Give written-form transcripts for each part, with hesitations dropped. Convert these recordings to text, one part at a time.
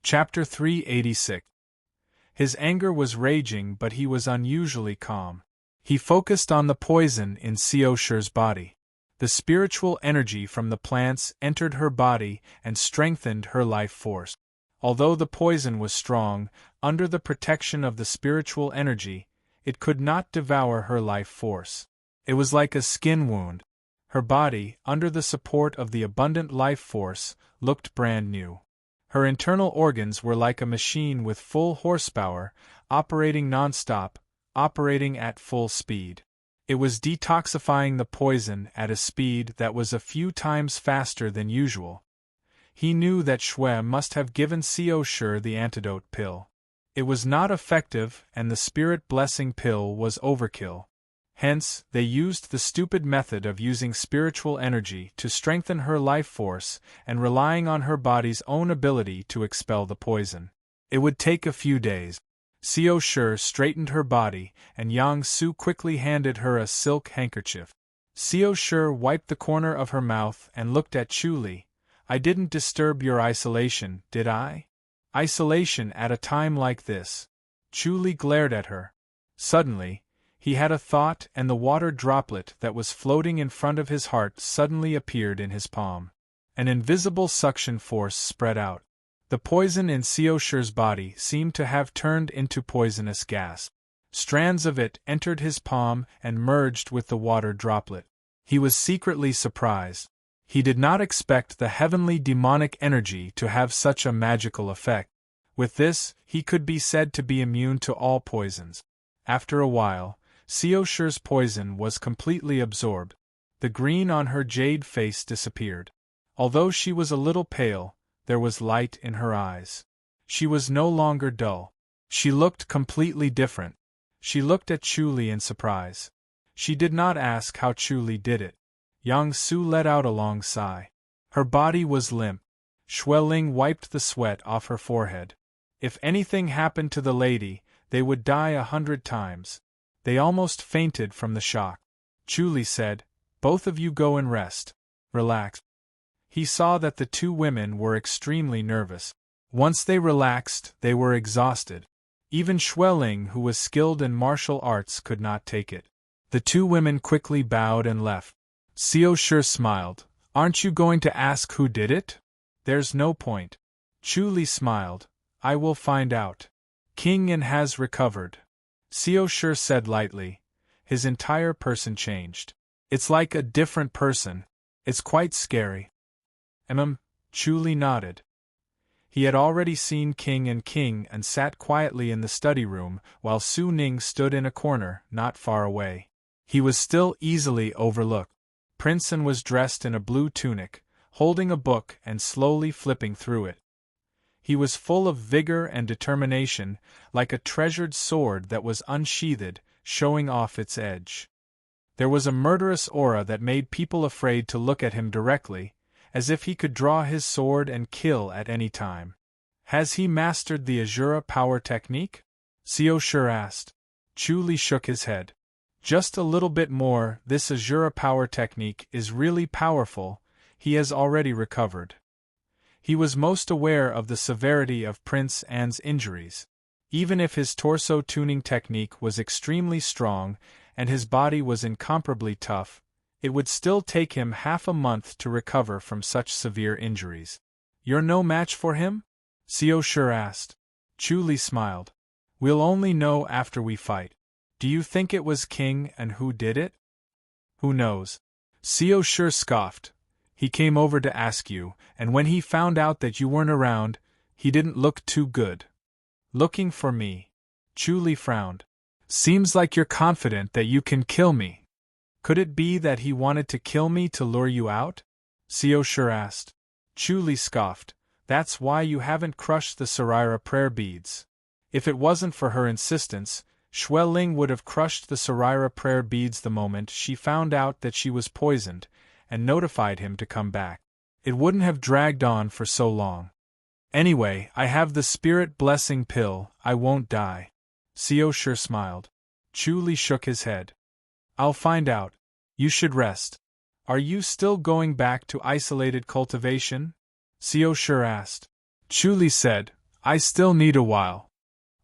Chapter 386. His anger was raging, but he was unusually calm. He focused on the poison in Seosher's body. The spiritual energy from the plants entered her body and strengthened her life force. Although the poison was strong, under the protection of the spiritual energy, it could not devour her life force. It was like a skin wound. Her body, under the support of the abundant life force, looked brand new. Her internal organs were like a machine with full horsepower, operating non-stop, operating at full speed. It was detoxifying the poison at a speed that was a few times faster than usual. He knew that Shui must have given Seosher the antidote pill. It was not effective, and the spirit blessing pill was overkill. Hence, they used the stupid method of using spiritual energy to strengthen her life force and relying on her body's own ability to expel the poison. It would take a few days. Seosher straightened her body, and Yang Su quickly handed her a silk handkerchief. Seosher wiped the corner of her mouth and looked at Chuli. "I didn't disturb your isolation, did I?" "Isolation at a time like this?" Chuli glared at her. Suddenly, he had a thought, and the water droplet that was floating in front of his heart suddenly appeared in his palm. An invisible suction force spread out. The poison in Seosher's body seemed to have turned into poisonous gas. Strands of it entered his palm and merged with the water droplet. He was secretly surprised. He did not expect the heavenly demonic energy to have such a magical effect. With this, he could be said to be immune to all poisons. After a while, Seosher's poison was completely absorbed. The green on her jade face disappeared. Although she was a little pale, there was light in her eyes. She was no longer dull. She looked completely different. She looked at Chuli in surprise. She did not ask how Chuli did it. Yang Su let out a long sigh. Her body was limp. Xueling wiped the sweat off her forehead. If anything happened to the lady, they would die 100 times. They almost fainted from the shock. Chuli said, "Both of you go and rest. Relax." He saw that the two women were extremely nervous. Once they relaxed, they were exhausted. Even Xueling, who was skilled in martial arts, could not take it. The two women quickly bowed and left. Seosher smiled. "Aren't you going to ask who did it?" "There's no point." Chuli smiled. "I will find out. King Yin has recovered," Seosher said lightly. His entire person changed. "It's like a different person. It's quite scary." Chuli nodded. He had already seen King and sat quietly in the study room, while Su Ning stood in a corner, not far away. He was still easily overlooked. Prince An was dressed in a blue tunic, holding a book and slowly flipping through it. He was full of vigor and determination, like a treasured sword that was unsheathed, showing off its edge. There was a murderous aura that made people afraid to look at him directly, as if he could draw his sword and kill at any time. "Has he mastered the Azura power technique?" Seosher asked. Chuli shook his head. "Just a little bit more. This Azura power technique is really powerful. He has already recovered." He was most aware of the severity of Prince An's injuries. Even if his torso tuning technique was extremely strong and his body was incomparably tough, it would still take him half a month to recover from such severe injuries. "You're no match for him?" Seosher asked. Chuli smiled. "We'll only know after we fight. Do you think it was King and who did it?" "Who knows?" Seosher scoffed. "He came over to ask you, and when he found out that you weren't around, he didn't look too good." "Looking for me?" Chuli frowned. "Seems like you're confident that you can kill me." "Could it be that he wanted to kill me to lure you out?" Seosher asked. Chuli scoffed. "That's why you haven't crushed the Sarira prayer beads." If it wasn't for her insistence, Xueling would have crushed the Sarira prayer beads the moment she found out that she was poisoned, and notified him to come back. It wouldn't have dragged on for so long. "Anyway, I have the spirit blessing pill. I won't die." Seosher smiled. Chuli shook his head. "I'll find out. You should rest." "Are you still going back to isolated cultivation?" Seosher asked. Chuli said, I still need a while.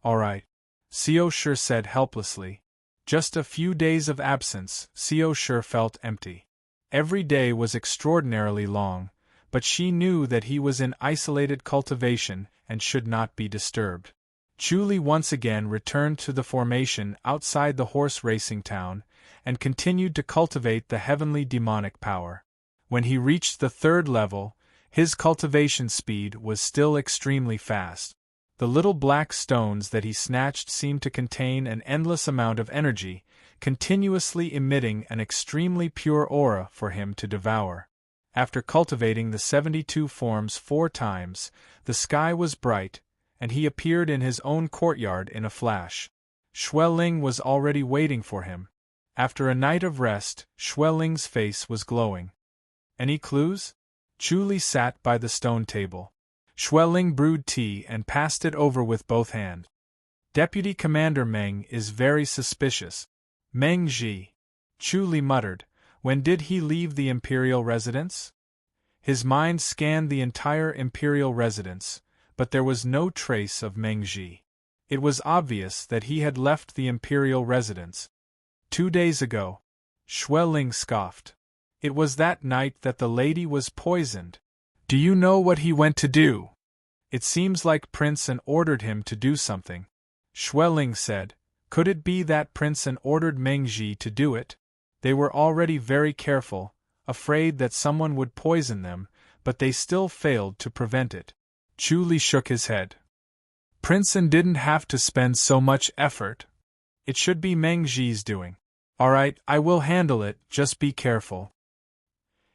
All right. Seosher said helplessly. Just a few days of absence, Seosher felt empty. Every day was extraordinarily long, but she knew that he was in isolated cultivation and should not be disturbed. Chuli once again returned to the formation outside the horse racing town, and continued to cultivate the heavenly demonic power. When he reached the 3rd level, his cultivation speed was still extremely fast. The little black stones that he snatched seemed to contain an endless amount of energy, continuously emitting an extremely pure aura for him to devour. After cultivating the 72 forms 4 times, the sky was bright, and he appeared in his own courtyard in a flash. Xueling was already waiting for him. After a night of rest, Xueling's face was glowing. Any clues? Chuli sat by the stone table. Xueling brewed tea and passed it over with both hands. Deputy Commander Meng is very suspicious. Meng Ji. Chuli muttered. When did he leave the imperial residence? His mind scanned the entire imperial residence, but there was no trace of Meng Ji. It was obvious that he had left the imperial residence 2 days ago. Xueling scoffed. It was that night that the lady was poisoned. Do you know what he went to do? It seems like Prince An ordered him to do something. Xueling said. Could it be that Prince An ordered Meng Ji to do it? They were already very careful, afraid that someone would poison them, but they still failed to prevent it. Chuli shook his head. Prince An didn't have to spend so much effort. It should be Meng Ji's doing. All right, I will handle it, just be careful.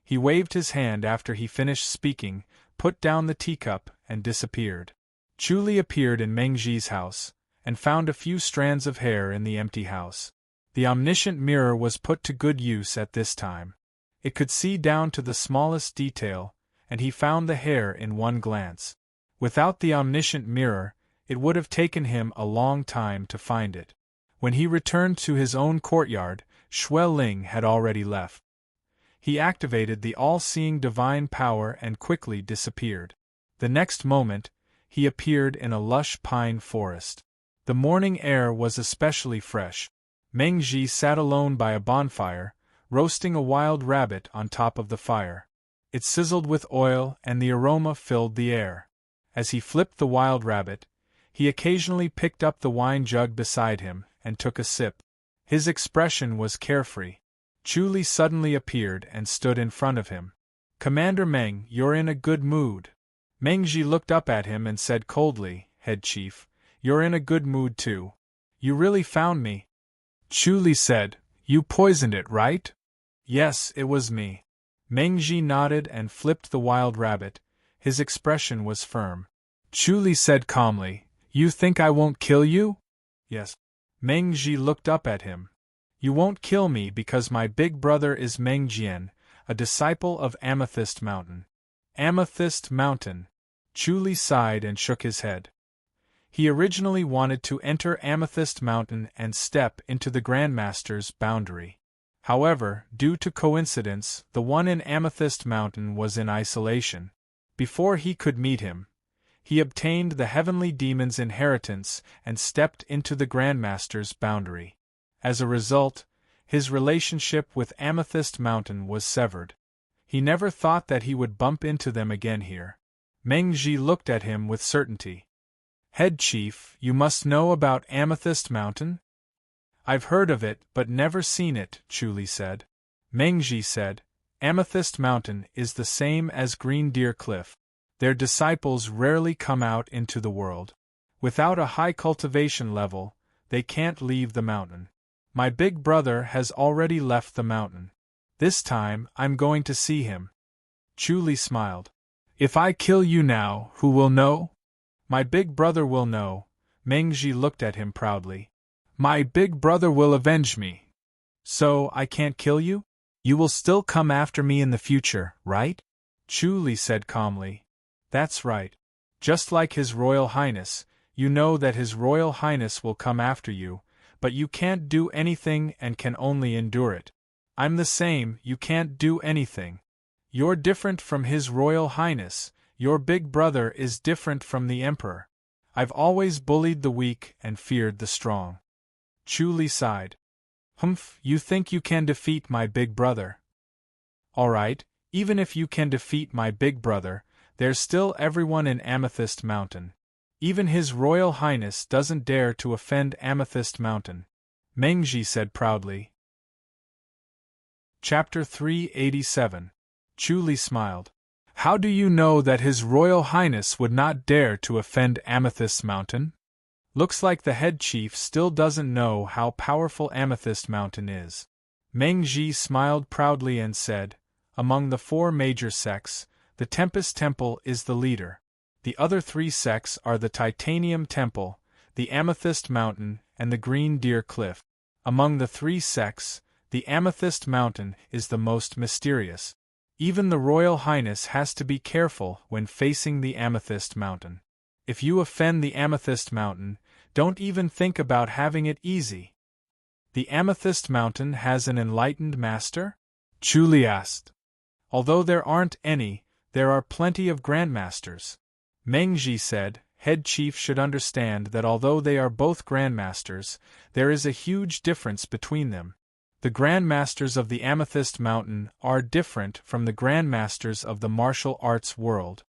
He waved his hand after he finished speaking, put down the teacup, and disappeared. Chuli appeared in Meng Ji's house, and found a few strands of hair in the empty house. The omniscient mirror was put to good use at this time. It could see down to the smallest detail, and he found the hair in one glance. Without the omniscient mirror, it would have taken him a long time to find it. When he returned to his own courtyard, Xueling had already left. He activated the all-seeing divine power and quickly disappeared. The next moment, he appeared in a lush pine forest. The morning air was especially fresh. Meng Ji sat alone by a bonfire, roasting a wild rabbit on top of the fire. It sizzled with oil and the aroma filled the air. As he flipped the wild rabbit, he occasionally picked up the wine jug beside him and took a sip. His expression was carefree. Chuli suddenly appeared and stood in front of him. Commander Meng, you're in a good mood. Meng Ji looked up at him and said coldly, Head Chief, you're in a good mood too. You really found me. Chuli said, You poisoned it, right? Yes, it was me. Meng Ji nodded and flipped the wild rabbit. His expression was firm. Chuli said calmly, You think I won't kill you? Yes. Meng Ji looked up at him. You won't kill me because my big brother is Meng Jian, a disciple of Amethyst Mountain. Amethyst Mountain. Chuli sighed and shook his head. He originally wanted to enter Amethyst Mountain and step into the Grandmaster's boundary. However, due to coincidence, the one in Amethyst Mountain was in isolation. Before he could meet him, he obtained the Heavenly Demon's inheritance and stepped into the Grandmaster's boundary. As a result, his relationship with Amethyst Mountain was severed. He never thought that he would bump into them again here. Meng Ji looked at him with certainty. Head Chief, you must know about Amethyst Mountain? I've heard of it but never seen it, Chuli said. Meng Ji said, Amethyst Mountain is the same as Green Deer Cliff. Their disciples rarely come out into the world. Without a high cultivation level, they can't leave the mountain. My big brother has already left the mountain. This time, I'm going to see him. Chuli smiled. If I kill you now, who will know? My big brother will know. Meng Ji looked at him proudly. My big brother will avenge me. So, I can't kill you? You will still come after me in the future, right? Chuli said calmly. That's right. Just like His Royal Highness, you know that His Royal Highness will come after you, but you can't do anything and can only endure it. I'm the same, you can't do anything. You're different from His Royal Highness, your big brother is different from the Emperor. I've always bullied the weak and feared the strong. Chu Li sighed. Humph, you think you can defeat my big brother? All right, even if you can defeat my big brother, there's still everyone in Amethyst Mountain. Even His Royal Highness doesn't dare to offend Amethyst Mountain, Mengji said proudly. Chapter 387. Chu Li smiled. How do you know that His Royal Highness would not dare to offend Amethyst Mountain? Looks like the head chief still doesn't know how powerful Amethyst Mountain is. Mengji smiled proudly and said, among the 4 major sects, the Tempest Temple is the leader. The other 3 sects are the Titanium Temple, the Amethyst Mountain, and the Green Deer Cliff. Among the 3 sects, the Amethyst Mountain is the most mysterious. Even the Royal Highness has to be careful when facing the Amethyst Mountain. If you offend the Amethyst Mountain, don't even think about having it easy. The Amethyst Mountain has an enlightened master? Chu Li asked. Although there aren't any, there are plenty of grandmasters. Mengji said, head chief should understand that although they are both grandmasters, there is a huge difference between them. The grandmasters of the Amethyst Mountain are different from the grandmasters of the martial arts world.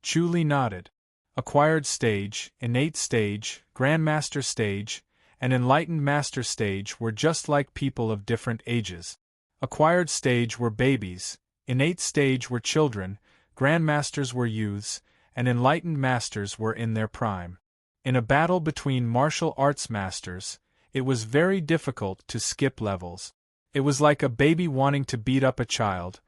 Chu Li nodded. Acquired stage, innate stage, grandmaster stage, and enlightened master stage were just like people of different ages. Acquired stage were babies, innate stage were children, grandmasters were youths, and enlightened masters were in their prime. In a battle between martial arts masters, it was very difficult to skip levels. It was like a baby wanting to beat up a child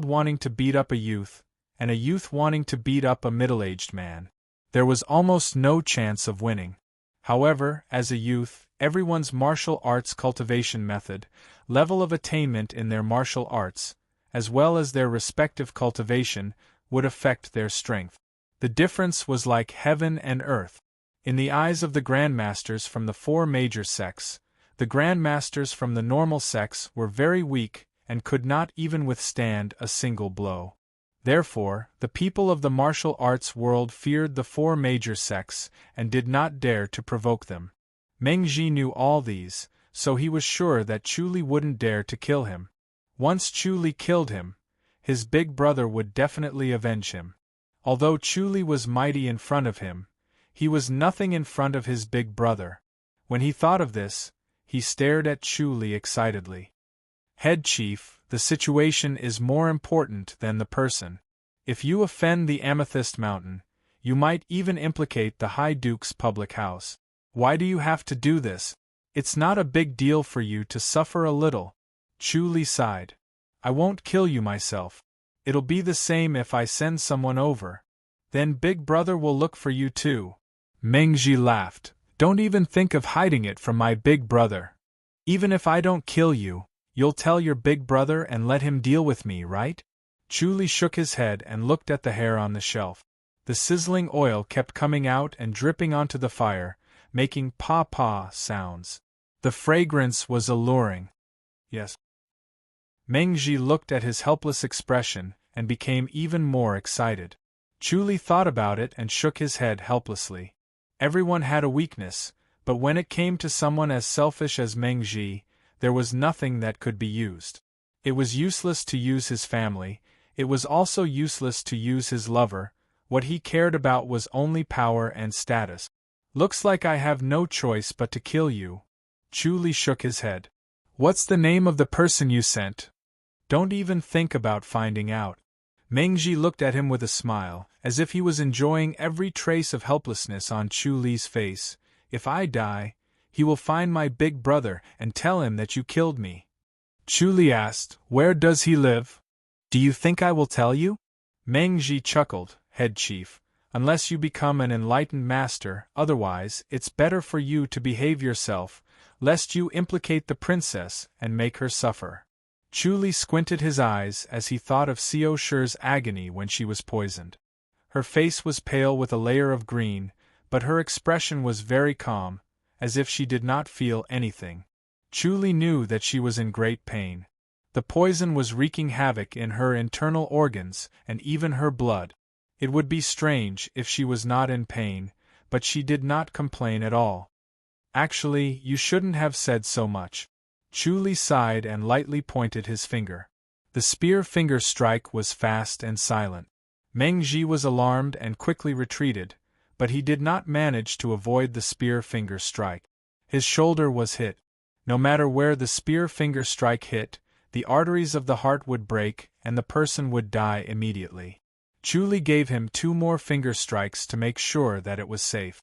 wanting to beat up a youth, and a youth wanting to beat up a middle-aged man. There was almost no chance of winning. However, as a youth, everyone's martial arts cultivation method, level of attainment in their martial arts, as well as their respective cultivation, would affect their strength. The difference was like heaven and earth. In the eyes of the grandmasters from the 4 major sects, the grandmasters from the normal sects were very weak and could not even withstand a single blow. Therefore, the people of the martial arts world feared the 4 major sects and did not dare to provoke them. Mengji knew all these, so he was sure that Chu Li wouldn't dare to kill him. Once Chu Li killed him, his big brother would definitely avenge him. Although Chu Li was mighty in front of him, he was nothing in front of his big brother. When he thought of this, he stared at Chu Li excitedly. Head chief, the situation is more important than the person. If you offend the Amethyst Mountain, you might even implicate the High Duke's public house. Why do you have to do this? It's not a big deal for you to suffer a little. Chu Li sighed. I won't kill you myself. It'll be the same if I send someone over. Then Big Brother will look for you too. Mengji laughed. Don't even think of hiding it from my big brother. Even if I don't kill you, you'll tell your big brother and let him deal with me, right? Chu Li shook his head and looked at the hair on the shelf. The sizzling oil kept coming out and dripping onto the fire, making pa-pa sounds. The fragrance was alluring. Yes. Mengji looked at his helpless expression and became even more excited. Chu Li thought about it and shook his head helplessly. Everyone had a weakness, but when it came to someone as selfish as Mengji, there was nothing that could be used. It was useless to use his family, it was also useless to use his lover, what he cared about was only power and status. Looks like I have no choice but to kill you. Chu Li shook his head. What's the name of the person you sent? Don't even think about finding out. Mengji looked at him with a smile, as if he was enjoying every trace of helplessness on Chu Li's face. If I die, he will find my big brother and tell him that you killed me. Chu Li asked, where does he live? Do you think I will tell you? Mengji chuckled, head chief. Unless you become an enlightened master, otherwise, it's better for you to behave yourself, lest you implicate the princess and make her suffer. Chu Li squinted his eyes as he thought of Xiao Shi's agony when she was poisoned. Her face was pale with a layer of green, but her expression was very calm, as if she did not feel anything. Chu Li knew that she was in great pain. The poison was wreaking havoc in her internal organs and even her blood. It would be strange if she was not in pain, but she did not complain at all. Actually, you shouldn't have said so much. Chu Li sighed and lightly pointed his finger. The spear finger strike was fast and silent. Meng Ji was alarmed and quickly retreated, but he did not manage to avoid the spear finger strike. His shoulder was hit. No matter where the spear finger strike hit, the arteries of the heart would break and the person would die immediately. Chu Li gave him 2 more finger strikes to make sure that it was safe.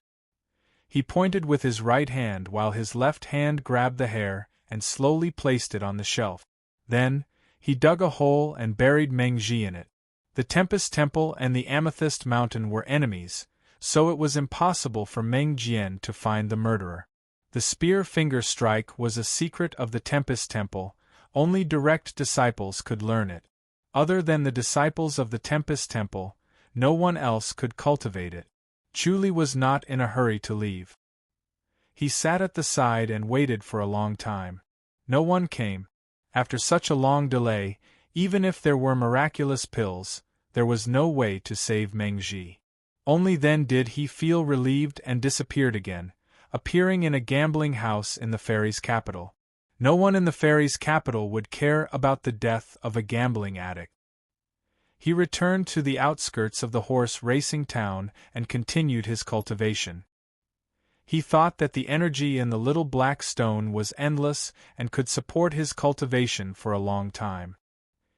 He pointed with his right hand while his left hand grabbed the hair and slowly placed it on the shelf. Then, he dug a hole and buried Meng Ji in it. The Tempest Temple and the Amethyst Mountain were enemies, so it was impossible for Meng Jian to find the murderer. The spear finger strike was a secret of the Tempest Temple, only direct disciples could learn it. Other than the disciples of the Tempest Temple, no one else could cultivate it. Chu Li was not in a hurry to leave. He sat at the side and waited for a long time. No one came. After such a long delay, even if there were miraculous pills, there was no way to save Meng Ji. Only then did he feel relieved and disappeared again, appearing in a gambling house in the fairy's capital. No one in the fairy's capital would care about the death of a gambling addict. He returned to the outskirts of the horse-racing town and continued his cultivation. He thought that the energy in the little black stone was endless and could support his cultivation for a long time.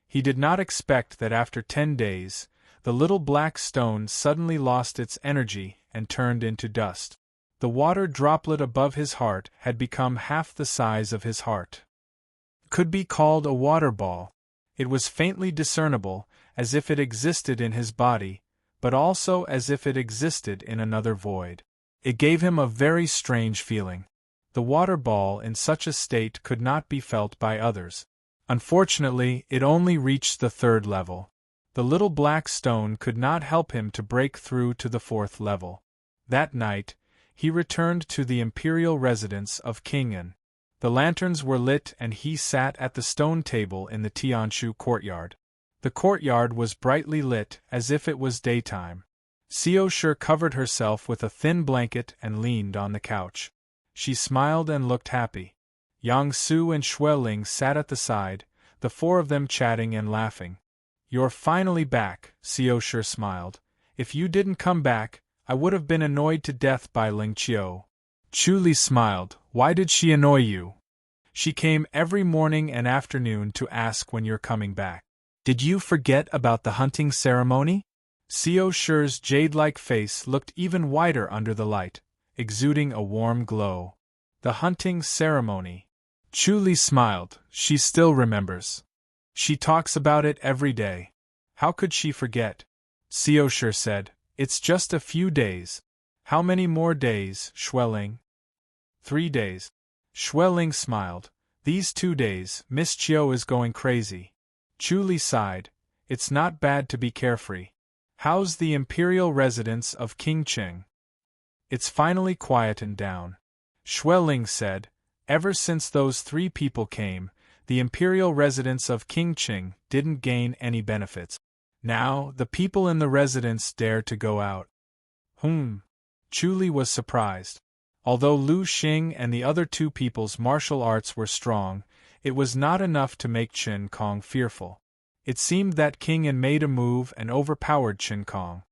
He did not expect that after 10 days, the little black stone suddenly lost its energy and turned into dust. The water droplet above his heart had become half the size of his heart. It could be called a water ball. It was faintly discernible, as if it existed in his body, but also as if it existed in another void. It gave him a very strange feeling. The water ball in such a state could not be felt by others. Unfortunately, it only reached the 3rd level. The little black stone could not help him to break through to the 4th level. That night, he returned to the imperial residence of King An. The lanterns were lit and he sat at the stone table in the Tianshu courtyard. The courtyard was brightly lit as if it was daytime. Xiao Shi covered herself with a thin blanket and leaned on the couch. She smiled and looked happy. Yang Su and Xue Ling sat at the side, the 4 of them chatting and laughing. "You're finally back," Xiao Shi smiled. "If you didn't come back, I would have been annoyed to death by Ling Qiu." Chu Li smiled. "Why did she annoy you?" "She came every morning and afternoon to ask when you're coming back." "Did you forget about the hunting ceremony?" Xiao Shi's jade-like face looked even whiter under the light, exuding a warm glow. "The hunting ceremony." Chu Li smiled. "She still remembers. She talks about it every day. How could she forget?" Xiao Shi said. "It's just a few days." "How many more days, Xue Ling?" 3 days. Xue Ling smiled. "These 2 days, Miss Qiu is going crazy." Chu Li sighed. "It's not bad to be carefree. How's the imperial residence of King Qing?" "It's finally quietened down." Xue Ling said. "Ever since those 3 people came, the imperial residence of King Qing didn't gain any benefits. Now, the people in the residence dare to go out." Chu Li was surprised. Although Lu Xing and the other 2 people's martial arts were strong, it was not enough to make Qin Kong fearful. It seemed that King An made a move and overpowered Qin Kong.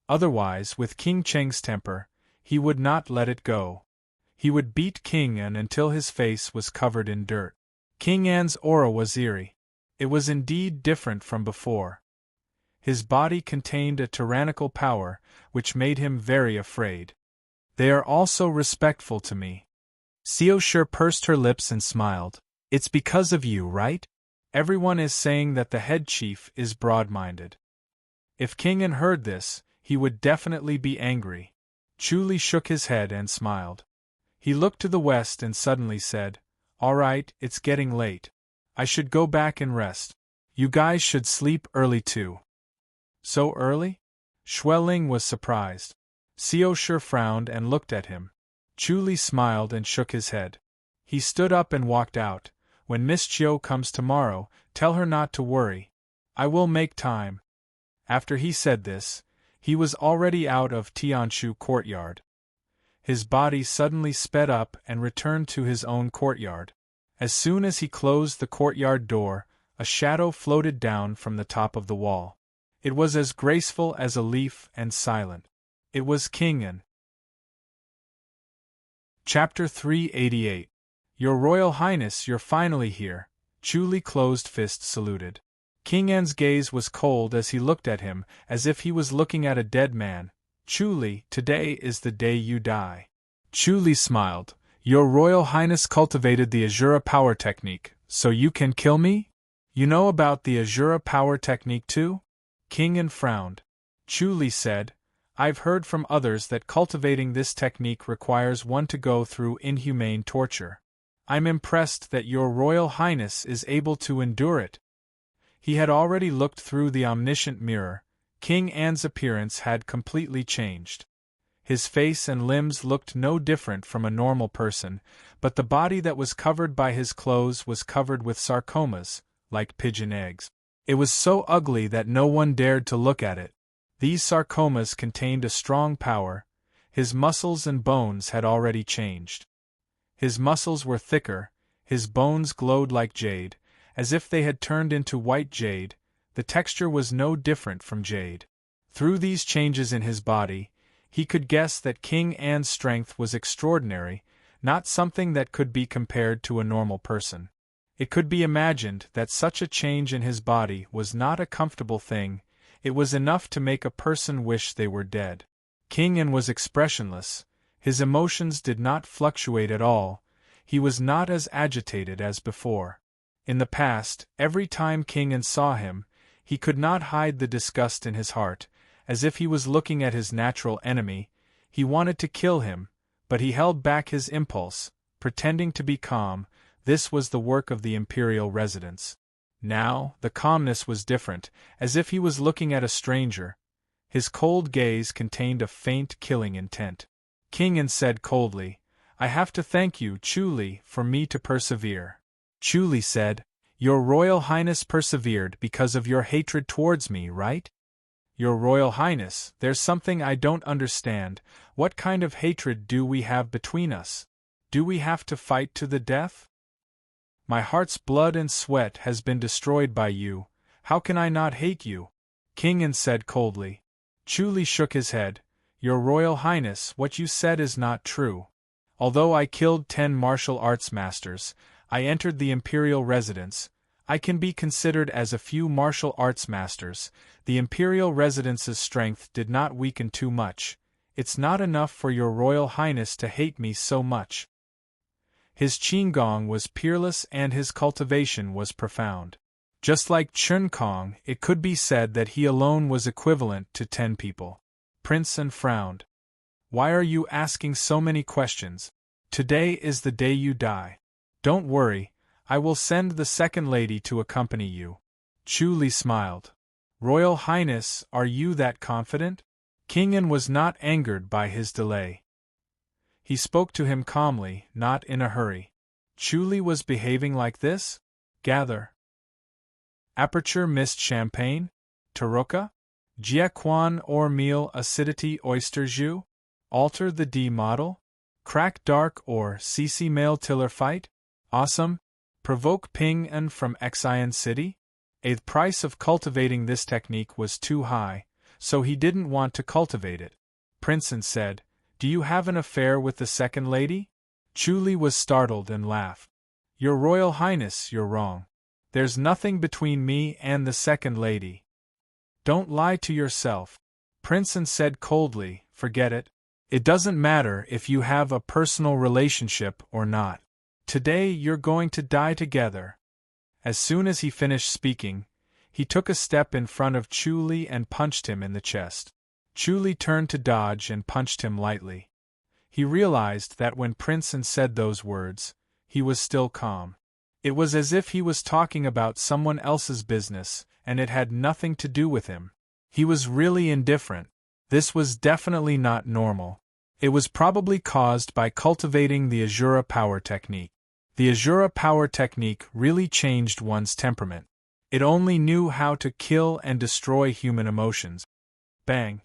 Otherwise, with King Cheng's temper, he would not let it go. He would beat King An until his face was covered in dirt. King An's aura was eerie. It was indeed different from before. His body contained a tyrannical power, which made him very afraid. "They are also respectful to me." Xiao Shi pursed her lips and smiled. "It's because of you, right? Everyone is saying that the head chief is broad-minded." If King An heard this, he would definitely be angry. Chu Li shook his head and smiled. He looked to the west and suddenly said, "All right, it's getting late. I should go back and rest. You guys should sleep early too." "So early?" Xue Ling was surprised. Xiao Shi frowned and looked at him. Chu Li smiled and shook his head. He stood up and walked out. "When Miss Qiu comes tomorrow, tell her not to worry. I will make time." After he said this, he was already out of Tianshu courtyard. His body suddenly sped up and returned to his own courtyard. As soon as he closed the courtyard door, a shadow floated down from the top of the wall. It was as graceful as a leaf and silent. It was King An. Chapter 388. Your Royal Highness, you're finally here, Chu closed fist saluted. King An's gaze was cold as he looked at him, as if he was looking at a dead man. Chu, today is the day you die. Chu smiled. Your Royal Highness cultivated the Azura power technique, so you can kill me? You know about the Azura power technique too? King An frowned. Chu said, I've heard from others that cultivating this technique requires one to go through inhumane torture. I'm impressed that your Royal Highness is able to endure it. He had already looked through the omniscient mirror. King An's appearance had completely changed. His face and limbs looked no different from a normal person, but the body that was covered by his clothes was covered with sarcomas, like pigeon eggs. It was so ugly that no one dared to look at it. These sarcomas contained a strong power. His muscles and bones had already changed. His muscles were thicker, his bones glowed like jade, as if they had turned into white jade. The texture was no different from jade. Through these changes in his body, he could guess that King An's strength was extraordinary, not something that could be compared to a normal person. It could be imagined that such a change in his body was not a comfortable thing. It was enough to make a person wish they were dead. King An was expressionless. His emotions did not fluctuate at all. He was not as agitated as before. In the past, every time King An saw him, he could not hide the disgust in his heart, as if he was looking at his natural enemy. He wanted to kill him, but he held back his impulse, pretending to be calm. This was the work of the imperial residents. Now, the calmness was different, as if he was looking at a stranger. His cold gaze contained a faint killing intent. King An said coldly, I have to thank you, Chu, for me to persevere. Chu said, Your Royal Highness persevered because of your hatred towards me, right? Your Royal Highness, there's something I don't understand. What kind of hatred do we have between us? Do we have to fight to the death? My heart's blood and sweat has been destroyed by you. How can I not hate you? King An said coldly. Chu shook his head. Your Royal Highness, what you said is not true. Although I killed 10 martial arts masters, I entered the imperial residence. I can be considered as a few martial arts masters. The imperial residence's strength did not weaken too much. It's not enough for your Royal Highness to hate me so much. His qigong was peerless and his cultivation was profound. Just like Chun Kong, it could be said that he alone was equivalent to 10 people. Prince An frowned. Why are you asking so many questions? Today is the day you die. Don't worry, I will send the second lady to accompany you. Chu smiled. Royal Highness, are you that confident? King An was not angered by his delay. He spoke to him calmly, not in a hurry. Chu was behaving like this? Gather. Aperture mist champagne? Taroka? Jia Quan or meal acidity oyster jus? Alter the D model? Crack dark or CC male tiller fight? Awesome? Provoke Ping An from Xian City? The price of cultivating this technique was too high, so he didn't want to cultivate it. Prince An said, Do you have an affair with the second lady? Chu was startled and laughed. Your Royal Highness, you're wrong. There's nothing between me and the second lady. Don't lie to yourself. Prince An said coldly, Forget it. It doesn't matter if you have a personal relationship or not. Today you're going to die together. As soon as he finished speaking, he took a step in front of Chu and punched him in the chest. Chu turned to dodge and punched him lightly. He realized that when Prince An said those words, he was still calm. It was as if he was talking about someone else's business, and it had nothing to do with him. He was really indifferent. This was definitely not normal. It was probably caused by cultivating the Azura power technique. The Azura power technique really changed one's temperament. It only knew how to kill and destroy human emotions. Bang!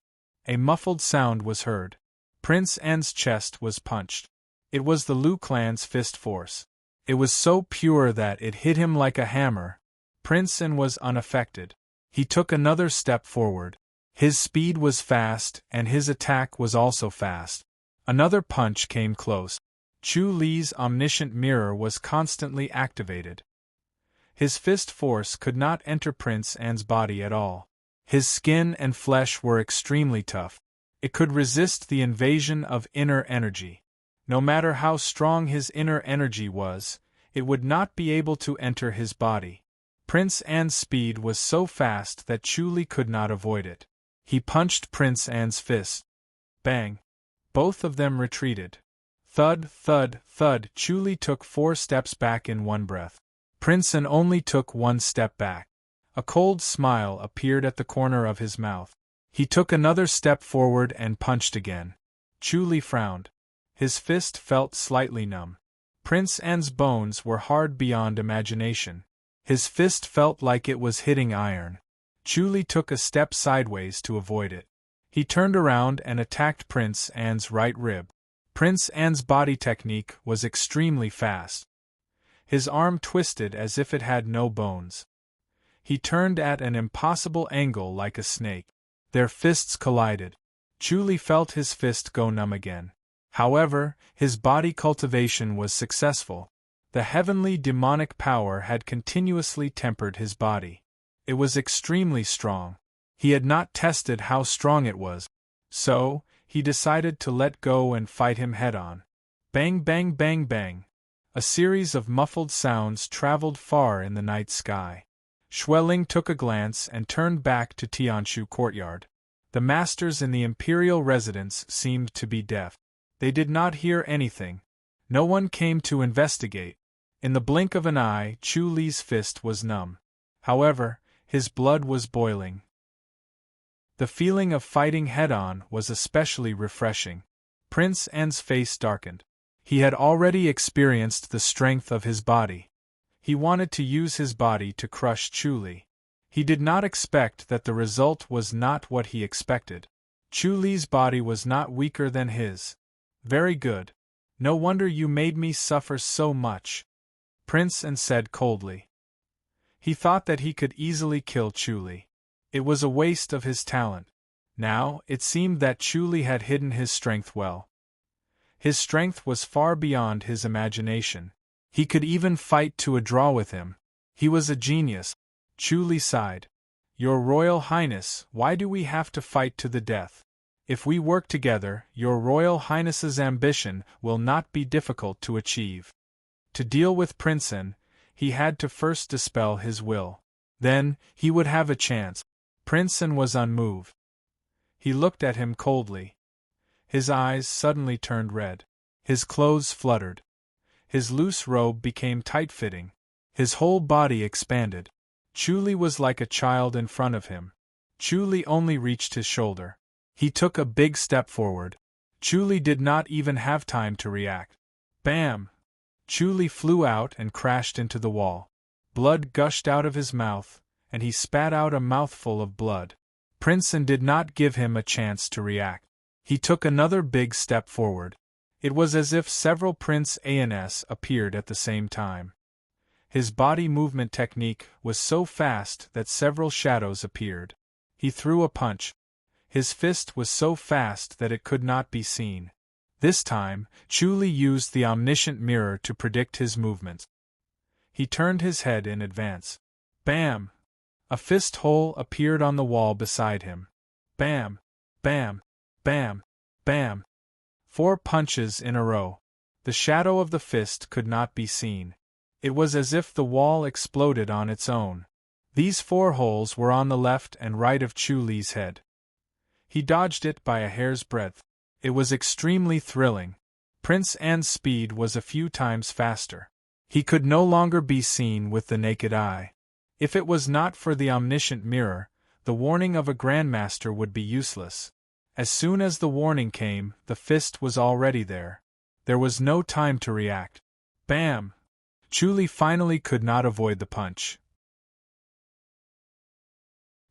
A muffled sound was heard. Prince N's chest was punched. It was the Liu clan's fist force. It was so pure that it hit him like a hammer. Prince N was unaffected. He took another step forward. His speed was fast, and his attack was also fast. Another punch came close. Chu Li's omniscient mirror was constantly activated. His fist force could not enter Prince N's body at all. His skin and flesh were extremely tough. It could resist the invasion of inner energy. No matter how strong his inner energy was, it would not be able to enter his body. Prince N's speed was so fast that Chu Li could not avoid it. He punched Prince N's fist. Bang! Both of them retreated. Thud, thud, thud. Chu Li took 4 steps back in one breath. Prince N only took 1 step back. A cold smile appeared at the corner of his mouth. He took another step forward and punched again. Chu Li frowned. His fist felt slightly numb. Prince N's bones were hard beyond imagination. His fist felt like it was hitting iron. Chu Li took a step sideways to avoid it. He turned around and attacked Prince N's right rib. Prince N's body technique was extremely fast. His arm twisted as if it had no bones. He turned at an impossible angle like a snake. Their fists collided. Chu Li felt his fist go numb again. However, his body cultivation was successful. The heavenly demonic power had continuously tempered his body. It was extremely strong. He had not tested how strong it was. So, he decided to let go and fight him head-on. Bang bang bang bang. A series of muffled sounds traveled far in the night sky. Xueling took a glance and turned back to Tianshu courtyard. The masters in the imperial residence seemed to be deaf. They did not hear anything. No one came to investigate. In the blink of an eye, Chu Li's fist was numb. However, his blood was boiling. The feeling of fighting head-on was especially refreshing. Prince N's face darkened. He had already experienced the strength of his body. He wanted to use his body to crush Chu Li. He did not expect that the result was not what he expected. Chu Li's body was not weaker than his. Very good. No wonder you made me suffer so much, Prince N said coldly. He thought that he could easily kill Chu Li. It was a waste of his talent. Now, it seemed that Chu Li had hidden his strength well. His strength was far beyond his imagination. He could even fight to a draw with him. He was a genius. Chu Li sighed. Your Royal Highness, why do we have to fight to the death? If we work together, Your Royal Highness's ambition will not be difficult to achieve. To deal with Prince N, he had to first dispel his will. Then, he would have a chance. Prince N was unmoved. He looked at him coldly. His eyes suddenly turned red. His clothes fluttered. His loose robe became tight-fitting. His whole body expanded. Chu Li was like a child in front of him. Chu Li only reached his shoulder. He took a big step forward. Chu Li did not even have time to react. Bam! Chu Li flew out and crashed into the wall. Blood gushed out of his mouth, and he spat out a mouthful of blood. Prince N did not give him a chance to react. He took another big step forward. It was as if several Prince Ans appeared at the same time. His body movement technique was so fast that several shadows appeared. He threw a punch. His fist was so fast that it could not be seen. This time, Chu Li used the omniscient mirror to predict his movements. He turned his head in advance. Bam! A fist hole appeared on the wall beside him. Bam! Bam! Bam! Bam! 4 punches in a row. The shadow of the fist could not be seen. It was as if the wall exploded on its own. These 4 holes were on the left and right of Chu Li's head. He dodged it by a hair's breadth. It was extremely thrilling. Prince N's speed was a few times faster. He could no longer be seen with the naked eye. If it was not for the omniscient mirror, the warning of a grandmaster would be useless. As soon as the warning came, the fist was already there. There was no time to react. Bam! Chu Li finally could not avoid the punch.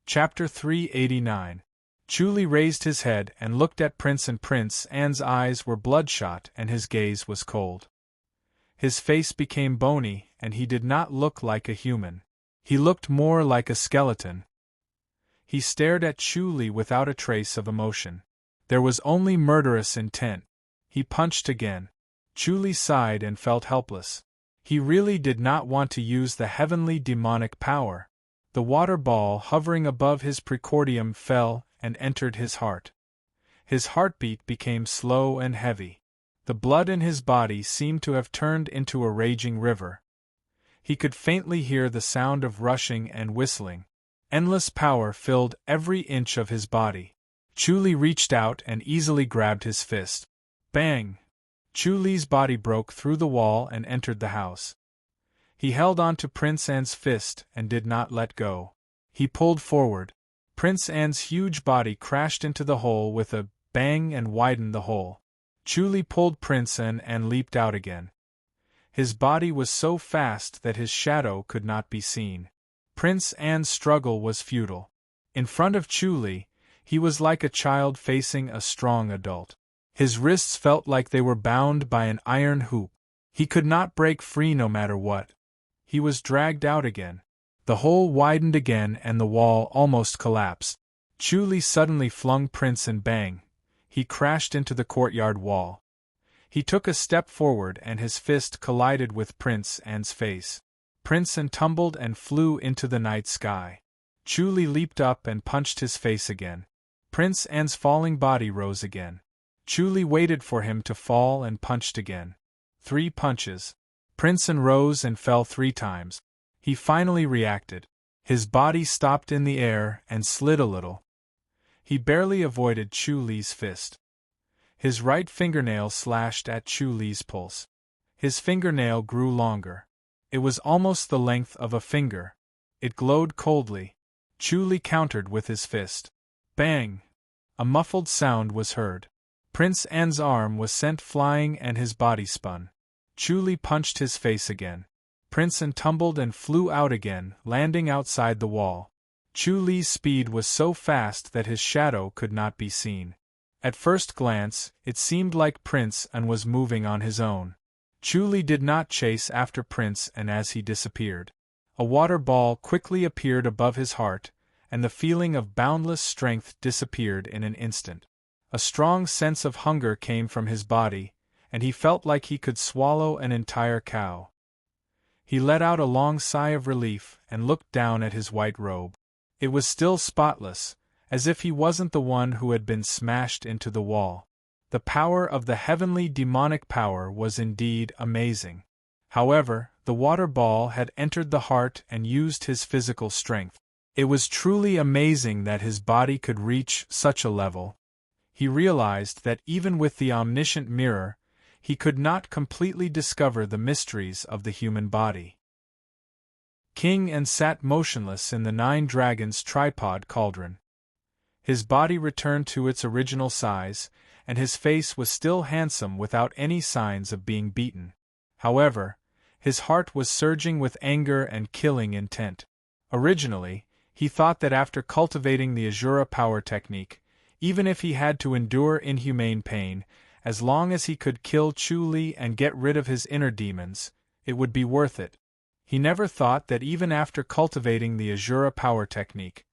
Chapter 389. Chuli raised his head and looked at Prince, and Prince An's eyes were bloodshot and his gaze was cold. His face became bony, and he did not look like a human. He looked more like a skeleton. He stared at Chuli without a trace of emotion. There was only murderous intent. He punched again. Chuli sighed and felt helpless. He really did not want to use the heavenly demonic power. The water ball hovering above his precordium fell and entered his heart. His heartbeat became slow and heavy. The blood in his body seemed to have turned into a raging river. He could faintly hear the sound of rushing and whistling. Endless power filled every inch of his body. Chuli reached out and easily grabbed his fist. Bang! Chuli's body broke through the wall and entered the house. He held on to Prince An's fist and did not let go. He pulled forward. Prince An's huge body crashed into the hole with a bang and widened the hole. Chuli pulled Prince An and leaped out again. His body was so fast that his shadow could not be seen. Prince An's struggle was futile. In front of Chuli, he was like a child facing a strong adult. His wrists felt like they were bound by an iron hoop. He could not break free no matter what. He was dragged out again. The hole widened again and the wall almost collapsed. Chuli suddenly flung Prince and bang! He crashed into the courtyard wall. He took a step forward and his fist collided with Prince An's face. Prince An tumbled and flew into the night sky. Chuli leaped up and punched his face again. Prince An's falling body rose again. Chuli waited for him to fall and punched again. 3 punches. Prince An rose and fell 3 times. He finally reacted. His body stopped in the air and slid a little. He barely avoided Chuli's fist. His right fingernail slashed at Chuli's pulse. His fingernail grew longer. It was almost the length of a finger. It glowed coldly. Chuli countered with his fist. Bang! A muffled sound was heard. Prince An's arm was sent flying and his body spun. Chuli punched his face again. Prince An tumbled and flew out again, landing outside the wall. Chuli's speed was so fast that his shadow could not be seen. At first glance, it seemed like Prince An was moving on his own. Chuli did not chase after Prince An as he disappeared. A water ball quickly appeared above his heart, and the feeling of boundless strength disappeared in an instant. A strong sense of hunger came from his body, and he felt like he could swallow an entire cow. He let out a long sigh of relief and looked down at his white robe. It was still spotless, as if he wasn't the one who had been smashed into the wall. The power of the heavenly demonic power was indeed amazing. However, the water ball had entered the heart and used his physical strength. It was truly amazing that his body could reach such a level. He realized that even with the omniscient mirror, he could not completely discover the mysteries of the human body. King An sat motionless in the 9 dragons tripod cauldron. His body returned to its original size, and his face was still handsome without any signs of being beaten. However, his heart was surging with anger and killing intent. Originally, he thought that after cultivating the Azura power technique, even if he had to endure inhumane pain, as long as he could kill Chuli and get rid of his inner demons, it would be worth it. He never thought that even after cultivating the Azura power technique,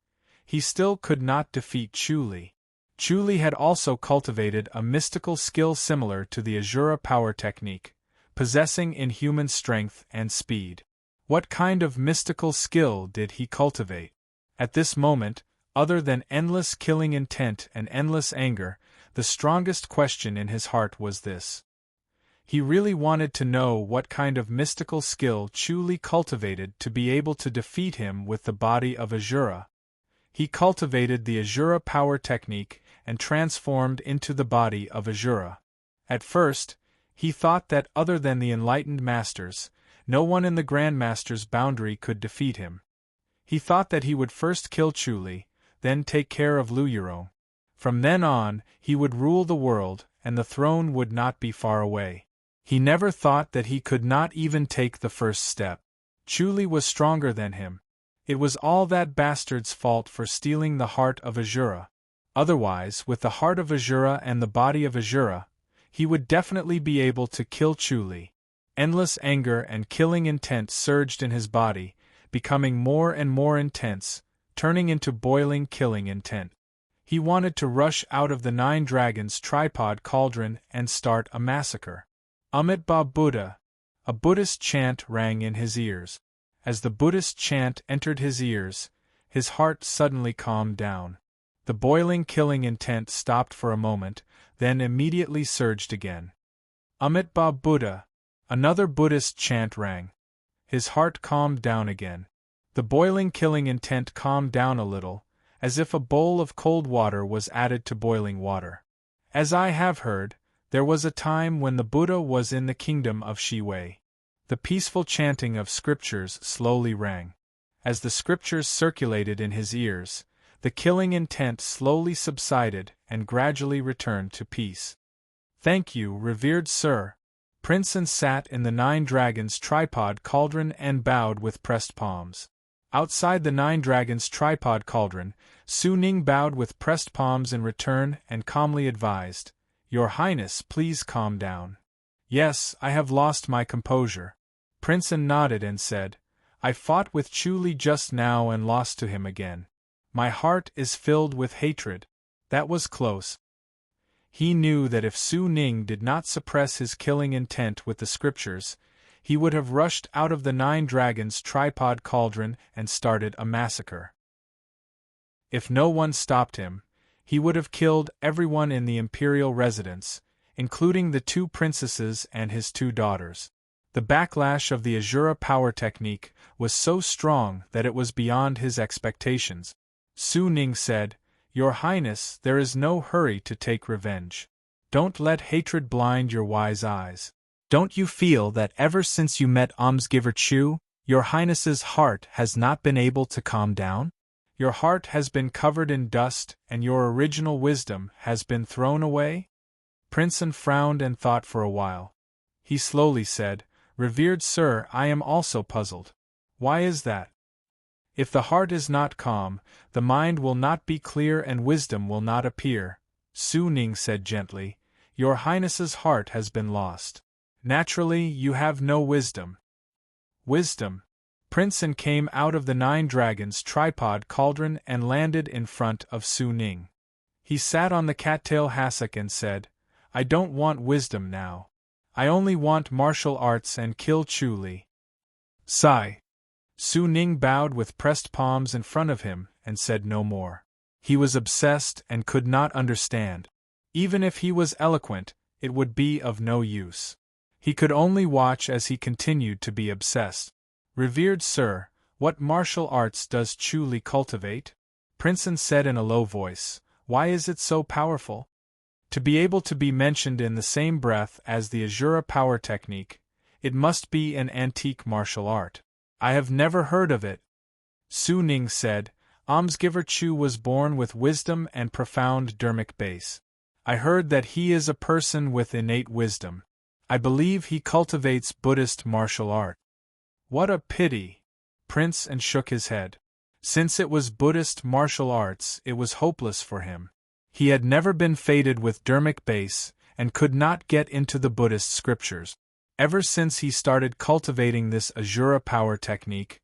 he still could not defeat Chuli. Chuli had also cultivated a mystical skill similar to the Azura power technique, possessing inhuman strength and speed. What kind of mystical skill did he cultivate? At this moment, other than endless killing intent and endless anger, the strongest question in his heart was this. He really wanted to know what kind of mystical skill Chuli cultivated to be able to defeat him with the body of Azura. He cultivated the Azura power technique and transformed into the body of Azura. At first, he thought that other than the enlightened masters, no one in the Grandmaster's boundary could defeat him. He thought that he would first kill Chuli, then take care of Luyurong. From then on, he would rule the world, and the throne would not be far away. He never thought that he could not even take the first step. Chuli was stronger than him. It was all that bastard's fault for stealing the heart of Azura. Otherwise, with the heart of Azura and the body of Azura, he would definitely be able to kill Chu Li. Endless anger and killing intent surged in his body, becoming more and more intense, turning into boiling killing intent. He wanted to rush out of the Nine Dragons tripod cauldron and start a massacre. Amit Ba Buddha! A Buddhist chant rang in his ears. As the Buddhist chant entered his ears, his heart suddenly calmed down. The boiling killing intent stopped for a moment, then immediately surged again. Amit Ba Buddha! Another Buddhist chant rang. His heart calmed down again. The boiling killing intent calmed down a little, as if a bowl of cold water was added to boiling water. As I have heard, there was a time when the Buddha was in the kingdom of Shiwei. The peaceful chanting of scriptures slowly rang. As the scriptures circulated in his ears, the killing intent slowly subsided and gradually returned to peace. Thank you, revered sir. Princeton sat in the Nine Dragons tripod cauldron and bowed with pressed palms. Outside the Nine Dragons tripod cauldron, Su Ning bowed with pressed palms in return and calmly advised, Your Highness, please calm down. Yes, I have lost my composure. Princeton nodded and said, I fought with Chu Li just now and lost to him again. My heart is filled with hatred. That was close. He knew that if Su Ning did not suppress his killing intent with the scriptures, he would have rushed out of the Nine Dragons tripod cauldron and started a massacre. If no one stopped him, he would have killed everyone in the imperial residence, including the two princesses and his two daughters. The backlash of the Azura power technique was so strong that it was beyond his expectations. Su Ning said, Your Highness, there is no hurry to take revenge. Don't let hatred blind your wise eyes. Don't you feel that ever since you met Almsgiver Chu, Your Highness's heart has not been able to calm down? Your heart has been covered in dust and your original wisdom has been thrown away? Princeton frowned and thought for a while. He slowly said, Revered sir, I am also puzzled. Why is that? If the heart is not calm, the mind will not be clear and wisdom will not appear. Su Ning said gently, Your Highness's heart has been lost. Naturally, you have no wisdom. Wisdom. Princeton came out of the Nine Dragons tripod cauldron and landed in front of Su Ning. He sat on the cattail hassock and said, I don't want wisdom now. I only want martial arts and kill Chu Li. Sigh. Su Ning bowed with pressed palms in front of him and said no more. He was obsessed and could not understand. Even if he was eloquent, it would be of no use. He could only watch as he continued to be obsessed. Revered sir, what martial arts does Chu Li cultivate? Princeton said in a low voice, Why is it so powerful? To be able to be mentioned in the same breath as the Azura power technique, it must be an antique martial art. I have never heard of it. Su Ning said, Almsgiver Chu was born with wisdom and profound dermic base. I heard that he is a person with innate wisdom. I believe he cultivates Buddhist martial art. What a pity! Princeton shook his head. Since it was Buddhist martial arts, it was hopeless for him. He had never been fated with dermic base, and could not get into the Buddhist scriptures. Ever since he started cultivating this Azura power technique,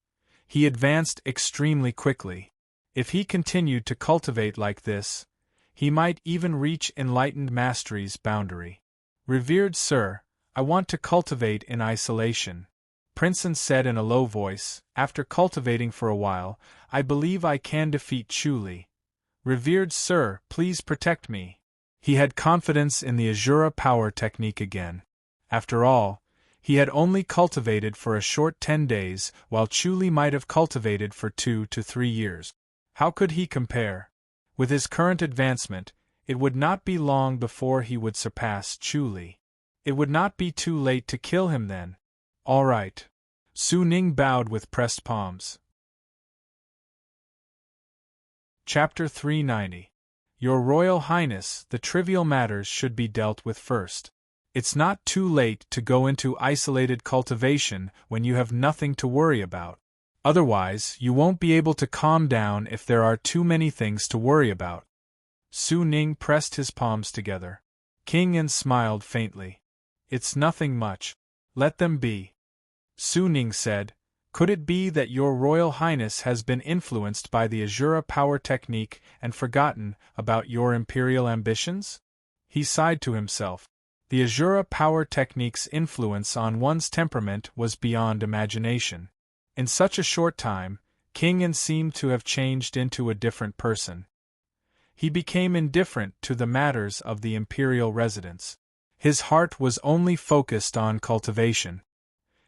he advanced extremely quickly. If he continued to cultivate like this, he might even reach enlightened mastery's boundary. Revered sir, I want to cultivate in isolation. Princeton said in a low voice, after cultivating for a while, I believe I can defeat Chu Li. Revered sir, please protect me. He had confidence in the Azura power technique again. After all, he had only cultivated for a short 10 days, while Chu Li might have cultivated for 2 to 3 years. How could he compare? With his current advancement, it would not be long before he would surpass Chu Li. It would not be too late to kill him then. All right. Su Ning bowed with pressed palms. Chapter 390. Your Royal Highness, the trivial matters should be dealt with first. It's not too late to go into isolated cultivation when you have nothing to worry about. Otherwise, you won't be able to calm down if there are too many things to worry about. Su Ning pressed his palms together. King An smiled faintly. It's nothing much. Let them be. Su Ning said, could it be that your Royal Highness has been influenced by the Azura power technique and forgotten about your imperial ambitions? He sighed to himself. The Azura power technique's influence on one's temperament was beyond imagination. In such a short time, King An seemed to have changed into a different person. He became indifferent to the matters of the imperial residence. His heart was only focused on cultivation.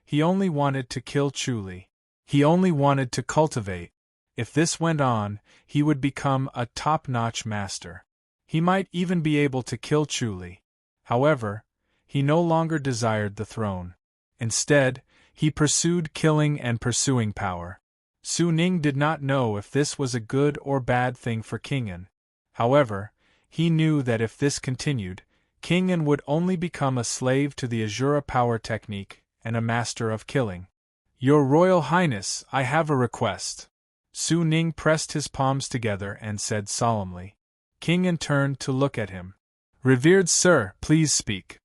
He only wanted to kill Chu. He only wanted to cultivate. If this went on, he would become a top-notch master. He might even be able to kill Chu. However, he no longer desired the throne. Instead, he pursued killing and pursuing power. Su Ning did not know if this was a good or bad thing for King An. However, he knew that if this continued, King An would only become a slave to the Azura power technique and a master of killing. Your Royal Highness, I have a request. Su Ning pressed his palms together and said solemnly. King An turned to look at him. Revered sir, please speak.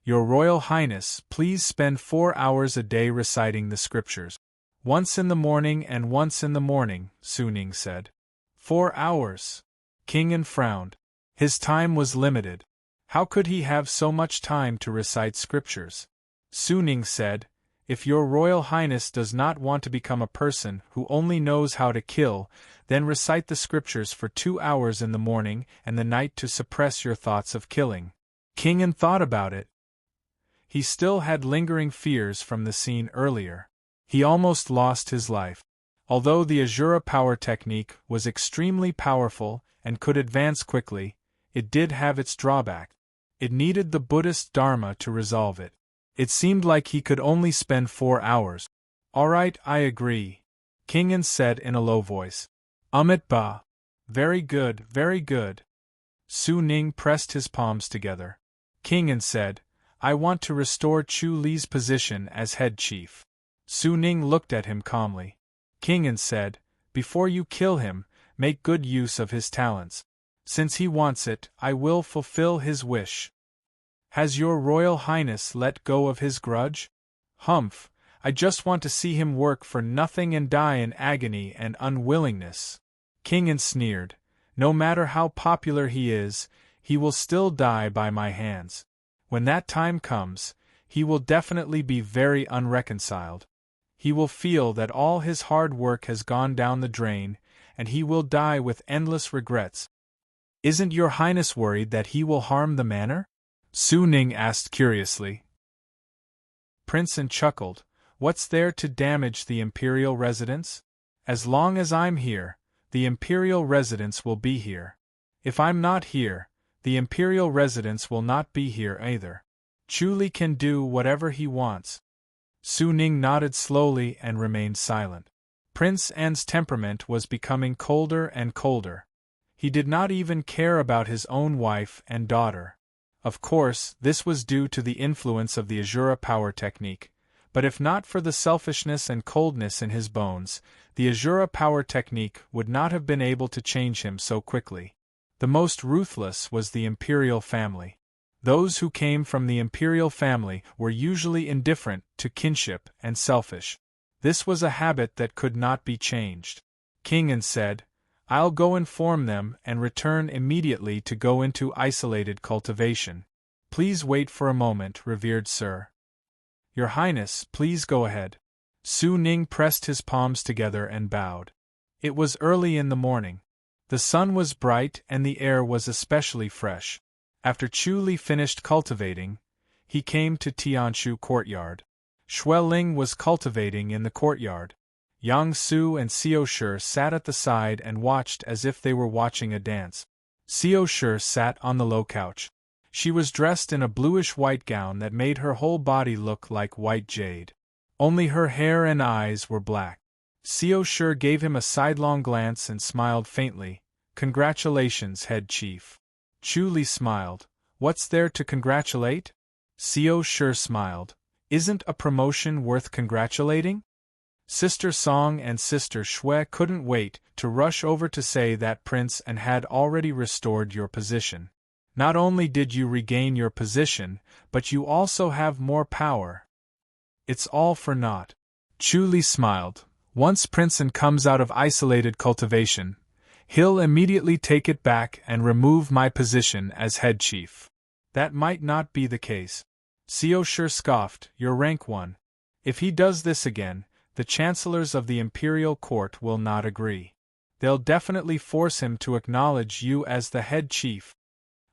Your Royal Highness, please spend 4 hours a day reciting the scriptures. Once in the morning and once in the morning, Su Ning said. 4 hours. King An frowned. His time was limited. How could he have so much time to recite scriptures? Su Ning said, if your Royal Highness does not want to become a person who only knows how to kill, then recite the scriptures for 2 hours in the morning and the night to suppress your thoughts of killing. King An thought about it. He still had lingering fears from the scene earlier. He almost lost his life. Although the Azura power technique was extremely powerful and could advance quickly, it did have its drawback. It needed the Buddhist Dharma to resolve it. It seemed like he could only spend 4 hours. All right, I agree, King An said in a low voice. Amit Ba. Very good, very good. Su Ning pressed his palms together. King An said, I want to restore Chu Li's position as head chief. Su Ning looked at him calmly. King An said, before you kill him, make good use of his talents. Since he wants it, I will fulfill his wish. Has your Royal Highness let go of his grudge? Humph, I just want to see him work for nothing and die in agony and unwillingness. King An sneered. No matter how popular he is, he will still die by my hands. When that time comes, he will definitely be very unreconciled. He will feel that all his hard work has gone down the drain, and he will die with endless regrets. Isn't your Highness worried that he will harm the manor? Su Ning asked curiously. Prince An chuckled. What's there to damage the imperial residence? As long as I'm here, the imperial residence will be here. If I'm not here, the imperial residence will not be here either. Chu Li can do whatever he wants. Su Ning nodded slowly and remained silent. Prince An's temperament was becoming colder and colder. He did not even care about his own wife and daughter. Of course, this was due to the influence of the Azura power technique, but if not for the selfishness and coldness in his bones, the Azura power technique would not have been able to change him so quickly. The most ruthless was the imperial family. Those who came from the imperial family were usually indifferent to kinship and selfish. This was a habit that could not be changed. King An said, I'll go inform them and return immediately to go into isolated cultivation. Please wait for a moment, revered sir. Your Highness, please go ahead. Su Ning pressed his palms together and bowed. It was early in the morning. The sun was bright and the air was especially fresh. After Chu Li finished cultivating, he came to Tianshu courtyard. Xue Ling was cultivating in the courtyard. Yang Su and Xiao Shi sat at the side and watched as if they were watching a dance. Xiao Shi sat on the low couch. She was dressed in a bluish-white gown that made her whole body look like white jade. Only her hair and eyes were black. Xiao Shi gave him a sidelong glance and smiled faintly. Congratulations, head chief. Chu Li smiled. What's there to congratulate? Xiao Shi smiled. Isn't a promotion worth congratulating? Sister Song and Sister Shui couldn't wait to rush over to say that Prince An had already restored your position. Not only did you regain your position, but you also have more power. It's all for naught. Chu Li smiled. Once Prince An comes out of isolated cultivation, he'll immediately take it back and remove my position as head chief. That might not be the case. Xiao Shi scoffed, you're rank 1. If he does this again, the chancellors of the imperial court will not agree. They'll definitely force him to acknowledge you as the head chief.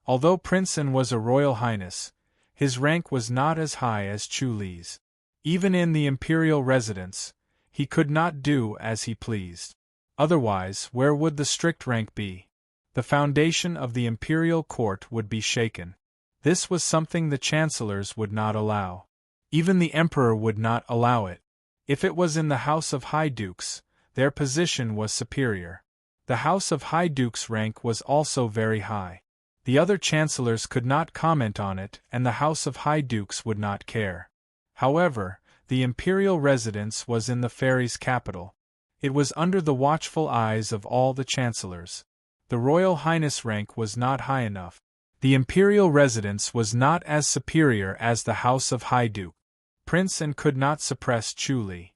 Although Prince An was a royal highness, his rank was not as high as Chu Li's. Even in the imperial residence, he could not do as he pleased. Otherwise, where would the strict rank be? The foundation of the imperial court would be shaken. This was something the chancellors would not allow. Even the emperor would not allow it. If it was in the House of High Dukes, their position was superior. The House of High Dukes' rank was also very high. The other chancellors could not comment on it, and the House of High Dukes would not care. However, the imperial residence was in the fairies' capital. It was under the watchful eyes of all the chancellors. The royal highness rank was not high enough. The imperial residence was not as superior as the House of High Duke. Prince An could not suppress Chu Li.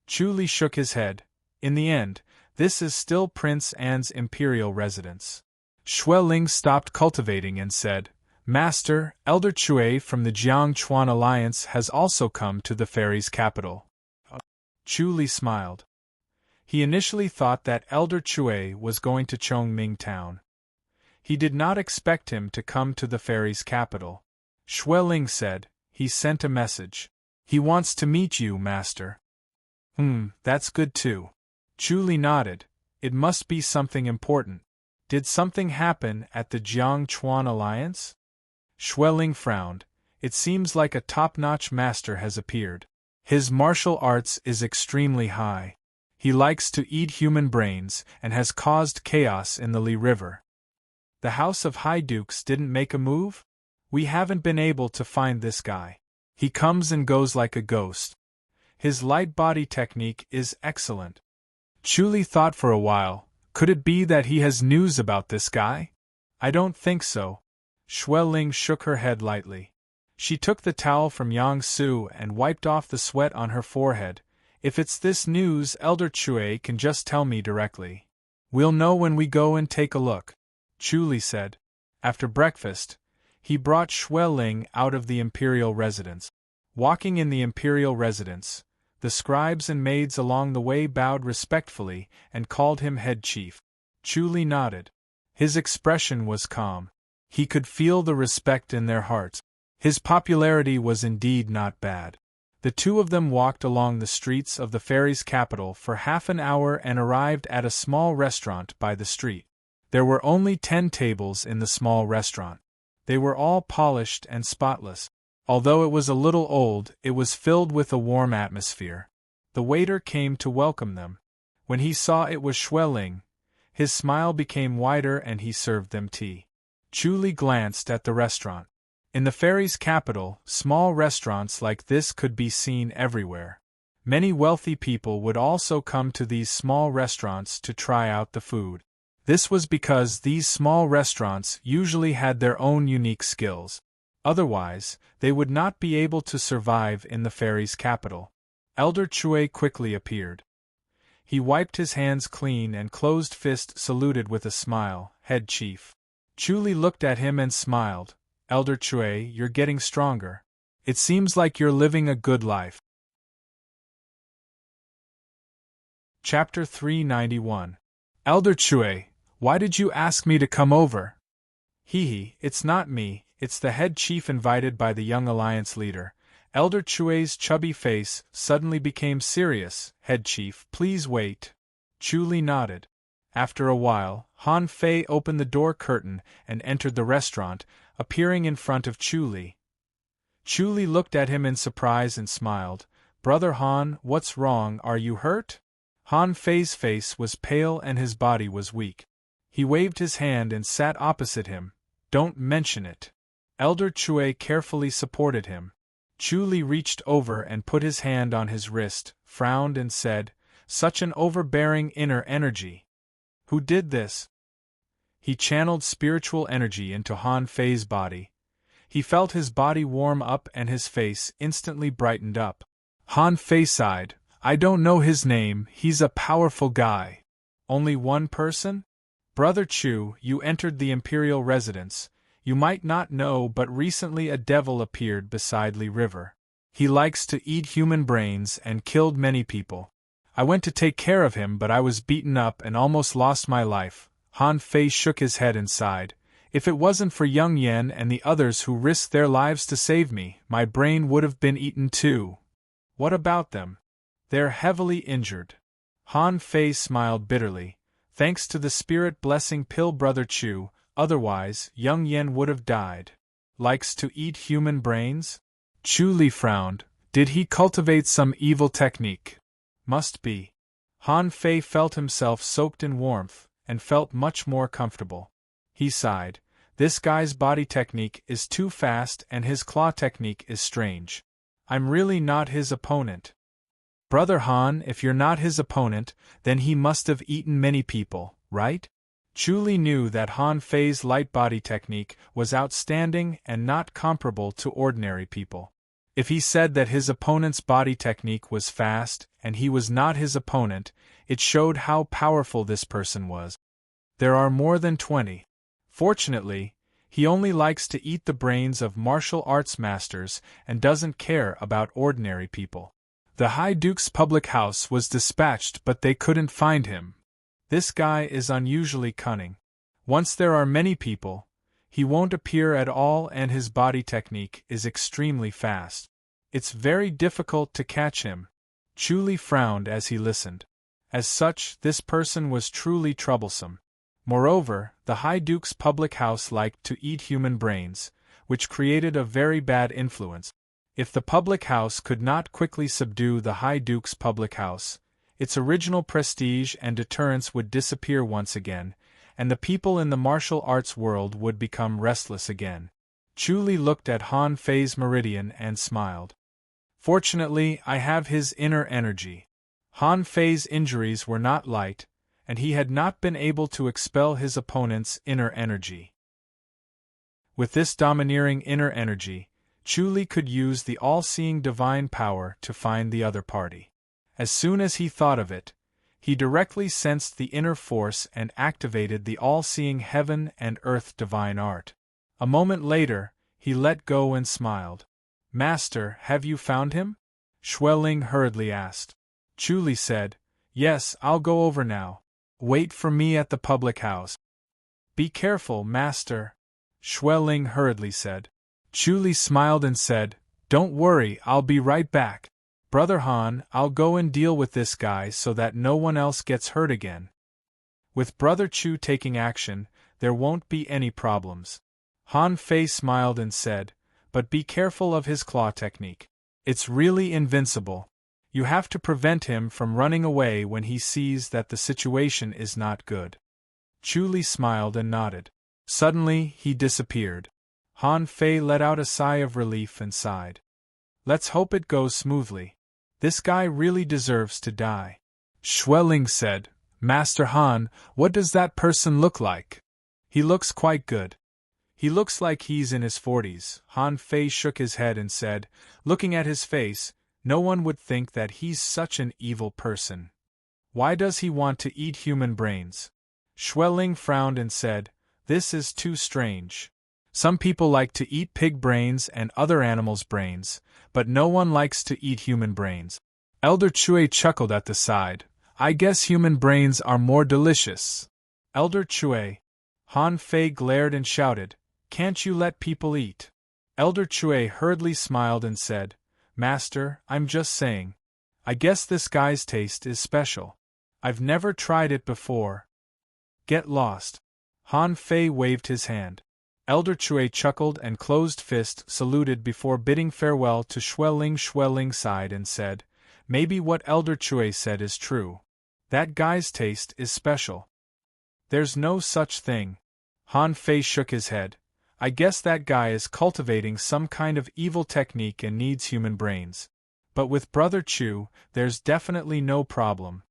Chu Li shook his head. In the end, this is still Prince An's imperial residence. Shui Ling stopped cultivating and said, Master, Elder Chui from the Jiangchuan Alliance has also come to the fairies' capital. Chu Li smiled. He initially thought that Elder Chui was going to Chongming town. He did not expect him to come to the fairies' capital. Shui Ling said, he sent a message. He wants to meet you, Master. That's good too. Chu Li nodded. It must be something important. Did something happen at the Jiangchuan Alliance? Shui Ling frowned. It seems like a top-notch master has appeared. His martial arts is extremely high. He likes to eat human brains and has caused chaos in the Li River. The House of High Dukes didn't make a move? We haven't been able to find this guy. He comes and goes like a ghost. His light body technique is excellent. Chu Li thought for a while. Could it be that he has news about this guy? I don't think so. Shui Ling shook her head lightly. She took the towel from Yang Su and wiped off the sweat on her forehead. If it's this news, Elder Chui can just tell me directly. We'll know when we go and take a look, Chu Li said. After breakfast, he brought Shui Ling out of the imperial residence. Walking in the imperial residence, the scribes and maids along the way bowed respectfully and called him head chief. Chu Li nodded. His expression was calm. He could feel the respect in their hearts. His popularity was indeed not bad. The two of them walked along the streets of the fairies' capital for half an hour and arrived at a small restaurant by the street. There were only 10 tables in the small restaurant. They were all polished and spotless. Although it was a little old, it was filled with a warm atmosphere. The waiter came to welcome them. When he saw it was Shui Ling, his smile became wider and he served them tea. Chu Li glanced at the restaurant. In the fairies' capital, small restaurants like this could be seen everywhere. Many wealthy people would also come to these small restaurants to try out the food. This was because these small restaurants usually had their own unique skills. Otherwise, they would not be able to survive in the fairies' capital. Elder Chui quickly appeared. He wiped his hands clean and closed fist saluted with a smile, Head Chief. Chu Li looked at him and smiled. Elder Chui, you're getting stronger. It seems like you're living a good life. Chapter 391. Elder Chui, why did you ask me to come over? It's not me, it's the head chief invited by the young alliance leader. Elder Chui's chubby face suddenly became serious. Head chief, please wait. Chu Li nodded. After a while, Han Fei opened the door curtain and entered the restaurant, appearing in front of Chu Li. Chu Li looked at him in surprise and smiled. Brother Han, what's wrong, are you hurt? Han Fei's face was pale and his body was weak. He waved his hand and sat opposite him. Don't mention it. Elder Chui carefully supported him. Chu Li reached over and put his hand on his wrist, frowned and said, "Such an overbearing inner energy. Who did this?" He channeled spiritual energy into Han Fei's body. He felt his body warm up and his face instantly brightened up. Han Fei sighed, "I don't know his name, he's a powerful guy." "Only one person?" "Brother Chu, you entered the imperial residence. You might not know, but recently a devil appeared beside Li River. He likes to eat human brains and killed many people. I went to take care of him, but I was beaten up and almost lost my life." Han Fei shook his head and sighed. "If it wasn't for Young Yen and the others who risked their lives to save me, my brain would have been eaten too." "What about them?" "They're heavily injured." Han Fei smiled bitterly. "Thanks to the spirit blessing pill, Brother Chu, otherwise, Young Yen would have died." "Likes to eat human brains?" Chu Li frowned. "Did he cultivate some evil technique?" "Must be." Han Fei felt himself soaked in warmth, and felt much more comfortable. He sighed. "This guy's body technique is too fast and his claw technique is strange. I'm really not his opponent." "Brother Han, if you're not his opponent, then he must have eaten many people, right?" Chu Li knew that Han Fei's light body technique was outstanding and not comparable to ordinary people. If he said that his opponent's body technique was fast and he was not his opponent, it showed how powerful this person was. "There are more than 20. Fortunately, he only likes to eat the brains of martial arts masters and doesn't care about ordinary people. The High Duke's public house was dispatched, but they couldn't find him. This guy is unusually cunning. Once there are many people, he won't appear at all, and his body technique is extremely fast. It's very difficult to catch him." Chu Li frowned as he listened. As such, this person was truly troublesome. Moreover, the High Duke's public house liked to eat human brains, which created a very bad influence. If the public house could not quickly subdue the High Duke's public house, its original prestige and deterrence would disappear once again, and the people in the martial arts world would become restless again. Chu Li looked at Han Fei's meridian and smiled. "Fortunately, I have his inner energy." Han Fei's injuries were not light, and he had not been able to expel his opponent's inner energy. With this domineering inner energy, Chu Li could use the all-seeing divine power to find the other party. As soon as he thought of it, he directly sensed the inner force and activated the all-seeing heaven and earth divine art. A moment later, he let go and smiled. "Master, have you found him?" Xueling hurriedly asked. Chu Li said, "Yes, I'll go over now. Wait for me at the public house." "Be careful, Master," Xueling hurriedly said. Chu Li smiled and said, "Don't worry, I'll be right back. Brother Han, I'll go and deal with this guy so that no one else gets hurt again." With Brother Chu taking action, there won't be any problems. Han Fei smiled and said, "But be careful of his claw technique. It's really invincible. You have to prevent him from running away when he sees that the situation is not good." Chu Li smiled and nodded. Suddenly, he disappeared. Han Fei let out a sigh of relief and sighed. "Let's hope it goes smoothly. This guy really deserves to die." Xueling said, "Master Han, what does that person look like?" "He looks quite good. He looks like he's in his 40s. Han Fei shook his head and said, "Looking at his face, no one would think that he's such an evil person. Why does he want to eat human brains?" Xueling frowned and said, "This is too strange. Some people like to eat pig brains and other animals' brains, but no one likes to eat human brains." Elder Chue chuckled at the side. "I guess human brains are more delicious." "Elder Chue!" Han Fei glared and shouted, "Can't you let people eat?" Elder Chue hurriedly smiled and said, "Master, I'm just saying. I guess this guy's taste is special. I've never tried it before." "Get lost." Han Fei waved his hand. Elder Chue chuckled and closed fist saluted before bidding farewell to Xueling. Xueling sighed and said, "Maybe what Elder Chue said is true. That guy's taste is special." "There's no such thing." Han Fei shook his head. I guess that guy is cultivating some kind of evil technique and needs human brains. But with Brother Chu, there's definitely no problem.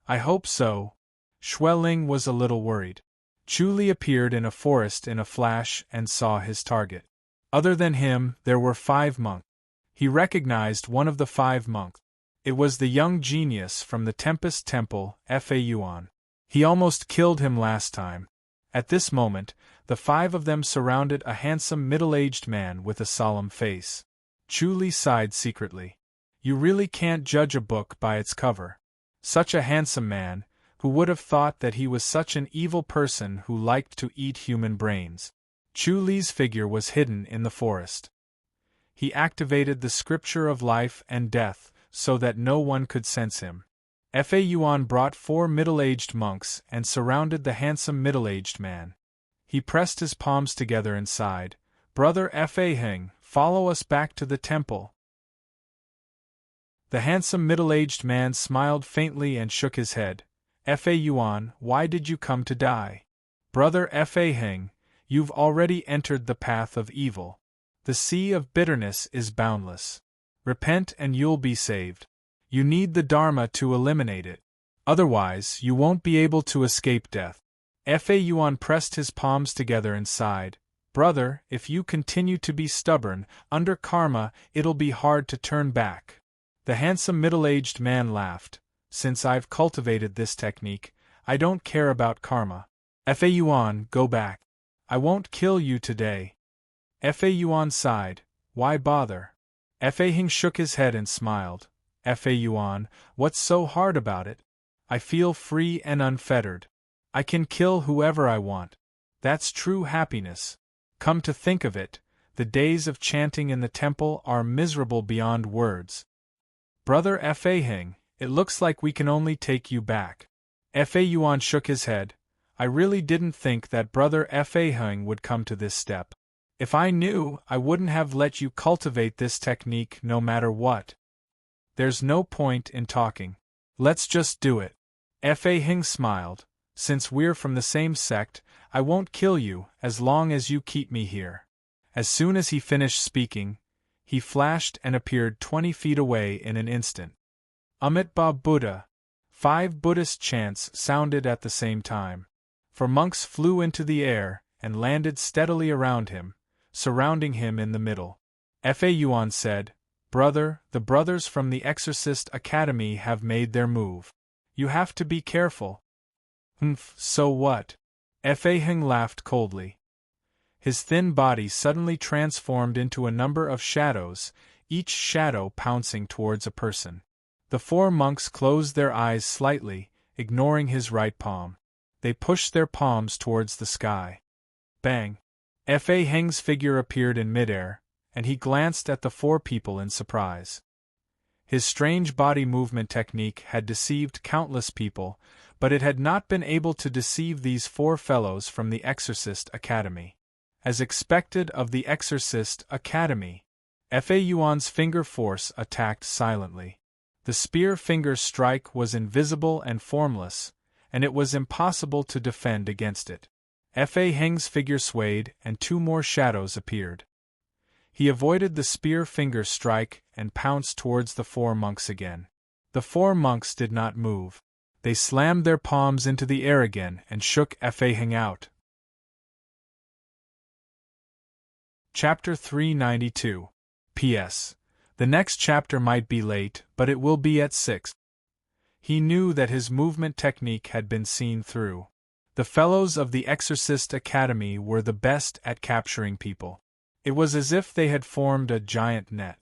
I hope so. Xueling was a little worried. Chu Li appeared in a forest in a flash and saw his target. Other than him, there were 5 monks. He recognized one of the 5 monks. It was the young genius from the Tempest Temple, Fa Yuan. He almost killed him last time. At this moment, the 5 of them surrounded a handsome middle-aged man with a solemn face. Chu Li sighed secretly. You really can't judge a book by its cover. Such a handsome man, who would have thought that he was such an evil person who liked to eat human brains. Chu Li's figure was hidden in the forest. He activated the scripture of life and death so that no one could sense him. Fa Yuan brought 4 middle-aged monks and surrounded the handsome middle-aged man. He pressed his palms together and sighed, Brother Fa Heng, follow us back to the temple. The handsome middle-aged man smiled faintly and shook his head. Fa Yuan, why did you come to die? Brother Fa Heng, you've already entered the path of evil. The sea of bitterness is boundless. Repent and you'll be saved. You need the Dharma to eliminate it. Otherwise, you won't be able to escape death. Fa Yuan pressed his palms together and sighed. Brother, if you continue to be stubborn, under karma, it'll be hard to turn back. The handsome middle-aged man laughed. Since I've cultivated this technique, I don't care about karma. Fa Yuan, go back. I won't kill you today. Fa Yuan sighed. Why bother? Fa Heng shook his head and smiled. Fa Yuan, what's so hard about it? I feel free and unfettered. I can kill whoever I want. That's true happiness. Come to think of it, the days of chanting in the temple are miserable beyond words. Brother Fa Heng, it looks like we can only take you back. Fa Yuan shook his head. I really didn't think that Brother Fa Heng would come to this step. If I knew, I wouldn't have let you cultivate this technique no matter what. There's no point in talking. Let's just do it. Fa Heng smiled. Since we're from the same sect, I won't kill you as long as you keep me here. As soon as he finished speaking, he flashed and appeared 20 feet away in an instant. Amitabha Buddha. 5 Buddhist chants sounded at the same time. 4 monks flew into the air and landed steadily around him, surrounding him in the middle. Fa Yuan said, Brother, the brothers from the Exorcist Academy have made their move. You have to be careful. So what? Fa Heng laughed coldly. His thin body suddenly transformed into a number of shadows, each shadow pouncing towards a person. The 4 monks closed their eyes slightly, ignoring his right palm. They pushed their palms towards the sky. Bang! Fa Heng's figure appeared in midair, and he glanced at the 4 people in surprise. His strange body movement technique had deceived countless people, but it had not been able to deceive these 4 fellows from the Exorcist Academy. As expected of the Exorcist Academy, Fa Yuan's finger force attacked silently. The spear finger strike was invisible and formless, and it was impossible to defend against it. Fa Heng's figure swayed and 2 more shadows appeared. He avoided the spear finger strike and pounced towards the 4 monks again. The 4 monks did not move. They slammed their palms into the air again and shook Fa Heng out. Chapter 392. P.S. The next chapter might be late, but it will be at 6. He knew that his movement technique had been seen through. The fellows of the Exorcist Academy were the best at capturing people. It was as if they had formed a giant net.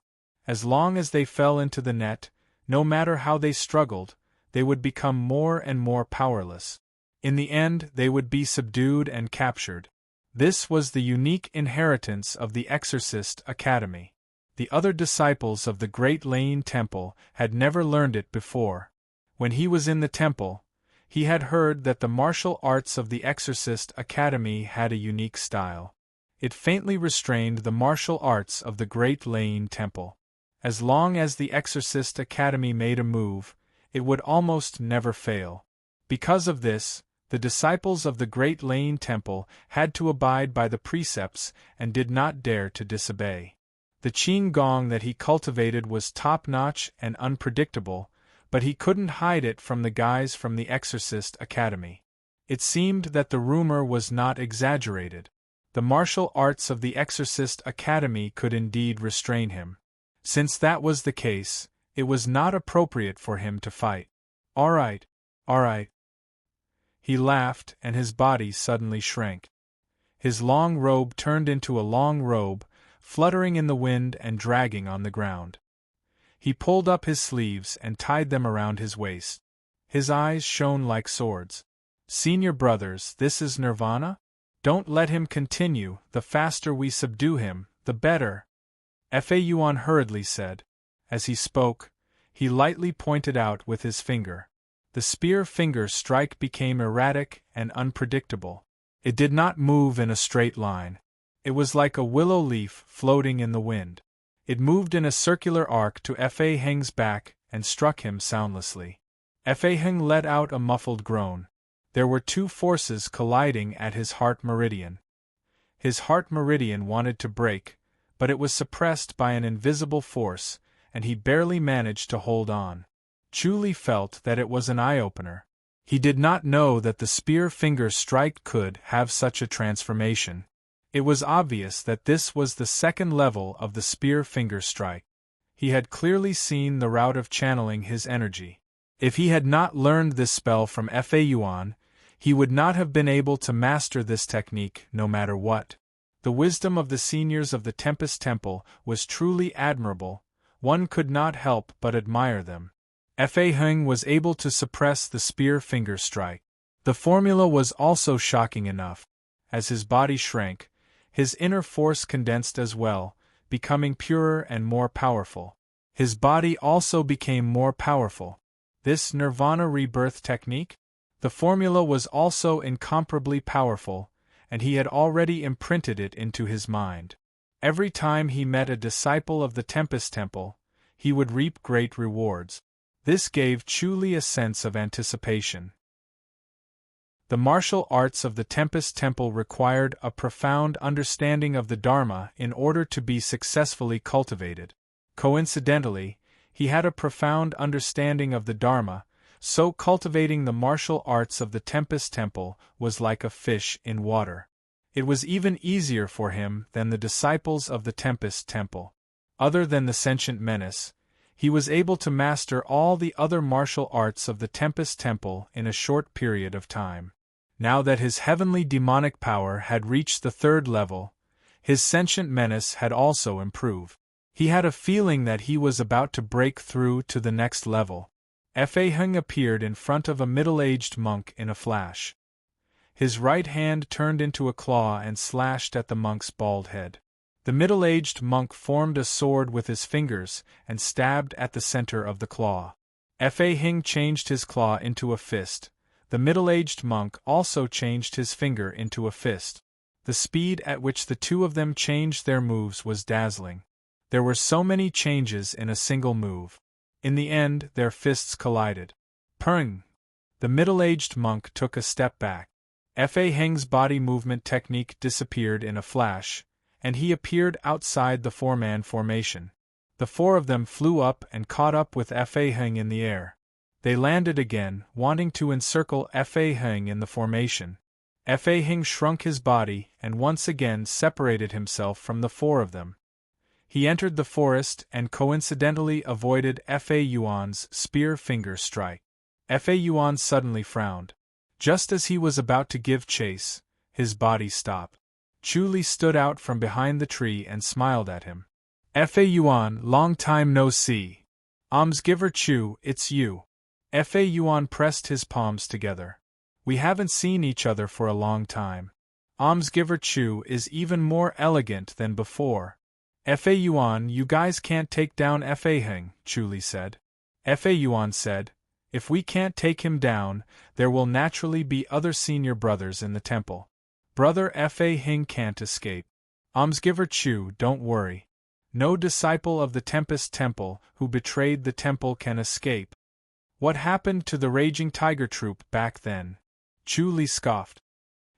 As long as they fell into the net, no matter how they struggled, they would become more and more powerless. In the end, they would be subdued and captured. This was the unique inheritance of the Exorcist Academy. The other disciples of the Great Lane Temple had never learned it before. When he was in the temple, he had heard that the martial arts of the Exorcist Academy had a unique style. It faintly restrained the martial arts of the Great Lane Temple. As long as the Exorcist Academy made a move, it would almost never fail. Because of this, The disciples of the Great Lane Temple had to abide by the precepts and did not dare to disobey. The Qing Gong that he cultivated was top-notch and unpredictable, but he couldn't hide it from the guys from the Exorcist Academy. It seemed that the rumor was not exaggerated. The martial arts of the Exorcist Academy could indeed restrain him. Since that was the case, it was not appropriate for him to fight. All right. He laughed, and his body suddenly shrank. His long robe turned into a long robe, fluttering in the wind and dragging on the ground. He pulled up his sleeves and tied them around his waist. His eyes shone like swords. Senior brothers, this is Nirvana? Don't let him continue. The faster we subdue him, the better. Fa Yuan hurriedly said. As he spoke, he lightly pointed out with his finger. The spear finger strike became erratic and unpredictable. It did not move in a straight line. It was like a willow leaf floating in the wind. It moved in a circular arc to Fa Heng's back and struck him soundlessly. Fa Heng let out a muffled groan. There were two forces colliding at his heart meridian. His heart meridian wanted to break, but it was suppressed by an invisible force, and he barely managed to hold on. Chu Li felt that it was an eye-opener. He did not know that the spear finger strike could have such a transformation. It was obvious that this was the second level of the spear finger strike. He had clearly seen the route of channeling his energy. If he had not learned this spell from Fa Yuan, he would not have been able to master this technique no matter what. The wisdom of the seniors of the Tempest Temple was truly admirable. One could not help but admire them. Fa Heng was able to suppress the spear finger strike. The formula was also shocking enough. As his body shrank, his inner force condensed as well, becoming purer and more powerful. His body also became more powerful. This Nirvana rebirth technique? The formula was also incomparably powerful, and he had already imprinted it into his mind. Every time he met a disciple of the Tempest Temple, he would reap great rewards. This gave Chu Li a sense of anticipation. The martial arts of the Tempest Temple required a profound understanding of the Dharma in order to be successfully cultivated. Coincidentally, he had a profound understanding of the Dharma, so cultivating the martial arts of the Tempest Temple was like a fish in water. It was even easier for him than the disciples of the Tempest Temple. Other than the sentient menace, he was able to master all the other martial arts of the Tempest Temple in a short period of time. Now that his heavenly demonic power had reached the third level, his sentient menace had also improved. He had a feeling that he was about to break through to the next level. Fa Heng appeared in front of a middle-aged monk in a flash. His right hand turned into a claw and slashed at the monk's bald head. The middle-aged monk formed a sword with his fingers and stabbed at the center of the claw. Fa Heng changed his claw into a fist. The middle-aged monk also changed his finger into a fist. The speed at which the two of them changed their moves was dazzling. There were so many changes in a single move. In the end, their fists collided. Purring! The middle-aged monk took a step back. Fa Heng's body movement technique disappeared in a flash, and he appeared outside the four-man formation. The four of them flew up and caught up with Fa Heng in the air. They landed again, wanting to encircle Fa Heng in the formation. Fa Heng shrunk his body and once again separated himself from the four of them. He entered the forest and coincidentally avoided Fa Yuan's spear finger strike. Fa Yuan suddenly frowned. Just as he was about to give chase, his body stopped. Chu Li stood out from behind the tree and smiled at him. Fa Yuan, long time no see. Almsgiver Chu, it's you. Fa Yuan pressed his palms together. We haven't seen each other for a long time. Almsgiver Chu is even more elegant than before. Fa Yuan, you guys can't take down Fa Heng, Chu Li said. Fa Yuan said, if we can't take him down, there will naturally be other senior brothers in the temple. Brother Fa Heng can't escape. Almsgiver Chu, don't worry. No disciple of the Tempest Temple who betrayed the temple can escape. What happened to the Raging Tiger Troop back then? Chu Li scoffed.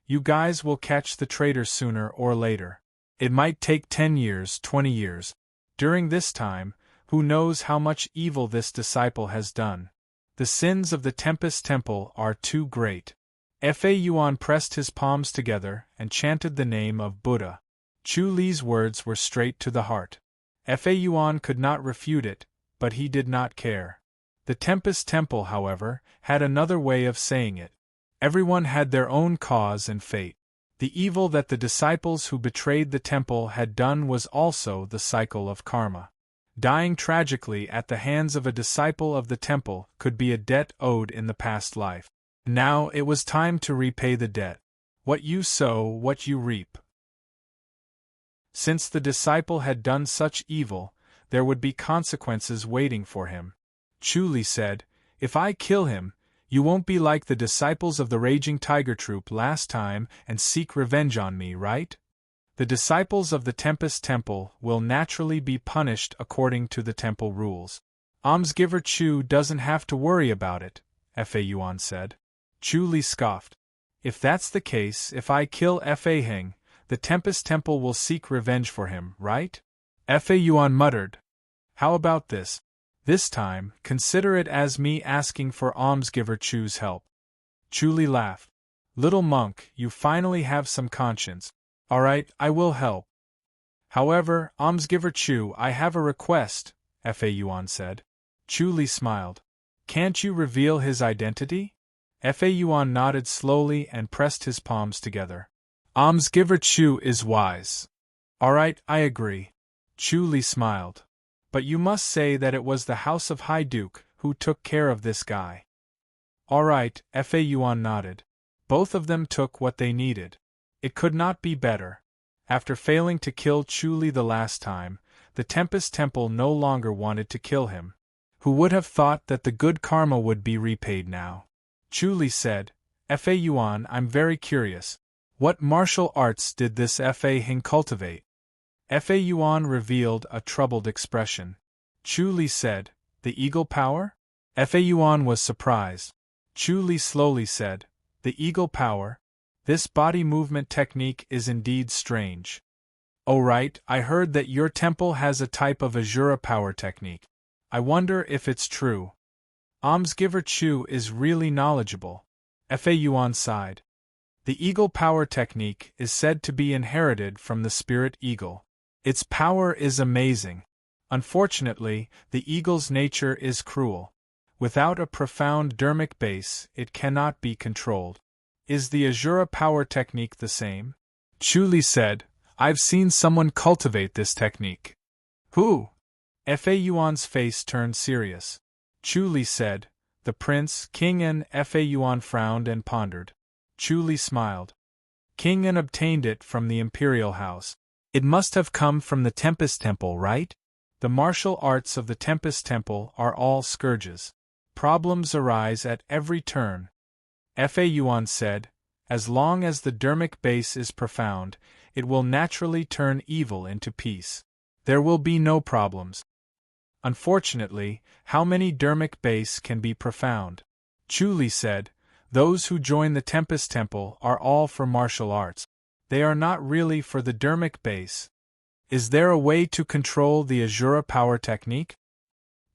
You guys will catch the traitor sooner or later. It might take 10 years, 20 years. During this time, who knows how much evil this disciple has done. The sins of the Tempest Temple are too great. Fa Yuan pressed his palms together and chanted the name of Buddha. Chu Li's words were straight to the heart. Fa Yuan could not refute it, but he did not care. The Tempest Temple, however, had another way of saying it. Everyone had their own cause and fate. The evil that the disciples who betrayed the temple had done was also the cycle of karma. Dying tragically at the hands of a disciple of the temple could be a debt owed in the past life. Now it was time to repay the debt. What you sow, what you reap. Since the disciple had done such evil, there would be consequences waiting for him. Chu Li said, If I kill him, you won't be like the disciples of the Raging Tiger Troop last time and seek revenge on me, right? The disciples of the Tempest Temple will naturally be punished according to the temple rules. Almsgiver Chu doesn't have to worry about it, Fa Yuan said. Chu Li scoffed. If that's the case, if I kill Fa Heng, the Tempest Temple will seek revenge for him, right? Fa Yuan muttered. How about this? This time, consider it as me asking for Almsgiver Chu's help. Chu Li laughed. Little monk, you finally have some conscience. Alright, I will help. However, Almsgiver Chu, I have a request, Fa Yuan said. Chu Li smiled. Can't you reveal his identity? Fa Yuan nodded slowly and pressed his palms together. Almsgiver Chu is wise. Alright, I agree. Chu Li smiled. But you must say that it was the House of High Duke who took care of this guy. Alright, Fa Yuan nodded. Both of them took what they needed. It could not be better. After failing to kill Chu Li the last time, the Tempest Temple no longer wanted to kill him. Who would have thought that the good karma would be repaid now? Chu Li said, Fa Yuan, I'm very curious. What martial arts did this Fa Heng cultivate? Fa Yuan revealed a troubled expression. Chu Li said, The Eagle Power? Fa Yuan was surprised. Chu Li slowly said, The Eagle Power? This body movement technique is indeed strange. Oh right, I heard that your temple has a type of Azura power technique. I wonder if it's true. Almsgiver Chu is really knowledgeable. Fa Yuan sighed. The Eagle Power technique is said to be inherited from the spirit eagle. Its power is amazing. Unfortunately, the eagle's nature is cruel. Without a profound dermic base, it cannot be controlled. Is the Azura power technique the same? Chu Li said, I've seen someone cultivate this technique. Who? Fa Yuan's face turned serious. Chu Li said, The prince, King An. Fa Yuan frowned and pondered. Chu Li smiled. King An obtained it from the imperial house. It must have come from the Tempest Temple, right? The martial arts of the Tempest Temple are all scourges. Problems arise at every turn. Fa Yuan said, As long as the dermic base is profound, it will naturally turn evil into peace. There will be no problems. Unfortunately, how many dermic base can be profound? Chu Li said, Those who join the Tempest Temple are all for martial arts. They are not really for the dermic base. Is there a way to control the Azura power technique?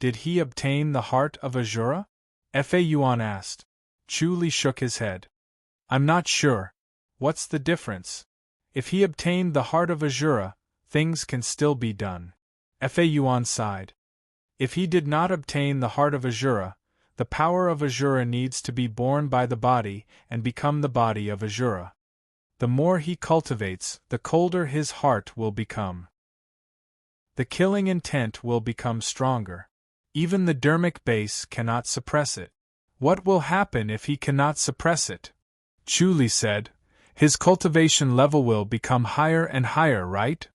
Did he obtain the heart of Azura? Fa Yuan asked. Chu Li shook his head. I'm not sure. What's the difference? If he obtained the heart of Azura, things can still be done. Fa Yuan sighed. If he did not obtain the heart of Azura, the power of Azura needs to be born by the body and become the body of Azura. The more he cultivates, the colder his heart will become. The killing intent will become stronger. Even the dermic base cannot suppress it. What will happen if he cannot suppress it? Chu Li said, His cultivation level will become higher and higher, right?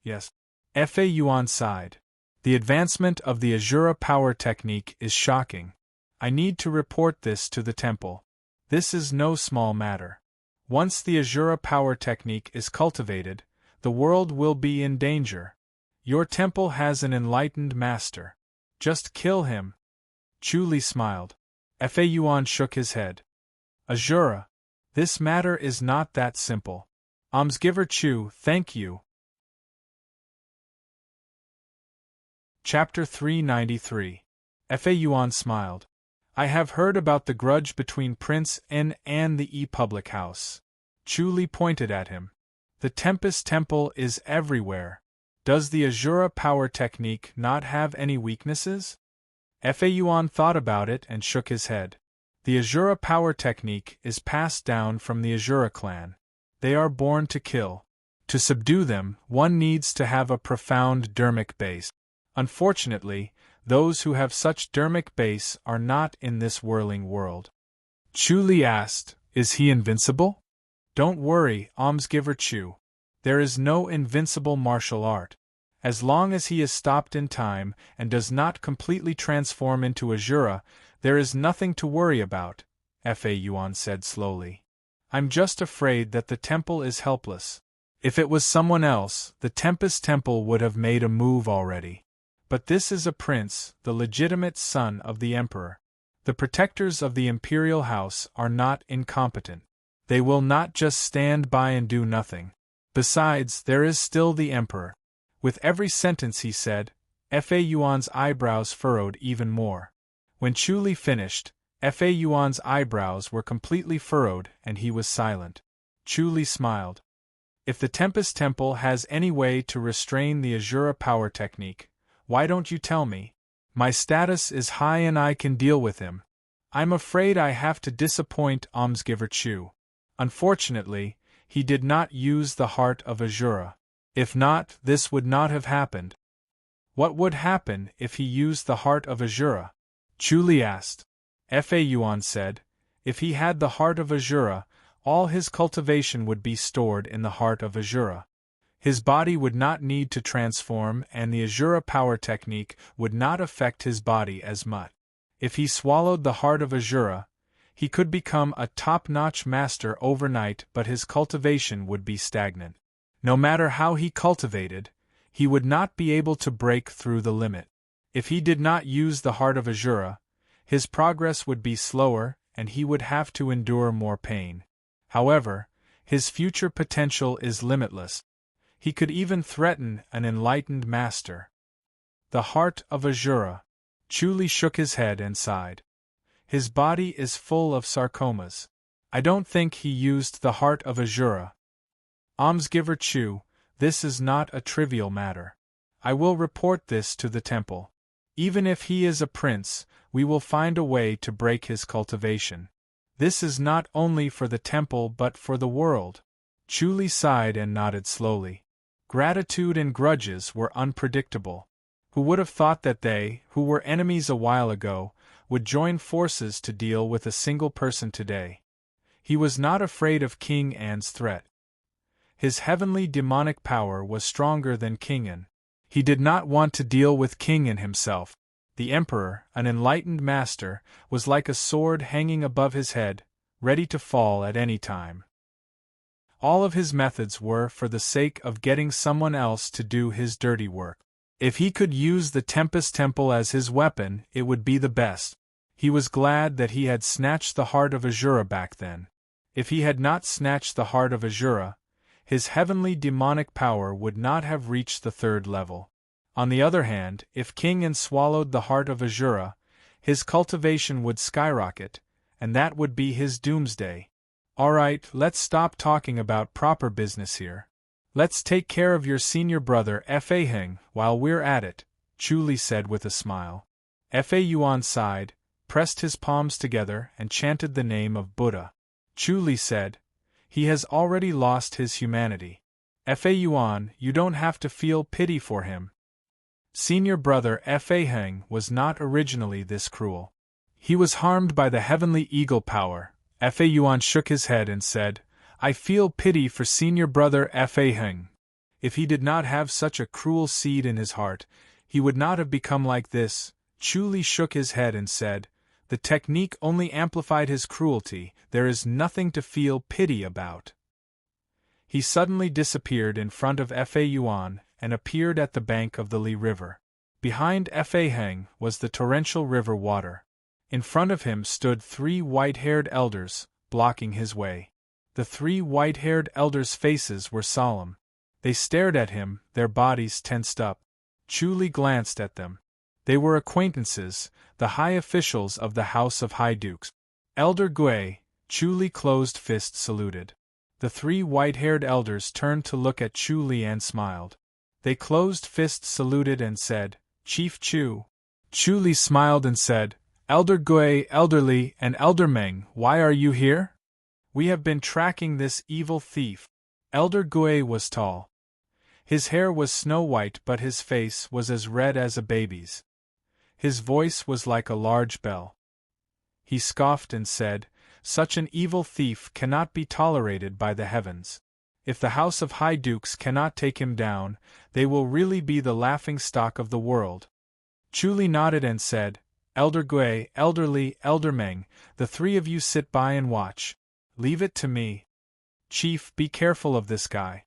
Yes. Fa Yuan sighed. The advancement of the Azura power technique is shocking. I need to report this to the temple. This is no small matter. Once the Azura power technique is cultivated, the world will be in danger. Your temple has an enlightened master. Just kill him. Chu Li smiled. Fa Yuan shook his head. Azura, this matter is not that simple. Almsgiver Chu, thank you. Chapter 393. Fa Yuan smiled. I have heard about the grudge between Prince N and the public house. Chu Li pointed at him. The Tempest Temple is everywhere. Does the Azura power technique not have any weaknesses? Fa Yuan thought about it and shook his head. The Azura power technique is passed down from the Azura clan. They are born to kill. To subdue them, one needs to have a profound dermic base. Unfortunately, those who have such dermic base are not in this whirling world. Chu Li asked, is he invincible? Don't worry, Almsgiver Chu. There is no invincible martial art. As long as he is stopped in time and does not completely transform into Azura, there is nothing to worry about, Fa Yuan said slowly. I'm just afraid that the temple is helpless. If it was someone else, the Tempest Temple would have made a move already. But this is a prince, the legitimate son of the emperor. The protectors of the imperial house are not incompetent. They will not just stand by and do nothing. Besides, there is still the emperor. With every sentence he said, Fa Yuan's eyebrows furrowed even more. When Chu Li finished, Fa Yuan's eyebrows were completely furrowed and he was silent. Chu Li smiled. If the Tempest Temple has any way to restrain the Azura power technique, why don't you tell me? My status is high and I can deal with him. I'm afraid I have to disappoint Almsgiver Chu. Unfortunately, he did not use the heart of Azura. If not, this would not have happened. What would happen if he used the heart of Azura? Chu Li asked. Fa Yuan said, if he had the heart of Azura, all his cultivation would be stored in the heart of Azura. His body would not need to transform and the Azura power technique would not affect his body as much. If he swallowed the heart of Azura, he could become a top-notch master overnight, but his cultivation would be stagnant. No matter how he cultivated, he would not be able to break through the limit. If he did not use the heart of Azura, his progress would be slower and he would have to endure more pain. However, his future potential is limitless. He could even threaten an enlightened master. The heart of Azura. Chu Li shook his head and sighed. His body is full of sarcomas. I don't think he used the heart of Azura. Almsgiver Chu, this is not a trivial matter. I will report this to the temple. Even if he is a prince, we will find a way to break his cultivation. This is not only for the temple but for the world. Chu Li sighed and nodded slowly. Gratitude and grudges were unpredictable. Who would have thought that they, who were enemies a while ago, would join forces to deal with a single person today? He was not afraid of King An's threat. His heavenly demonic power was stronger than King An. He did not want to deal with King An himself. The emperor, an enlightened master, was like a sword hanging above his head, ready to fall at any time. All of his methods were for the sake of getting someone else to do his dirty work. If he could use the Tempest Temple as his weapon, it would be the best. He was glad that he had snatched the heart of Azura back then. If he had not snatched the heart of Azura, his heavenly demonic power would not have reached the third level. On the other hand, if King An swallowed the heart of Azura, his cultivation would skyrocket, and that would be his doomsday. Alright, let's stop talking about proper business here. Let's take care of your senior brother Fa Heng while we're at it, Chu Li said with a smile. Fa Yuan sighed, pressed his palms together and chanted the name of Buddha. Chu Li said, he has already lost his humanity. Fa Yuan, you don't have to feel pity for him. Senior brother Fa Heng was not originally this cruel. He was harmed by the heavenly eagle power. Fa Yuan shook his head and said, I feel pity for senior brother Fa Heng. If he did not have such a cruel seed in his heart, he would not have become like this. Chu Li shook his head and said, the technique only amplified his cruelty, there is nothing to feel pity about. He suddenly disappeared in front of Fa Yuan and appeared at the bank of the Li River. Behind Fa Heng was the torrential river water. In front of him stood three white-haired elders, blocking his way. The three white-haired elders' faces were solemn. They stared at him, their bodies tensed up. Chu Li glanced at them. They were acquaintances, the high officials of the House of High Dukes. Elder Gui, Chu Li closed-fist saluted. The three white-haired elders turned to look at Chu Li and smiled. They closed-fist saluted and said, "Chief Chu." Chu Li smiled and said, "Elder Gui, Elder Li, and Elder Meng, why are you here?" "We have been tracking this evil thief." Elder Gui was tall. His hair was snow-white but his face was as red as a baby's. His voice was like a large bell. He scoffed and said, "Such an evil thief cannot be tolerated by the heavens. If the House of High Dukes cannot take him down, they will really be the laughingstock of the world." Chu Li nodded and said, "Elder Gui, Elder Li, Elder Meng, the three of you sit by and watch. Leave it to me. Chief, be careful of this guy.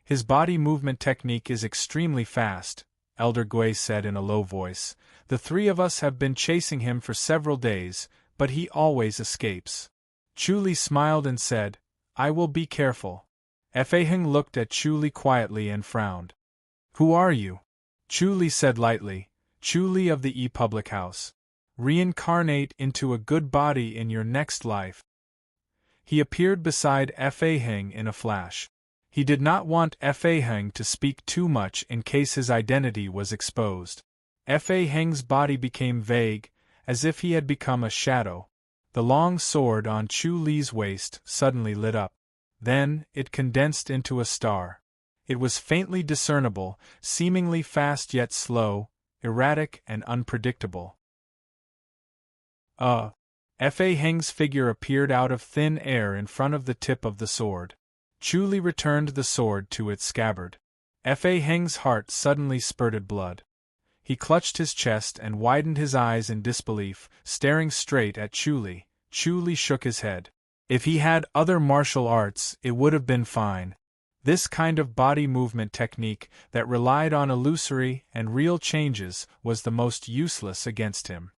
His body movement technique is extremely fast," Elder Gui said in a low voice. "The three of us have been chasing him for several days, but he always escapes." Chu Li smiled and said, "I will be careful." Fa Heng looked at Chu Li quietly and frowned. "Who are you?" Chu Li said lightly, "Chu Li of the Public House. Reincarnate into a good body in your next life." He appeared beside Fa Heng in a flash. He did not want Fa Heng to speak too much in case his identity was exposed. Fa Heng's body became vague, as if he had become a shadow. The long sword on Chu Li's waist suddenly lit up. Then, it condensed into a star. It was faintly discernible, seemingly fast yet slow, erratic and unpredictable. Fa Heng's figure appeared out of thin air in front of the tip of the sword. Chu Li returned the sword to its scabbard. Fa Heng's heart suddenly spurted blood. He clutched his chest and widened his eyes in disbelief, staring straight at Chu Li. Chu Li shook his head. If he had other martial arts, it would have been fine. This kind of body movement technique that relied on illusory and real changes was the most useless against him.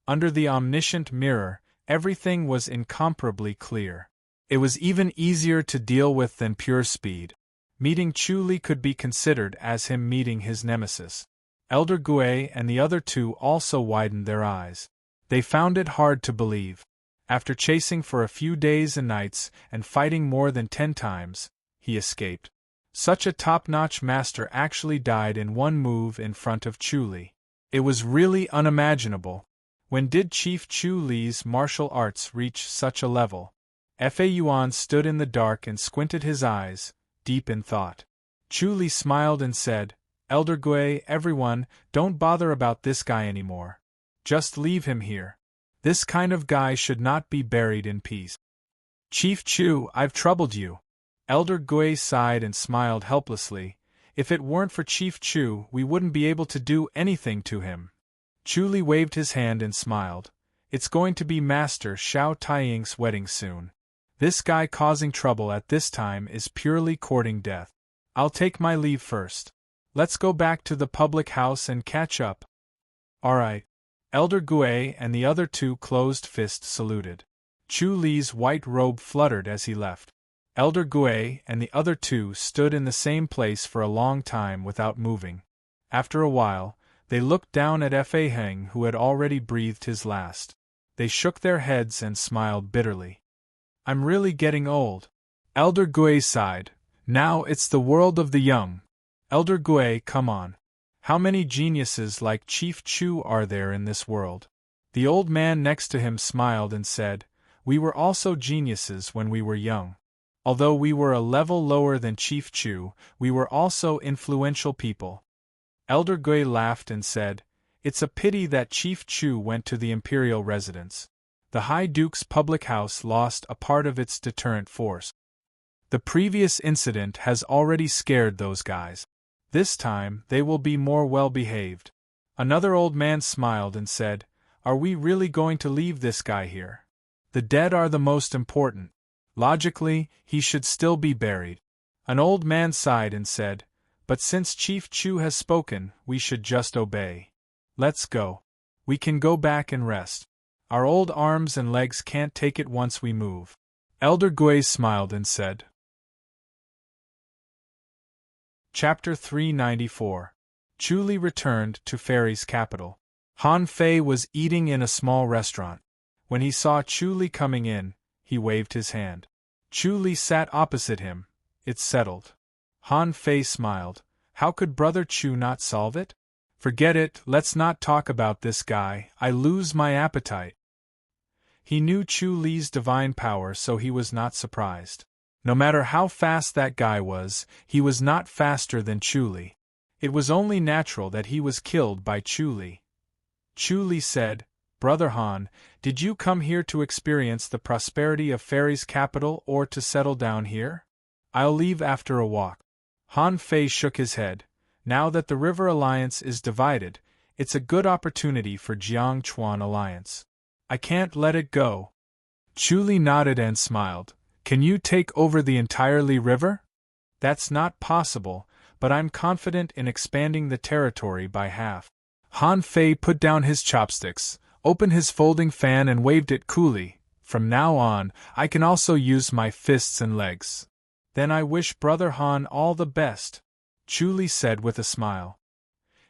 Under the omniscient mirror, everything was incomparably clear. It was even easier to deal with than pure speed. Meeting Chu Li could be considered as him meeting his nemesis. Elder Gui and the other two also widened their eyes. They found it hard to believe. After chasing for a few days and nights and fighting more than 10 times, he escaped. Such a top-notch master actually died in one move in front of Chu Li. It was really unimaginable. When did Chief Chu Li's martial arts reach such a level? Fa Yuan stood in the dark and squinted his eyes, deep in thought. Chu Li smiled and said, "Elder Gui, everyone, don't bother about this guy anymore. Just leave him here. This kind of guy should not be buried in peace." "Chief Chu, I've troubled you." Elder Gui sighed and smiled helplessly. "If it weren't for Chief Chu, we wouldn't be able to do anything to him." Chu Li waved his hand and smiled. "It's going to be Master Shao Taiying's wedding soon. This guy causing trouble at this time is purely courting death. I'll take my leave first. Let's go back to the public house and catch up." "All right." Elder Gui and the other two closed-fist saluted. Chu Li's white robe fluttered as he left. Elder Gui and the other two stood in the same place for a long time without moving. After a while, they looked down at Fa Heng, who had already breathed his last. They shook their heads and smiled bitterly. "I'm really getting old." Elder Gui sighed. "Now it's the world of the young." "Elder Gui, come on. How many geniuses like Chief Chu are there in this world?" The old man next to him smiled and said, "We were also geniuses when we were young. Although we were a level lower than Chief Chu, we were also influential people." Elder Gui laughed and said, "It's a pity that Chief Chu went to the imperial residence. The High Duke's public house lost a part of its deterrent force. The previous incident has already scared those guys. This time, they will be more well-behaved." Another old man smiled and said, "Are we really going to leave this guy here? The dead are the most important. Logically, he should still be buried." An old man sighed and said, "But since Chief Chu has spoken, we should just obey. Let's go. We can go back and rest. Our old arms and legs can't take it once we move." Elder Gui smiled and said. Chapter 394. Chu Li returned to Fairy's capital. Han Fei was eating in a small restaurant. When he saw Chu Li coming in, he waved his hand. Chu Li sat opposite him. It's settled. Han Fei smiled. How could Brother Chu not solve it? Forget it, let's not talk about this guy, I lose my appetite. He knew Chu Li's divine power, so he was not surprised. No matter how fast that guy was, he was not faster than Chu Li. It was only natural that he was killed by Chu Li. Chu Li said, Brother Han, did you come here to experience the prosperity of Fairy's capital or to settle down here? I'll leave after a walk. Han Fei shook his head. Now that the River Alliance is divided, it's a good opportunity for Jiang Chuan Alliance. I can't let it go. Chu Li nodded and smiled. Can you take over the entire Li River? That's not possible, but I'm confident in expanding the territory by half. Han Fei put down his chopsticks, opened his folding fan and waved it coolly. From now on, I can also use my fists and legs. Then I wish Brother Han all the best, Chu Li said with a smile.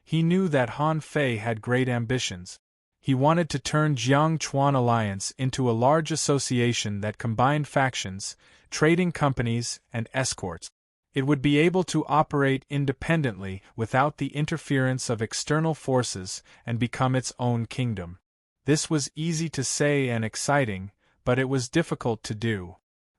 He knew that Han Fei had great ambitions. He wanted to turn Jiang Chuan Alliance into a large association that combined factions, trading companies, and escorts. It would be able to operate independently without the interference of external forces and become its own kingdom. This was easy to say and exciting, but it was difficult to do.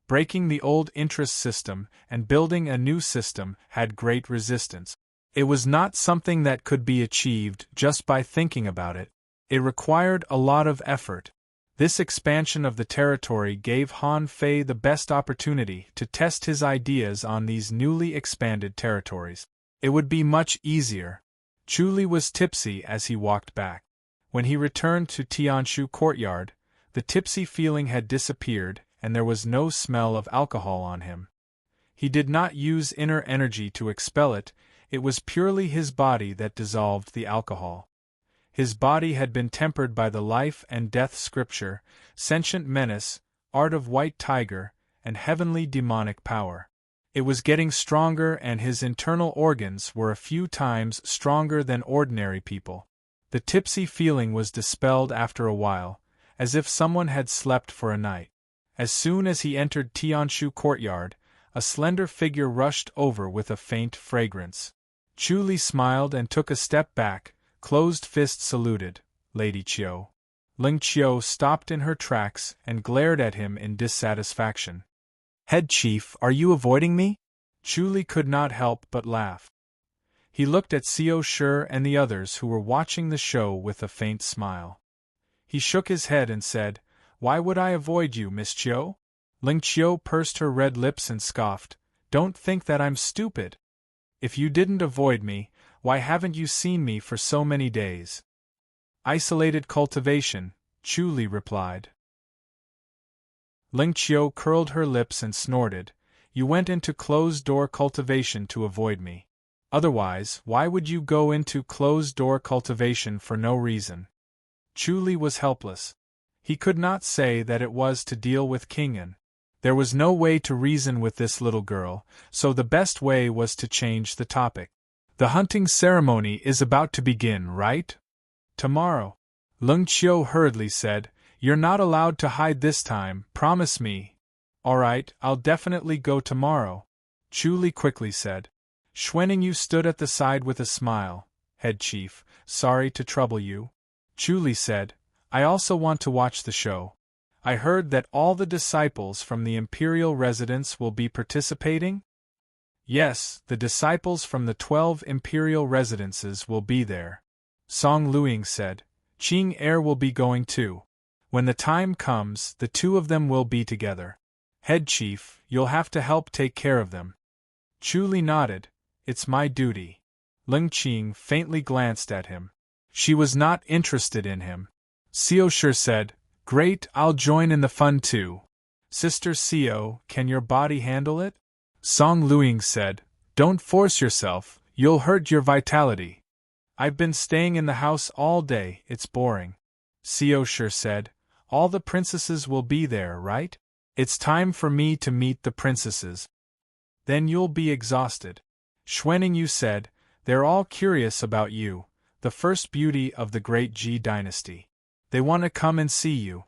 Breaking the old interest system and building a new system had great resistance. It was not something that could be achieved just by thinking about it. It required a lot of effort. This expansion of the territory gave Han Fei the best opportunity to test his ideas on these newly expanded territories. It would be much easier. Chu Li was tipsy as he walked back. When he returned to Tianshu Courtyard, the tipsy feeling had disappeared and there was no smell of alcohol on him. He did not use inner energy to expel it, it was purely his body that dissolved the alcohol. His body had been tempered by the life and death scripture, sentient menace, art of white tiger, and heavenly demonic power. It was getting stronger and his internal organs were a few times stronger than ordinary people. The tipsy feeling was dispelled after a while, as if someone had slept for a night. As soon as he entered Tianshu Courtyard, a slender figure rushed over with a faint fragrance. Chu Li smiled and took a step back, closed fist saluted, Lady Chiu. Ling Chiu stopped in her tracks and glared at him in dissatisfaction. Head Chief, are you avoiding me? Chu Li could not help but laugh. He looked at Xiao Shi and the others who were watching the show with a faint smile. He shook his head and said, Why would I avoid you, Miss Chiu? Ling Chiu pursed her red lips and scoffed, Don't think that I'm stupid. If you didn't avoid me, why haven't you seen me for so many days? Isolated cultivation, Chu Li replied. Ling Chiu curled her lips and snorted, You went into closed-door cultivation to avoid me. Otherwise, why would you go into closed-door cultivation for no reason? Chu Li was helpless. He could not say that it was to deal with King'an. There was no way to reason with this little girl, so the best way was to change the topic. The hunting ceremony is about to begin, right? Tomorrow. Ling Chiu hurriedly said, You're not allowed to hide this time, promise me. All right, I'll definitely go tomorrow, Chu Li quickly said. Xuanning Yu stood at the side with a smile. Head Chief, sorry to trouble you. Chu Li said, I also want to watch the show. I heard that all the disciples from the imperial residence will be participating? Yes, the disciples from the 12 imperial residences will be there. Song Luing said, Qing Er will be going too. When the time comes, the two of them will be together. Head Chief, you'll have to help take care of them. Chu Li nodded, It's my duty. Ling Qing faintly glanced at him. She was not interested in him. Xiao Shi said, Great, I'll join in the fun too. Sister Xiao, can your body handle it? Song Luing said, Don't force yourself, you'll hurt your vitality. I've been staying in the house all day, it's boring. Xiao Shi said, All the princesses will be there, right? It's time for me to meet the princesses. Then you'll be exhausted. Xuanning said, they're all curious about you, the first beauty of the great Ji dynasty. They want to come and see you.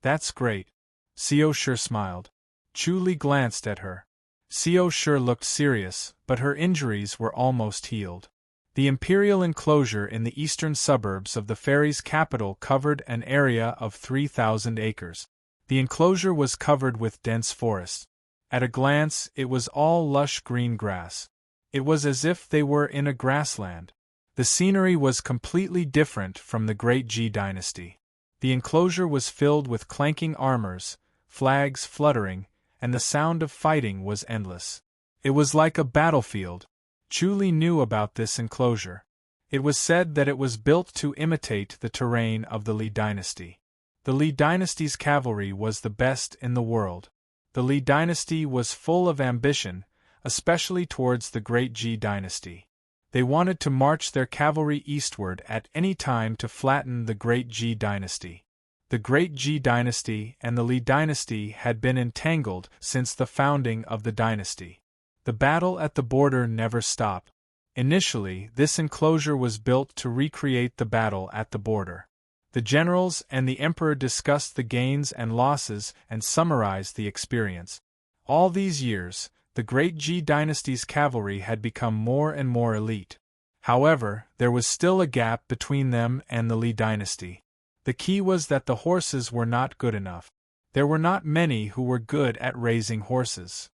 That's great. Xiao Shi smiled. Chu Li glanced at her. Xiao Shi looked serious, but her injuries were almost healed. The imperial enclosure in the eastern suburbs of the fairy's capital covered an area of 3,000 acres. The enclosure was covered with dense forests. At a glance, it was all lush green grass. It was as if they were in a grassland. The scenery was completely different from the great Ji dynasty. The enclosure was filled with clanking armors, flags fluttering, and the sound of fighting was endless. It was like a battlefield. Chu Li knew about this enclosure. It was said that it was built to imitate the terrain of the Li dynasty. The Li dynasty's cavalry was the best in the world. The Li dynasty was full of ambition, especially towards the great Ji dynasty. They wanted to march their cavalry eastward at any time to flatten the great Ji dynasty. The great Ji dynasty and the Li dynasty had been entangled since the founding of the dynasty. The battle at the border never stopped. Initially, this enclosure was built to recreate the battle at the border. The generals and the emperor discussed the gains and losses and summarized the experience. All these years, the great Ji dynasty's cavalry had become more and more elite. However, there was still a gap between them and the Li dynasty. The key was that the horses were not good enough. There were not many who were good at raising horses.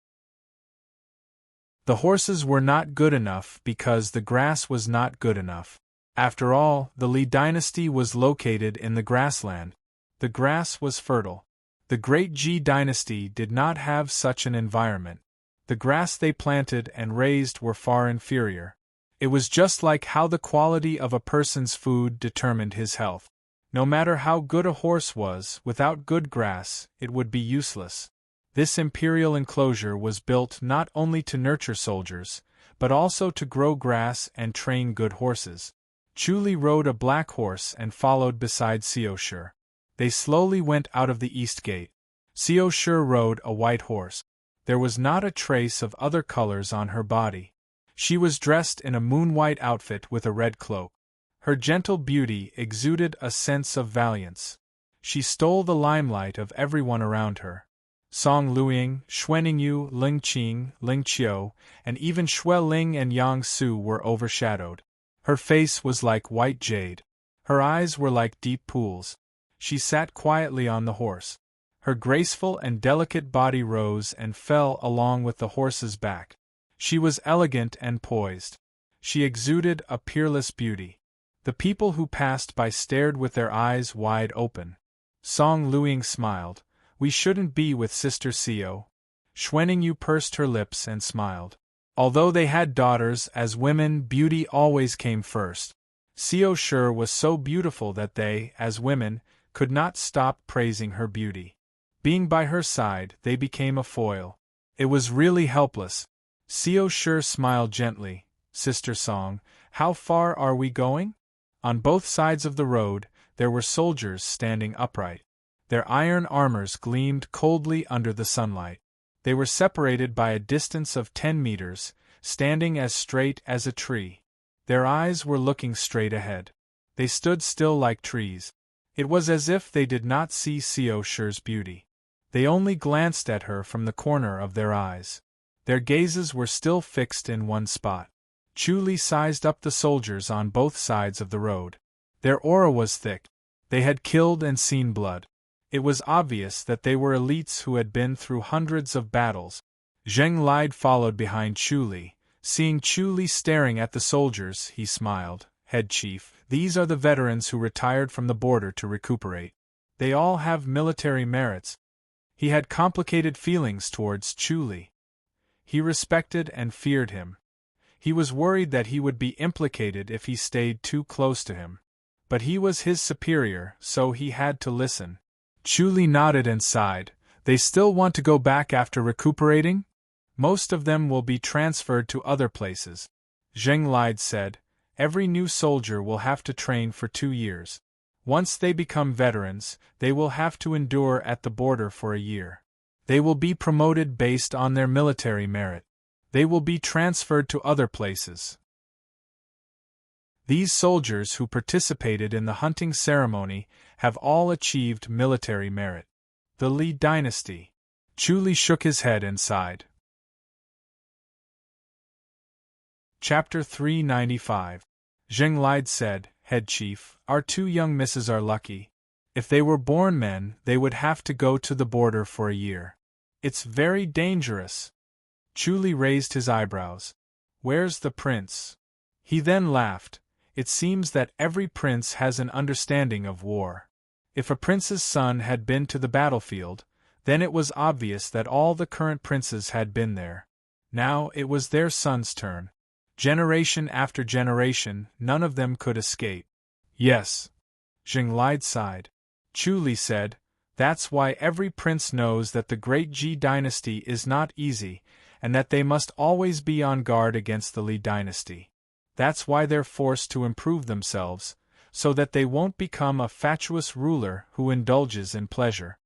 The horses were not good enough because the grass was not good enough. After all, the Li dynasty was located in the grassland. The grass was fertile. The great Ji dynasty did not have such an environment. The grass they planted and raised were far inferior. It was just like how the quality of a person's food determined his health. No matter how good a horse was, without good grass, it would be useless. This imperial enclosure was built not only to nurture soldiers, but also to grow grass and train good horses. Chu Li rode a black horse and followed beside Xiao Shi. They slowly went out of the east gate. Xiao Shi rode a white horse. There was not a trace of other colors on her body. She was dressed in a moon-white outfit with a red cloak. Her gentle beauty exuded a sense of valiance. She stole the limelight of everyone around her. Song Luiying, Xuanning, Ling Qing, Ling Qiu, and even Xue Ling and Yang Su were overshadowed. Her face was like white jade. Her eyes were like deep pools. She sat quietly on the horse. Her graceful and delicate body rose and fell along with the horse's back. She was elegant and poised. She exuded a peerless beauty. The people who passed by stared with their eyes wide open. Song Luiying smiled. We shouldn't be with Sister Xiao. Xuanning pursed her lips and smiled. Although they had daughters, as women, beauty always came first. Xiao Shi was so beautiful that they, as women, could not stop praising her beauty. Being by her side, they became a foil. It was really helpless. Xiao Shi smiled gently. Sister Song, how far are we going? On both sides of the road, there were soldiers standing upright. Their iron armors gleamed coldly under the sunlight. They were separated by a distance of 10 meters, standing as straight as a tree. Their eyes were looking straight ahead. They stood still like trees. It was as if they did not see Xiao Shi's beauty. They only glanced at her from the corner of their eyes. Their gazes were still fixed in one spot. Chu Li sized up the soldiers on both sides of the road. Their aura was thick. They had killed and seen blood. It was obvious that they were elites who had been through hundreds of battles. Zheng Lide followed behind Chu Li. Seeing Chu Li staring at the soldiers, he smiled. Head Chief, these are the veterans who retired from the border to recuperate. They all have military merits. He had complicated feelings towards Chu Li. He respected and feared him. He was worried that he would be implicated if he stayed too close to him. But he was his superior, so he had to listen. Chu Li nodded and sighed. They still want to go back after recuperating? Most of them will be transferred to other places. Zheng Lide said, every new soldier will have to train for 2 years. Once they become veterans, they will have to endure at the border for a year. They will be promoted based on their military merit. They will be transferred to other places. These soldiers who participated in the hunting ceremony have all achieved military merit. The Li dynasty. Chu Li shook his head and sighed. Chapter 395. Zheng Lide said, Head Chief, our two young misses are lucky. If they were born men, they would have to go to the border for a year. It's very dangerous. Chu Li raised his eyebrows. Where's the prince? He then laughed. It seems that every prince has an understanding of war. If a prince's son had been to the battlefield, then it was obvious that all the current princes had been there. Now it was their son's turn. Generation after generation, none of them could escape. Yes. Zheng Lide sighed. Chu Li said, that's why every prince knows that the great Ji dynasty is not easy, and that they must always be on guard against the Li dynasty. That's why they're forced to improve themselves, so that they won't become a fatuous ruler who indulges in pleasure.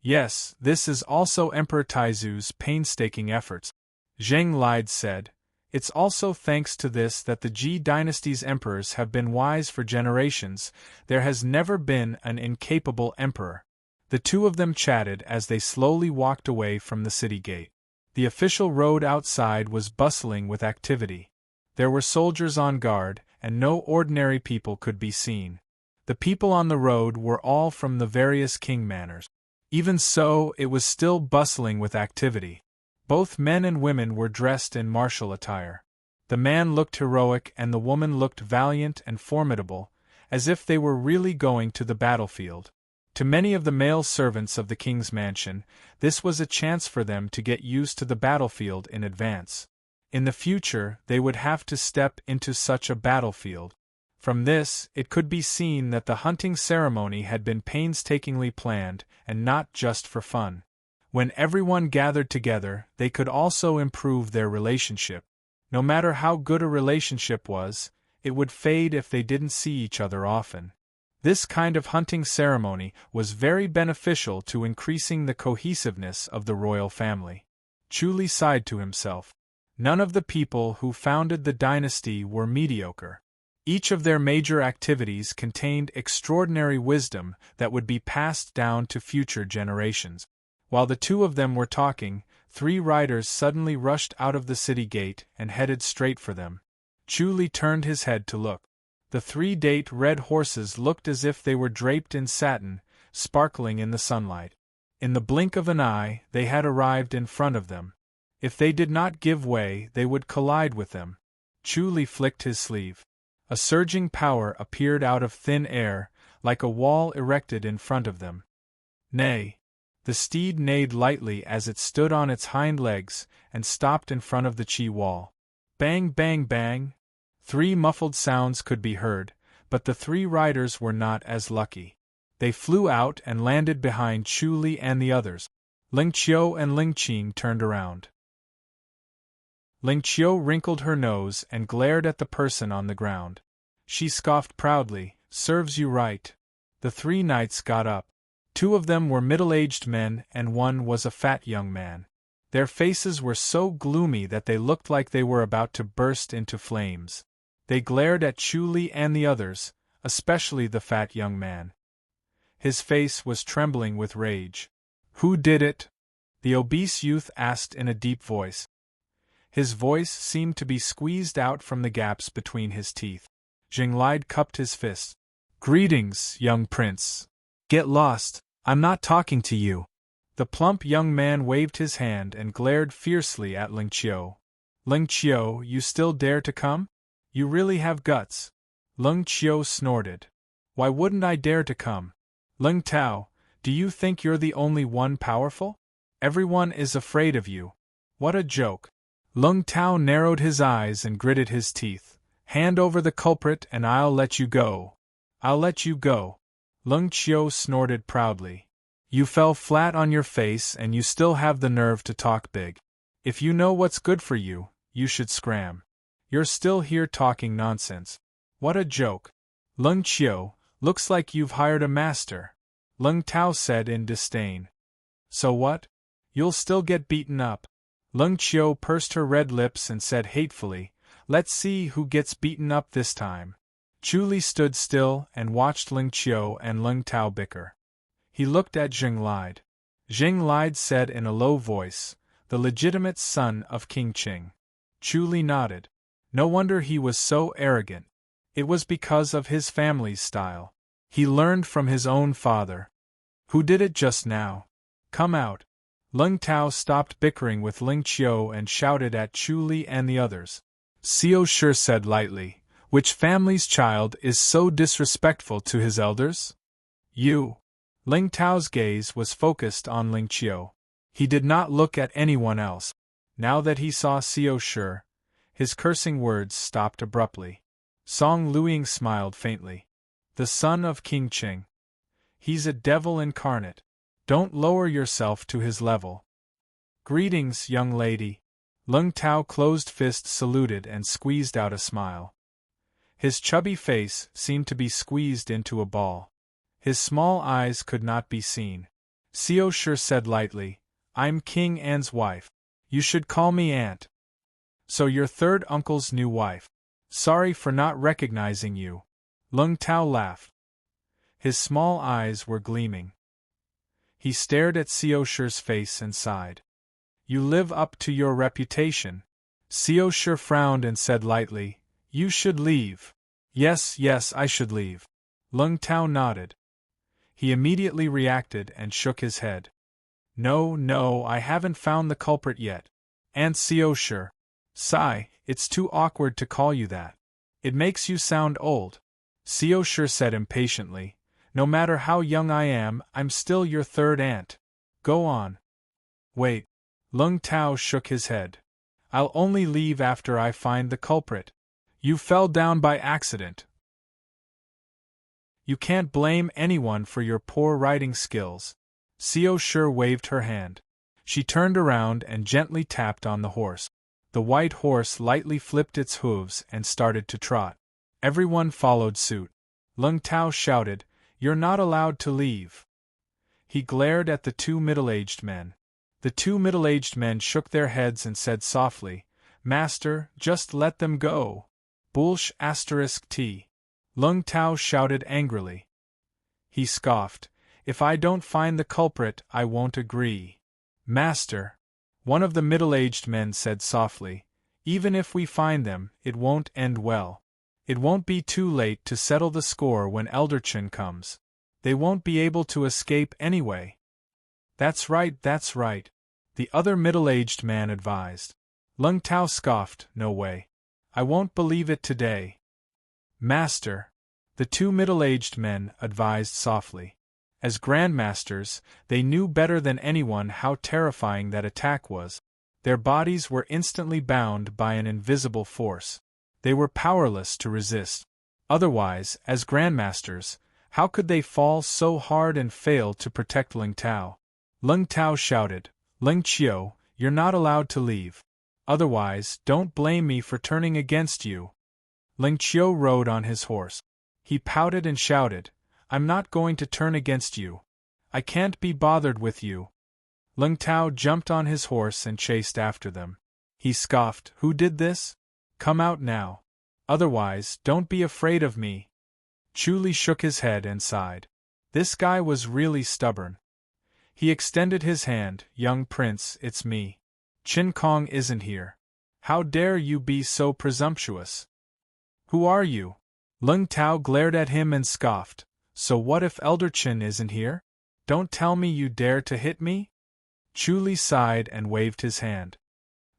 Yes, this is also Emperor Taizu's painstaking efforts. Zheng Lide said, it's also thanks to this that the Ji dynasty's emperors have been wise for generations. There has never been an incapable emperor. The two of them chatted as they slowly walked away from the city gate. The official road outside was bustling with activity. There were soldiers on guard, and no ordinary people could be seen. The people on the road were all from the various king manors. Even so, it was still bustling with activity. Both men and women were dressed in martial attire. The man looked heroic and the woman looked valiant and formidable, as if they were really going to the battlefield. To many of the male servants of the king's mansion, this was a chance for them to get used to the battlefield in advance. In the future, they would have to step into such a battlefield. From this, it could be seen that the hunting ceremony had been painstakingly planned, and not just for fun. When everyone gathered together, they could also improve their relationship. No matter how good a relationship was, it would fade if they didn't see each other often. This kind of hunting ceremony was very beneficial to increasing the cohesiveness of the royal family. Chu Li sighed to himself. None of the people who founded the dynasty were mediocre. Each of their major activities contained extraordinary wisdom that would be passed down to future generations. While the two of them were talking, 3 riders suddenly rushed out of the city gate and headed straight for them. Chu Li turned his head to look. The 3 date red horses looked as if they were draped in satin, sparkling in the sunlight. In the blink of an eye, they had arrived in front of them. If they did not give way, they would collide with them. Chu Li flicked his sleeve. A surging power appeared out of thin air, like a wall erected in front of them. Nay! The steed neighed lightly as it stood on its hind legs and stopped in front of the Qi wall. Bang, bang, bang! 3 muffled sounds could be heard, but the 3 riders were not as lucky. They flew out and landed behind Chu Li and the others. Ling Qiu and Ling Qing turned around. Ling Qiu wrinkled her nose and glared at the person on the ground. She scoffed proudly, serves you right. The 3 knights got up. 2 of them were middle-aged men and 1 was a fat young man. Their faces were so gloomy that they looked like they were about to burst into flames. They glared at Chu Li and the others, especially the fat young man. His face was trembling with rage. Who did it? The obese youth asked in a deep voice. His voice seemed to be squeezed out from the gaps between his teeth. Zheng Lide cupped his fist. Greetings, young prince. Get lost. I'm not talking to you. The plump young man waved his hand and glared fiercely at Ling Qiu. Ling Qiu, you still dare to come? You really have guts. Ling Qiu snorted. Why wouldn't I dare to come? Ling Tao, do you think you're the only one powerful? Everyone is afraid of you. What a joke. Ling Tao narrowed his eyes and gritted his teeth. Hand over the culprit and I'll let you go. I'll let you go. Ling Qiu snorted proudly. You fell flat on your face and you still have the nerve to talk big. If you know what's good for you, you should scram. You're still here talking nonsense. What a joke. Ling Qiu, looks like you've hired a master. Ling Tao said in disdain. So what? You'll still get beaten up. Lung Qiu pursed her red lips and said hatefully, let's see who gets beaten up this time. Chu Li stood still and watched Ling Qiu and Lung Tao bicker. He looked at Zheng Lide. Zheng Lide said in a low voice, the legitimate son of King Qing. Chu Li nodded. No wonder he was so arrogant. It was because of his family's style. He learned from his own father. Who did it just now? Come out. Lung Tao stopped bickering with Ling Qiu and shouted at Chu Li and the others. Xiao Shi said lightly, which family's child is so disrespectful to his elders? You. Ling Tao's gaze was focused on Ling Qiu. He did not look at anyone else. Now that he saw Xiao Shi, his cursing words stopped abruptly. Song Luiying smiled faintly. The son of King Qing. He's a devil incarnate. Don't lower yourself to his level. Greetings, young lady. Lung Tao closed fist saluted and squeezed out a smile. His chubby face seemed to be squeezed into a ball. His small eyes could not be seen. Xiao Shi said lightly, I'm King An's wife. You should call me Aunt. So your third uncle's new wife. Sorry for not recognizing you. Lung Tao laughed. His small eyes were gleaming. He stared at Xiao Shi's face and sighed. You live up to your reputation. Xiao Shi frowned and said lightly, you should leave. Yes, I should leave. Lung Tao nodded. He immediately reacted and shook his head. No, I haven't found the culprit yet. Aunt Xiao Shi. Sigh, it's too awkward to call you that. It makes you sound old. Xiao Shi said impatiently, no matter how young I am, I'm still your third aunt. Go on. Wait. Lung Tao shook his head. I'll only leave after I find the culprit. You fell down by accident. You can't blame anyone for your poor riding skills. Xiao Shi waved her hand. She turned around and gently tapped on the horse. The white horse lightly flipped its hooves and started to trot. Everyone followed suit. Lung Tao shouted, You're not allowed to leave. He glared at the two middle-aged men. The two middle-aged men shook their heads and said softly, Master, just let them go. Bullsh *T. Lung Tao shouted angrily. He scoffed, If I don't find the culprit, I won't agree. Master. One of the middle-aged men said softly, Even if we find them, it won't end well. It won't be too late to settle the score when Elder Chen comes. They won't be able to escape anyway. That's right, the other middle-aged man advised. Lung Tao scoffed, No way. I won't believe it today. Master. The two middle-aged men advised softly. As grandmasters, they knew better than anyone how terrifying that attack was. Their bodies were instantly bound by an invisible force. They were powerless to resist. Otherwise, as grandmasters, how could they fall so hard and fail to protect Ling Tao? Lung Tao shouted, Ling Qiu, you're not allowed to leave. Otherwise, don't blame me for turning against you. Ling Qiu rode on his horse. He pouted and shouted, I'm not going to turn against you. I can't be bothered with you. Lung Tao jumped on his horse and chased after them. He scoffed, Who did this? Come out now. Otherwise, don't be afraid of me. Chu Li shook his head and sighed. This guy was really stubborn. He extended his hand, Young Prince, it's me. Qin Kong isn't here. How dare you be so presumptuous? Who are you? Lung Tao glared at him and scoffed. So what if Elder Qin isn't here? Don't tell me you dare to hit me? Chu Li sighed and waved his hand.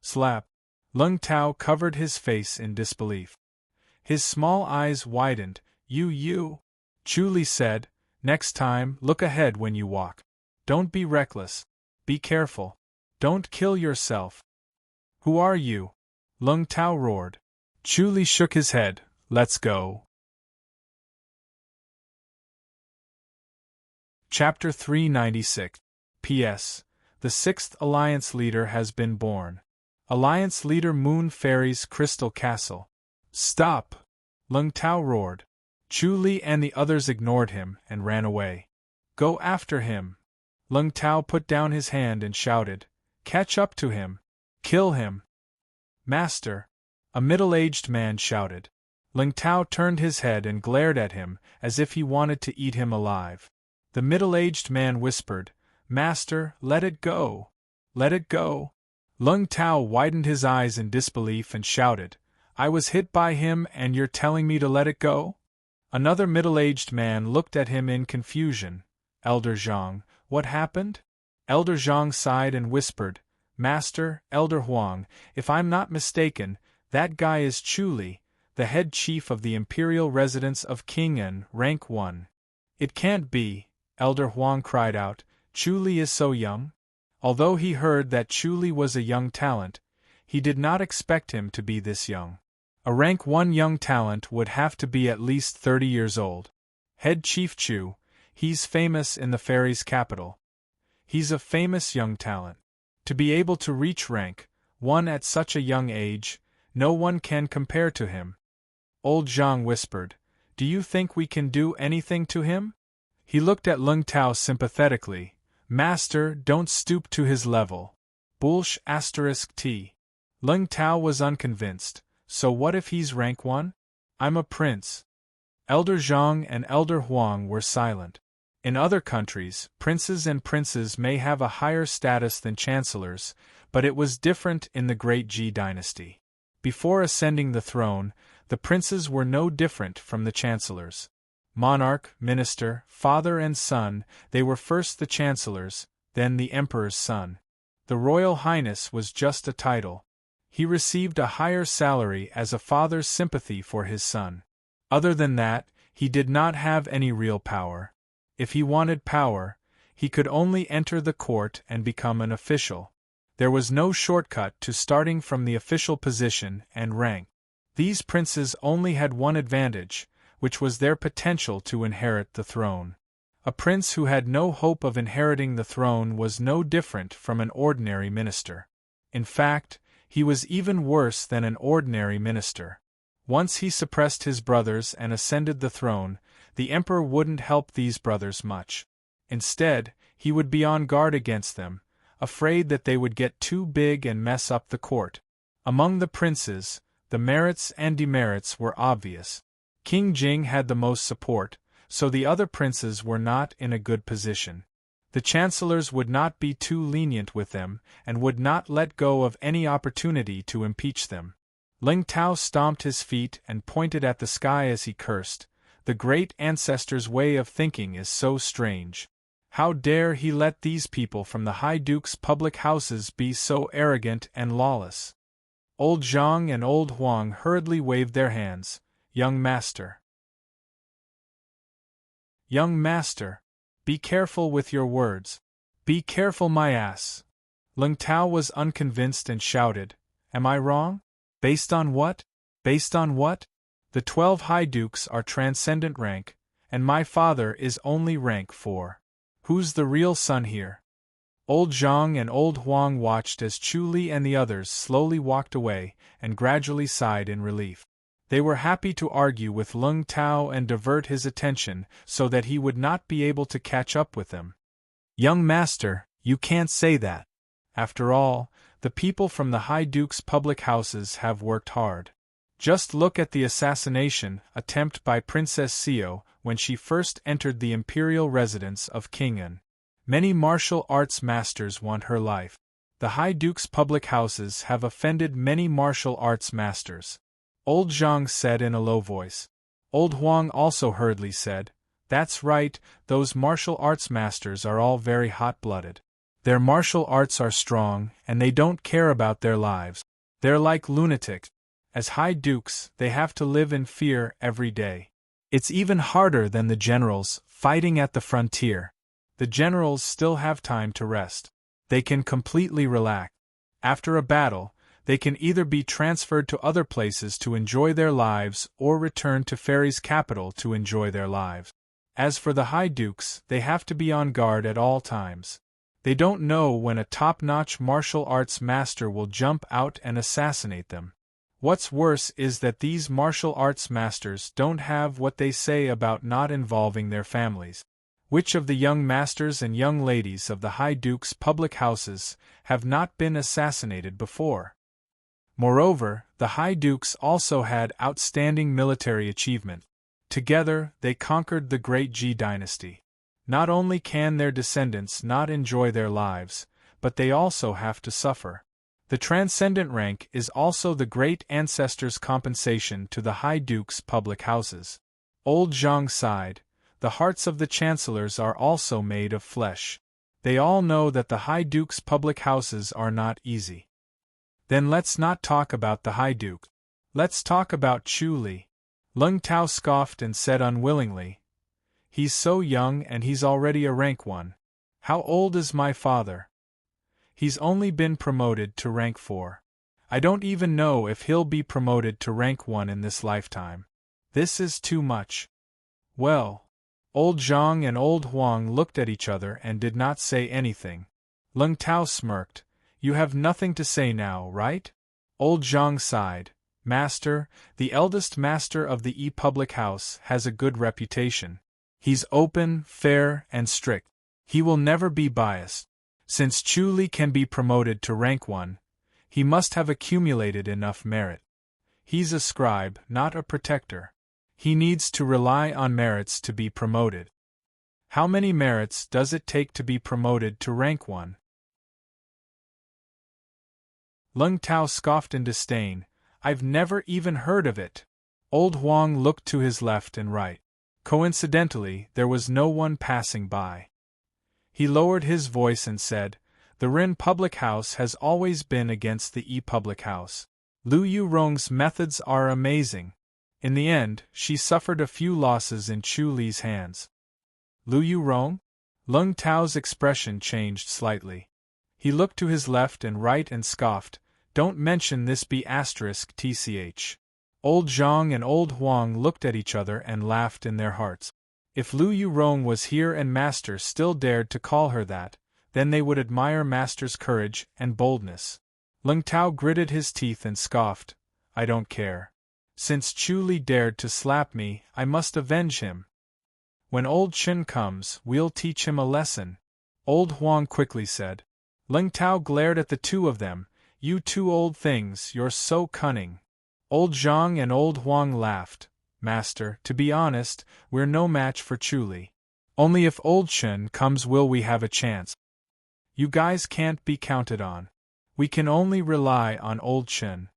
Slap. Lung Tao covered his face in disbelief. His small eyes widened. You. Chu Li said, Next time, look ahead when you walk. Don't be reckless. Be careful. Don't kill yourself. Who are you? Lung Tao roared. Chu Li shook his head. Let's go. Chapter 396. P.S. The sixth Alliance leader has been born. Alliance leader Moon Fairy's Crystal Castle. Stop! Lung Tao roared. Chu Li and the others ignored him and ran away. Go after him! Lung Tao put down his hand and shouted, Catch up to him! Kill him! Master! A middle-aged man shouted. Ling Tao turned his head and glared at him, as if he wanted to eat him alive. The middle-aged man whispered, Master, let it go! Let it go! Ling Tao widened his eyes in disbelief and shouted, I was hit by him and you're telling me to let it go? Another middle-aged man looked at him in confusion. Elder Zhang, what happened? Elder Zhang sighed and whispered, Master, Elder Huang, if I'm not mistaken, that guy is Chu Li, the head chief of the imperial residence of King An, rank 1. It can't be, Elder Huang cried out, Chu Li is so young? Although he heard that Chu Li was a young talent, he did not expect him to be this young. A rank 1 young talent would have to be at least 30 years old. Head Chief Chu, he's famous in the fairies' capital. He's a famous young talent. To be able to reach rank 1 at such a young age, no one can compare to him. Old Zhang whispered, Do you think we can do anything to him? He looked at Ling Tao sympathetically. Master, don't stoop to his level. Bullsh *t. Ling Tao was unconvinced. So what if he's rank 1? I'm a prince. Elder Zhang and Elder Huang were silent. In other countries, princes and princes may have a higher status than chancellors, but it was different in the Great Ji dynasty. Before ascending the throne, the princes were no different from the chancellors. Monarch, minister, father and son, they were first the chancellors, then the emperor's son. The royal highness was just a title. He received a higher salary as a father's sympathy for his son. Other than that, he did not have any real power. If he wanted power, he could only enter the court and become an official. There was no shortcut to starting from the official position and rank. These princes only had one advantage, which was their potential to inherit the throne. A prince who had no hope of inheriting the throne was no different from an ordinary minister. In fact, he was even worse than an ordinary minister. Once he suppressed his brothers and ascended the throne, the emperor wouldn't help these brothers much. Instead, he would be on guard against them, afraid that they would get too big and mess up the court. Among the princes, the merits and demerits were obvious. King Jing had the most support, so the other princes were not in a good position. The chancellors would not be too lenient with them, and would not let go of any opportunity to impeach them. Ling Tao stomped his feet and pointed at the sky as he cursed. The great ancestor's way of thinking is so strange. How dare he let these people from the High Duke's public houses be so arrogant and lawless? Old Zhang and Old Huang hurriedly waved their hands. Young master. Young master. Be careful with your words. Be careful, my ass. Ling Tao was unconvinced and shouted, Am I wrong? Based on what? Based on what? The 12 High Dukes are transcendent rank, and my father is only rank 4. Who's the real son here? Old Zhang and Old Huang watched as Chu Li and the others slowly walked away, and gradually sighed in relief. They were happy to argue with Ling Tao and divert his attention so that he would not be able to catch up with them. Young master, you can't say that. After all, the people from the High Duke's public houses have worked hard. Just look at the assassination attempt by Princess Xiao when she first entered the imperial residence of King An. Many martial arts masters want her life. The High Duke's public houses have offended many martial arts masters. Old Zhang said in a low voice. Old Huang also hurriedly said, That's right, those martial arts masters are all very hot-blooded. Their martial arts are strong, and they don't care about their lives. They're like lunatics. As High Dukes, they have to live in fear every day. It's even harder than the generals fighting at the frontier. The generals still have time to rest. They can completely relax. After a battle, they can either be transferred to other places to enjoy their lives or return to Fairy's capital to enjoy their lives. As for the High Dukes, they have to be on guard at all times. They don't know when a top-notch martial arts master will jump out and assassinate them. What's worse is that these martial arts masters don't have what they say about not involving their families. Which of the young masters and young ladies of the High Duke's public houses have not been assassinated before? Moreover, the High Dukes also had outstanding military achievement. Together, they conquered the great G dynasty. Not only can their descendants not enjoy their lives, but they also have to suffer. The transcendent rank is also the great ancestors' compensation to the High Duke's public houses. Old Zhang sighed. The hearts of the chancellors are also made of flesh. They all know that the High Duke's public houses are not easy. Then let's not talk about the High Duke. Let's talk about Chu Li. Lung Tao scoffed and said unwillingly, "He's so young and he's already a rank 1. How old is my father?" "He's only been promoted to rank 4. I don't even know if he'll be promoted to rank 1 in this lifetime. This is too much." Well, old Zhang and old Huang looked at each other and did not say anything. Lung Tao smirked. "You have nothing to say now, right?" Old Zhang sighed. "Master, the eldest master of the public house, has a good reputation. He's open, fair, and strict. He will never be biased. Since Chu Li can be promoted to rank 1, he must have accumulated enough merit. He's a scribe, not a protector. He needs to rely on merits to be promoted. How many merits does it take to be promoted to rank 1? Lung Tao scoffed in disdain. "I've never even heard of it." Old Huang looked to his left and right. Coincidentally, there was no one passing by. He lowered his voice and said, "The Ren public house has always been against the public house. Lu Yurong's methods are amazing. In the end, she suffered a few losses in Chu Li's hands." "Lu Yurong?" Lung Tao's expression changed slightly. He looked to his left and right and scoffed, "Don't mention this *tch. Old Zhang and old Huang looked at each other and laughed in their hearts. If Lu Yurong was here and Master still dared to call her that, then they would admire Master's courage and boldness. Lung Tao gritted his teeth and scoffed, "I don't care. Since Chu Li dared to slap me, I must avenge him. When old Chen comes, we'll teach him a lesson," old Huang quickly said. Lung Tao glared at the two of them. "You two old things, you're so cunning." Old Zhang and old Huang laughed. "Master, to be honest, we're no match for Chu Li. Only if old Chen comes will we have a chance. You guys can't be counted on. We can only rely on old Chen."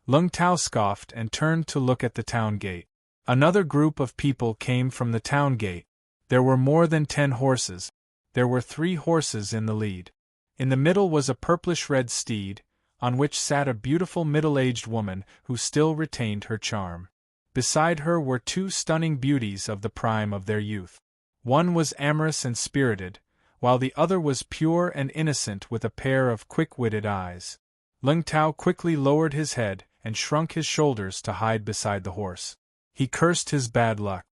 Lung Tao scoffed and turned to look at the town gate. Another group of people came from the town gate. There were more than 10 horses. There were 3 horses in the lead. In the middle was a purplish-red steed, on which sat a beautiful middle-aged woman who still retained her charm. Beside her were 2 stunning beauties of the prime of their youth. One was amorous and spirited, while the other was pure and innocent with a pair of quick-witted eyes. Lung Tao quickly lowered his head and shrunk his shoulders to hide beside the horse. He cursed his bad luck.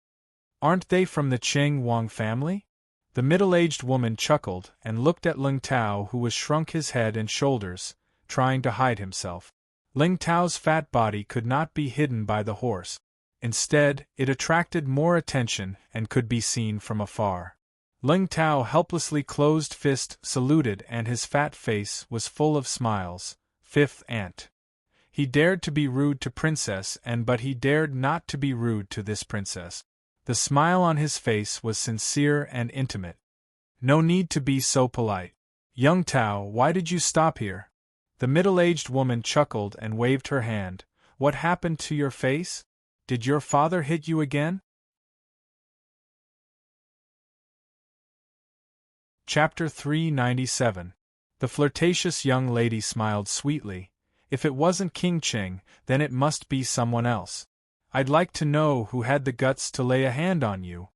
"Aren't they from the Cheng Wang family?" The middle-aged woman chuckled and looked at Lung Tao, who was shrunk his head and shoulders, trying to hide himself. Lung Tao's fat body could not be hidden by the horse. Instead, it attracted more attention and could be seen from afar. Lung Tao helplessly closed fist saluted and his fat face was full of smiles. 5th Ant. He dared to be rude to Princess but he dared not to be rude to this princess. The smile on his face was sincere and intimate. "No need to be so polite. Young Tao, why did you stop here?" The middle-aged woman chuckled and waved her hand. "What happened to your face? Did your father hit you again?" Chapter 397. The flirtatious young lady smiled sweetly. "If it wasn't King Cheng, then it must be someone else. I'd like to know who had the guts to lay a hand on you."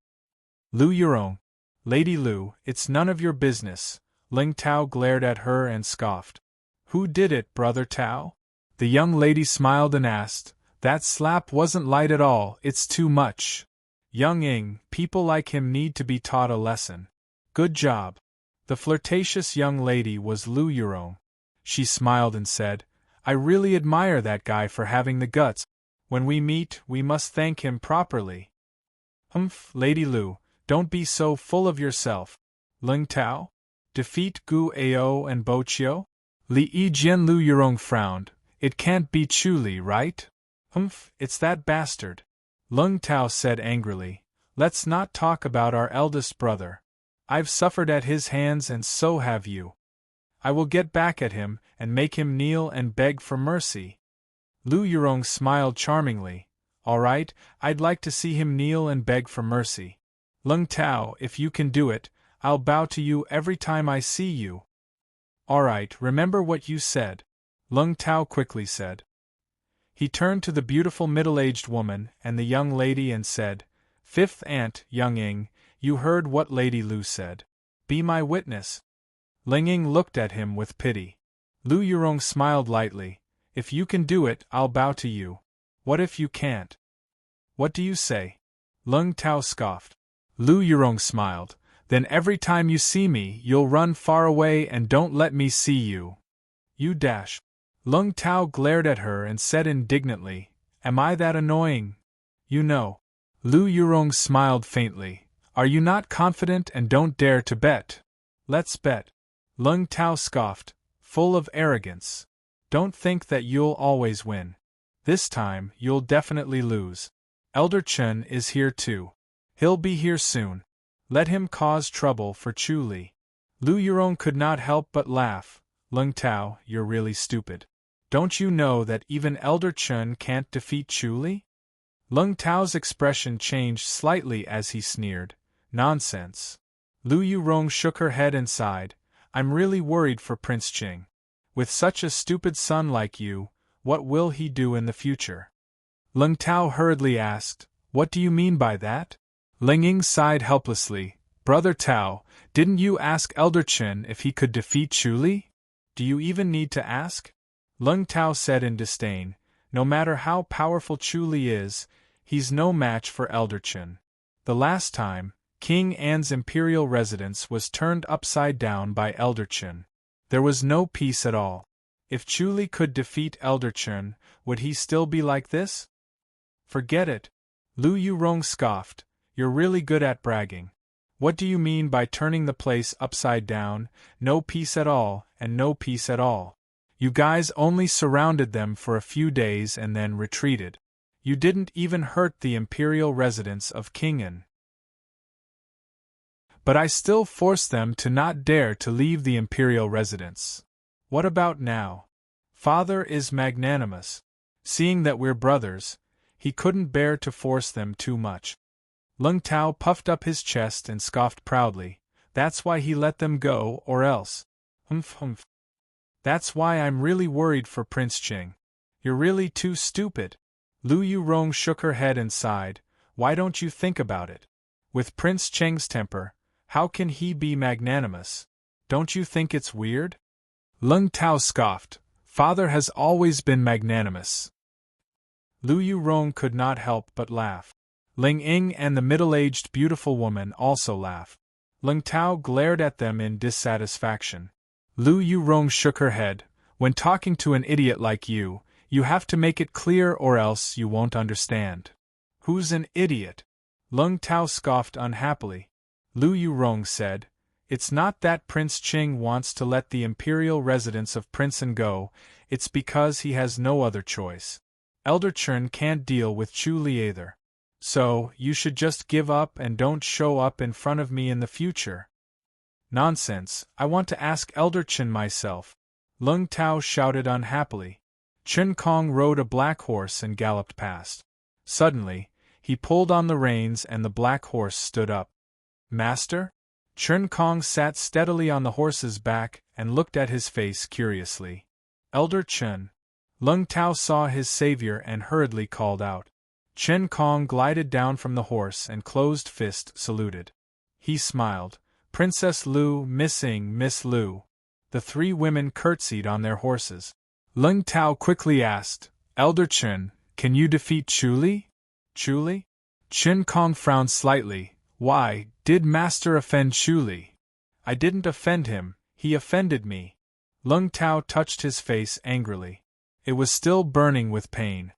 "Lu Yurong." "Lady Lu, it's none of your business." Ling Tao glared at her and scoffed. "Who did it, Brother Tao?" The young lady smiled and asked, "That slap wasn't light at all, it's too much. Young Ing, people like him need to be taught a lesson." "Good job." The flirtatious young lady was Lu Yurong. She smiled and said, "I really admire that guy for having the guts. When we meet, we must thank him properly." "Lady Lu, Don't be so full of yourself. Lung Tao? Defeat Gu Ao and Bo Chio? Li Jian Lu Yurong frowned. It can't be Chu Li, right? Humph, it's that bastard. Lung Tao said angrily. Let's not talk about our eldest brother. I've suffered at his hands and so have you. I will get back at him and make him kneel and beg for mercy. Lu Yurong smiled charmingly. All right, I'd like to see him kneel and beg for mercy. Lung Tao, if you can do it, I'll bow to you every time I see you. All right, remember what you said, Lung Tao quickly said. He turned to the beautiful middle-aged woman and the young lady and said, Fifth aunt, Young Ing, you heard what Lady Lu said. Be my witness. Ling Ying looked at him with pity. Lu Yurong smiled lightly. If you can do it, I'll bow to you. What if you can't? What do you say? Lung Tao scoffed. Lu Yurong smiled. Then every time you see me, you'll run far away and don't let me see you. You dash. Lung Tao glared at her and said indignantly, Am I that annoying? You know. Lu Yurong smiled faintly. Are you not confident and don't dare to bet? Let's bet. Lung Tao scoffed, full of arrogance. Don't think that you'll always win. This time, you'll definitely lose. Elder Chen is here too. He'll be here soon. Let him cause trouble for Chu Li. Lu Yurong could not help but laugh. Lung Tao, you're really stupid. Don't you know that even Elder Chen can't defeat Chu Li? Lung Tao's expression changed slightly as he sneered. Nonsense. Lu Yurong shook her head and sighed. I'm really worried for Prince Qing. With such a stupid son like you, what will he do in the future? Lung Tao hurriedly asked, What do you mean by that? Ling Ying sighed helplessly. Brother Tao, didn't you ask Elder Chen if he could defeat Chu Li? Do you even need to ask? Lung Tao said in disdain, No matter how powerful Chu Li is, he's no match for Elder Chen. The last time, King An's imperial residence was turned upside down by Elder Chen. There was no peace at all. If Chu Li could defeat Elder Chen, would he still be like this? Forget it. Lu Yurong scoffed. You're really good at bragging. What do you mean by turning the place upside down? No peace at all, and no peace at all. You guys only surrounded them for a few days and then retreated. You didn't even hurt the imperial residence of King An. But I still forced them to not dare to leave the imperial residence. What about now? Father is magnanimous. Seeing that we're brothers, he couldn't bear to force them too much. Lung Tao puffed up his chest and scoffed proudly. That's why he let them go, or else. Humph humph. That's why I'm really worried for Prince Qing. You're really too stupid. Lu Yurong shook her head and sighed. Why don't you think about it? With Prince Qing's temper, how can he be magnanimous? Don't you think it's weird? Lung Tao scoffed. Father has always been magnanimous. Lu Yurong could not help but laugh. Ling Ying and the middle-aged beautiful woman also laughed. Lung Tao glared at them in dissatisfaction. Lu Yurong shook her head. When talking to an idiot like you, you have to make it clear or else you won't understand. Who's an idiot? Lung Tao scoffed unhappily. Lu Yurong said, It's not that Prince Qing wants to let the imperial residence of Prince An go, it's because he has no other choice. Elder Chen can't deal with Chu Li either. So, you should just give up and don't show up in front of me in the future. Nonsense, I want to ask Elder Chen myself. Lung Tao shouted unhappily. Chen Kong rode a black horse and galloped past. Suddenly, he pulled on the reins and the black horse stood up. Master? Chen Kong sat steadily on the horse's back and looked at his face curiously. Elder Chen. Lung Tao saw his savior and hurriedly called out. Chen Kong glided down from the horse and closed fist saluted. He smiled. Princess Lu, missing Miss Lu. The three women curtsied on their horses. Lung Tao quickly asked, Elder Chen, can you defeat Chu Li? Chu Li? Chen Kong frowned slightly. Why, did Master offend Chu Li? I didn't offend him, he offended me. Lung Tao touched his face angrily. It was still burning with pain.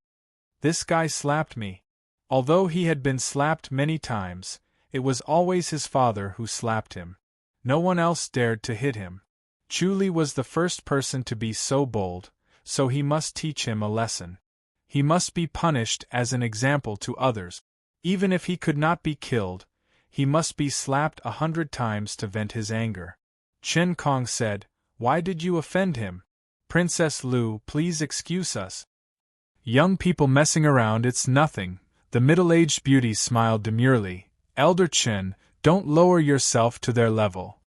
This guy slapped me. Although he had been slapped many times, It was always his father who slapped him. No one else dared to hit him. Chu Li was the first person to be so bold, so he must teach him a lesson. He must be punished as an example to others. Even if he could not be killed, he must be slapped 100 times to vent his anger. Chen Kong said, "Why did you offend him? Princess Lu, please excuse us." "Young people messing around, it's nothing," the middle-aged beauty smiled demurely. "Elder Chen, don't lower yourself to their level."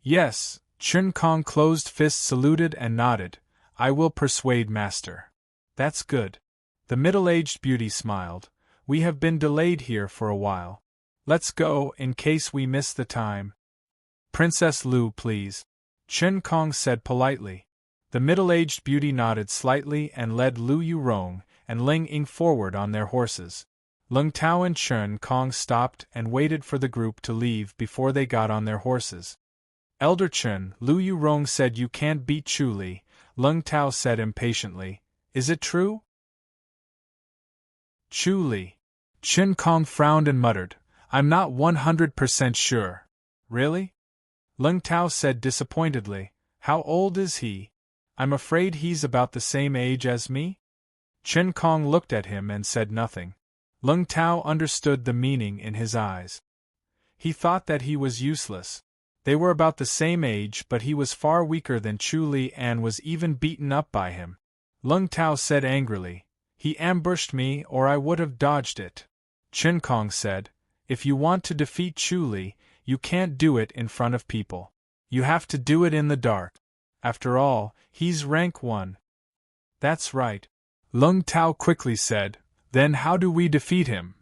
"Yes," Chen Kong closed fists saluted and nodded. "I will persuade master." "That's good." The middle-aged beauty smiled. "We have been delayed here for a while. Let's go, in case we miss the time." "Princess Lu, please," Chen Kong said politely. The middle-aged beauty nodded slightly and led Lu Yurong and Ling Ying forward on their horses. Lung Tao and Chen Kong stopped and waited for the group to leave before they got on their horses. "Elder Chen," Lu Yurong said, "you can't beat Chu Li." Lung Tao said impatiently, "Is it true?" "Chu Li." Chen Kong frowned and muttered, "I'm not 100% sure." "Really?" Lung Tao said disappointedly, "How old is he?" "I'm afraid he's about the same age as me." Chen Kong looked at him and said nothing. Lung Tao understood the meaning in his eyes. He thought that he was useless. They were about the same age, but he was far weaker than Chu Li and was even beaten up by him. Lung Tao said angrily, "He ambushed me or I would have dodged it." Chen Kong said, "If you want to defeat Chu Li, you can't do it in front of people. You have to do it in the dark. After all, he's rank 1. "That's right," Lung Tao quickly said. "Then how do we defeat him?"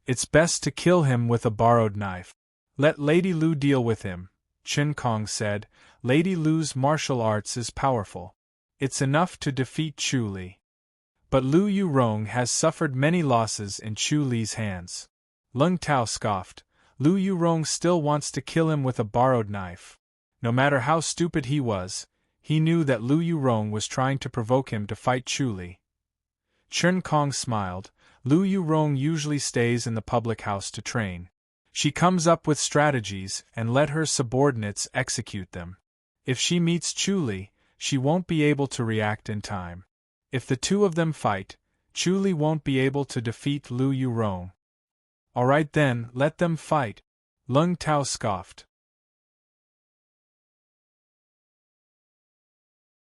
"It's best to kill him with a borrowed knife." "Let Lady Lu deal with him," Chen Kong said. "Lady Lu's martial arts is powerful. It's enough to defeat Chu Li." "But Lu Yurong has suffered many losses in Chu Li's hands." Lung Tao scoffed. "Lu Yurong still wants to kill him with a borrowed knife." No matter how stupid he was, he knew that Lu Yurong was trying to provoke him to fight Chu Li. Chen Kong smiled. Lu Yurong usually stays in the public house to train. She comes up with strategies and let her subordinates execute them. If she meets Chu Li, she won't be able to react in time. If the two of them fight, Chu Li won't be able to defeat Lu Yurong. "Alright then, let them fight," Lung Tao scoffed.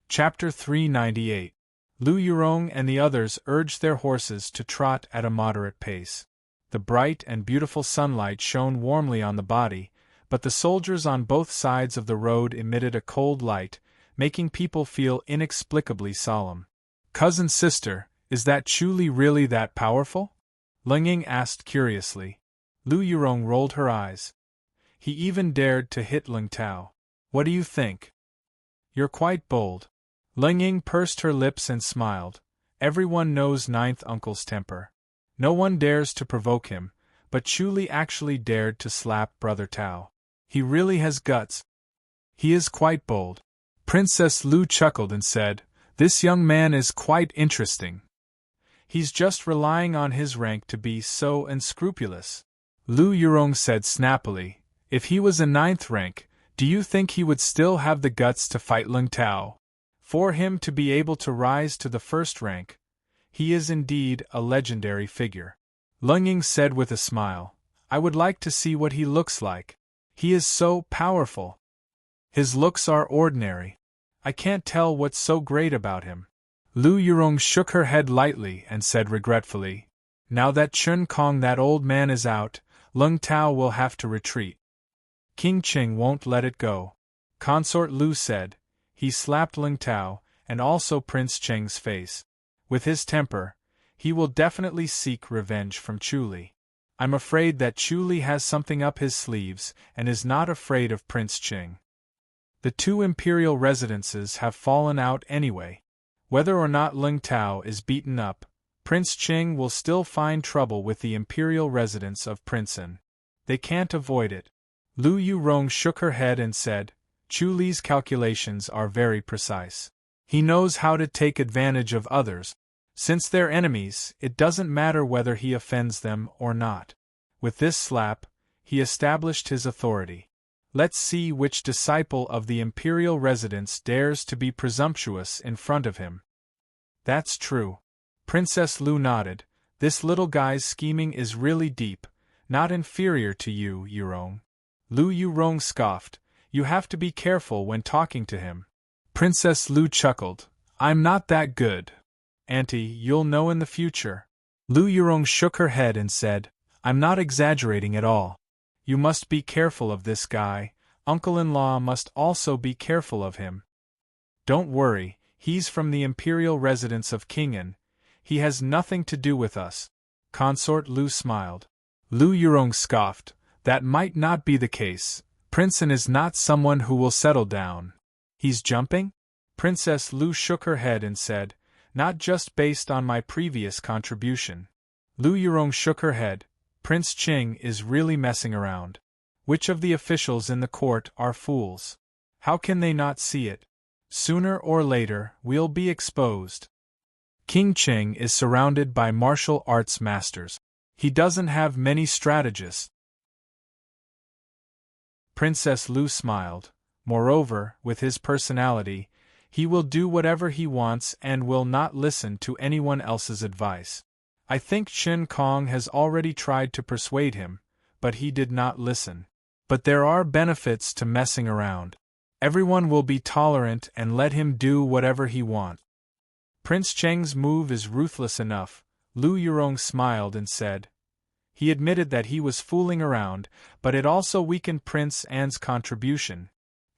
Chapter 398. Lu Yurong and the others urged their horses to trot at a moderate pace. The bright and beautiful sunlight shone warmly on the body, but the soldiers on both sides of the road emitted a cold light, making people feel inexplicably solemn. "Cousin sister, is that Chu Li really that powerful?" Ling Ying asked curiously. Lu Yurong rolled her eyes. "He even dared to hit Lung Tao. What do you think?" "You're quite bold." Ling Ying pursed her lips and smiled. Everyone knows Ninth Uncle's temper. No one dares to provoke him, but Chu Li actually dared to slap Brother Tao. He really has guts. He is quite bold. Princess Lu chuckled and said, "This young man is quite interesting. He's just relying on his rank to be so unscrupulous." Lu Yurong said snappily, "If he was a 9th rank, do you think he would still have the guts to fight Lung Tao? For him to be able to rise to the 1st rank, he is indeed a legendary figure." Lung Ying said with a smile, "I would like to see what he looks like. He is so powerful. His looks are ordinary. I can't tell what's so great about him." Lu Yurong shook her head lightly and said regretfully, "Now that Chen Kong, that old man, is out, Lung Tao will have to retreat. King Qing won't let it go." Consort Lu said. He slapped Lung Tao, and also Prince Cheng's face. With his temper, he will definitely seek revenge from Chu Li. I'm afraid that Chu Li has something up his sleeves and is not afraid of Prince Ching. The 2 imperial residences have fallen out anyway. Whether or not Lung Tao is beaten up, Prince Ching will still find trouble with the imperial residence of Princeton. They can't avoid it. Lu Yurong shook her head and said, "Chu Li's calculations are very precise. He knows how to take advantage of others. Since they're enemies, it doesn't matter whether he offends them or not." With this slap, he established his authority. Let's see which disciple of the imperial residence dares to be presumptuous in front of him. That's true. Princess Lu nodded. This little guy's scheming is really deep, not inferior to you, Yurong. Lu Yurong scoffed. You have to be careful when talking to him. Princess Lu chuckled. I'm not that good. Auntie, you'll know in the future. Lu Yurong shook her head and said, I'm not exaggerating at all. You must be careful of this guy. Uncle-in-law must also be careful of him. Don't worry, he's from the imperial residence of King'an. He has nothing to do with us. Consort Lu smiled. Lu Yurong scoffed. That might not be the case. Princeton is not someone who will settle down. He's jumping? Princess Lu shook her head and said, Not just based on my previous contribution. Lu Yurong shook her head. Prince Qing is really messing around. Which of the officials in the court are fools? How can they not see it? Sooner or later, we'll be exposed. King Qing is surrounded by martial arts masters. He doesn't have many strategists. Princess Lu smiled. Moreover, with his personality, he will do whatever he wants and will not listen to anyone else's advice. I think Qin Kong has already tried to persuade him, but he did not listen. But there are benefits to messing around. Everyone will be tolerant and let him do whatever he wants. Prince Cheng's move is ruthless enough, Lu Yurong smiled and said. He admitted that he was fooling around, but it also weakened Prince An's contribution.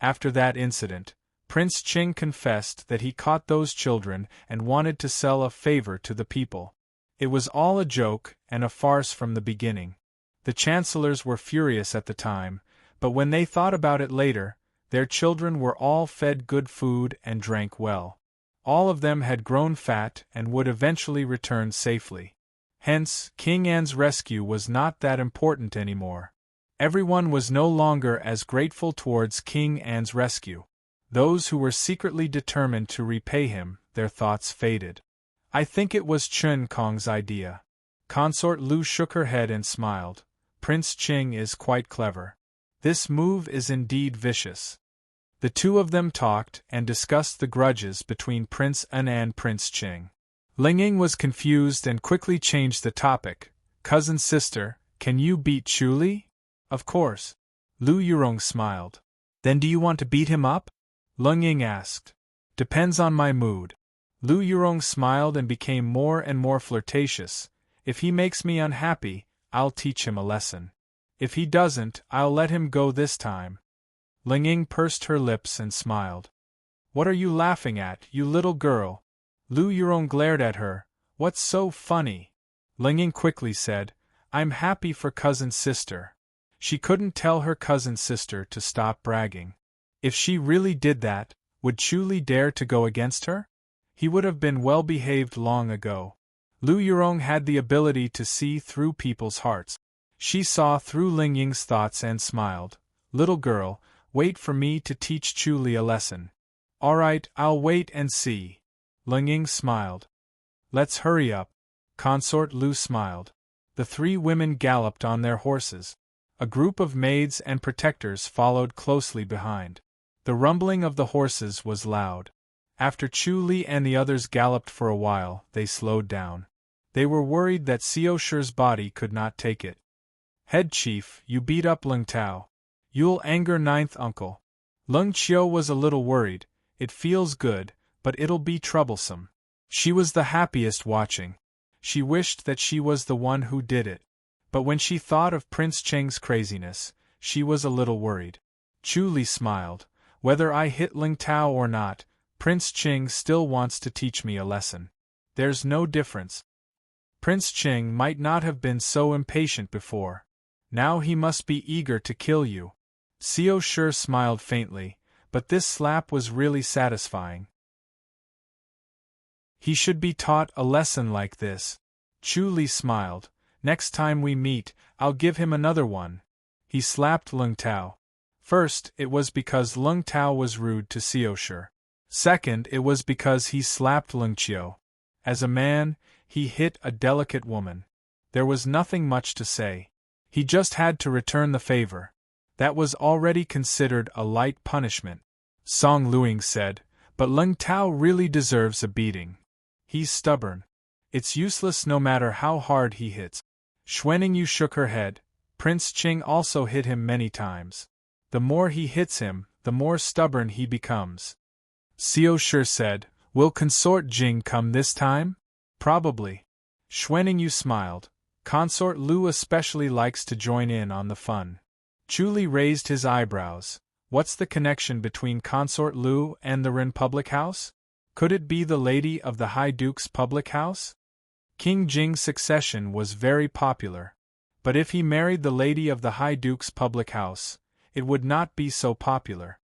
After that incident, Prince Qing confessed that he caught those children and wanted to sell a favor to the people. It was all a joke and a farce from the beginning. The chancellors were furious at the time, but when they thought about it later, their children were all fed good food and drank well. All of them had grown fat and would eventually return safely. Hence, King An's rescue was not that important anymore. Everyone was no longer as grateful towards King An's rescue. Those who were secretly determined to repay him, their thoughts faded. I think it was Qin Kong's idea. Consort Lu shook her head and smiled. Prince Qing is quite clever. This move is indeed vicious. The two of them talked and discussed the grudges between Prince An and Prince Qing. Lingying was confused and quickly changed the topic. Cousin sister, can you beat Chuli? Of course. Lu Yurong smiled. Then do you want to beat him up? Lingying asked. Depends on my mood. Lu Yurong smiled and became more and more flirtatious. If he makes me unhappy, I'll teach him a lesson. If he doesn't, I'll let him go this time. Lingying pursed her lips and smiled. What are you laughing at, you little girl? Lu Yurong glared at her. What's so funny? Lingying quickly said, I'm happy for cousin sister. She couldn't tell her cousin sister to stop bragging. If she really did that, would Chuli dare to go against her? He would have been well behaved long ago. Lu Yurong had the ability to see through people's hearts. She saw through Lingying's thoughts and smiled. Little girl, wait for me to teach Chuli a lesson. All right, I'll wait and see. Lingying smiled. Let's hurry up. Consort Lu smiled. The three women galloped on their horses. A group of maids and protectors followed closely behind. The rumbling of the horses was loud. After Chuli and the others galloped for a while, they slowed down. They were worried that Xiao Shi's body could not take it. Head chief, you beat up Leng Tao. You'll anger ninth uncle. Leng Qiu was a little worried. It feels good, but it'll be troublesome. She was the happiest watching. She wished that she was the one who did it. But when she thought of Prince Cheng's craziness, she was a little worried. Chuli smiled. Whether I hit Leng Tao or not, Prince Qing still wants to teach me a lesson. There's no difference. Prince Qing might not have been so impatient before. Now he must be eager to kill you. Xiao Shi smiled faintly, but this slap was really satisfying. He should be taught a lesson like this. Chuli smiled. Next time we meet, I'll give him another one. He slapped Leng Tao. First, it was because Leng Tao was rude to Xiao Shi. Second, it was because he slapped Leng Qiu. As a man, he hit a delicate woman. There was nothing much to say. He just had to return the favor. That was already considered a light punishment. Song Luing said, but Leng Tao really deserves a beating. He's stubborn. It's useless no matter how hard he hits. Xuaningyu shook her head. Prince Qing also hit him many times. The more he hits him, the more stubborn he becomes. Xiao Shi said, will Consort Jing come this time? Probably. Xuaningyu smiled. Consort Lu especially likes to join in on the fun. Chu Li raised his eyebrows. What's the connection between Consort Lu and the Ren public house? Could it be the lady of the High Duke's public house? King Jing's succession was very popular. But if he married the lady of the High Duke's public house, it would not be so popular.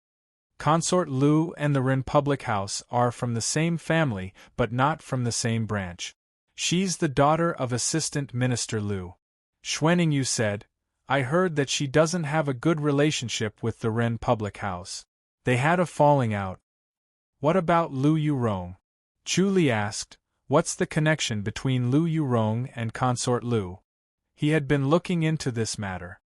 Consort Lu and the Ren public house are from the same family but not from the same branch. She's the daughter of Assistant Minister Lu. Xuaningyu said, I heard that she doesn't have a good relationship with the Ren public house. They had a falling out. What about Lu Yurong? Chu Li asked, what's the connection between Lu Yurong and Consort Lu? He had been looking into this matter.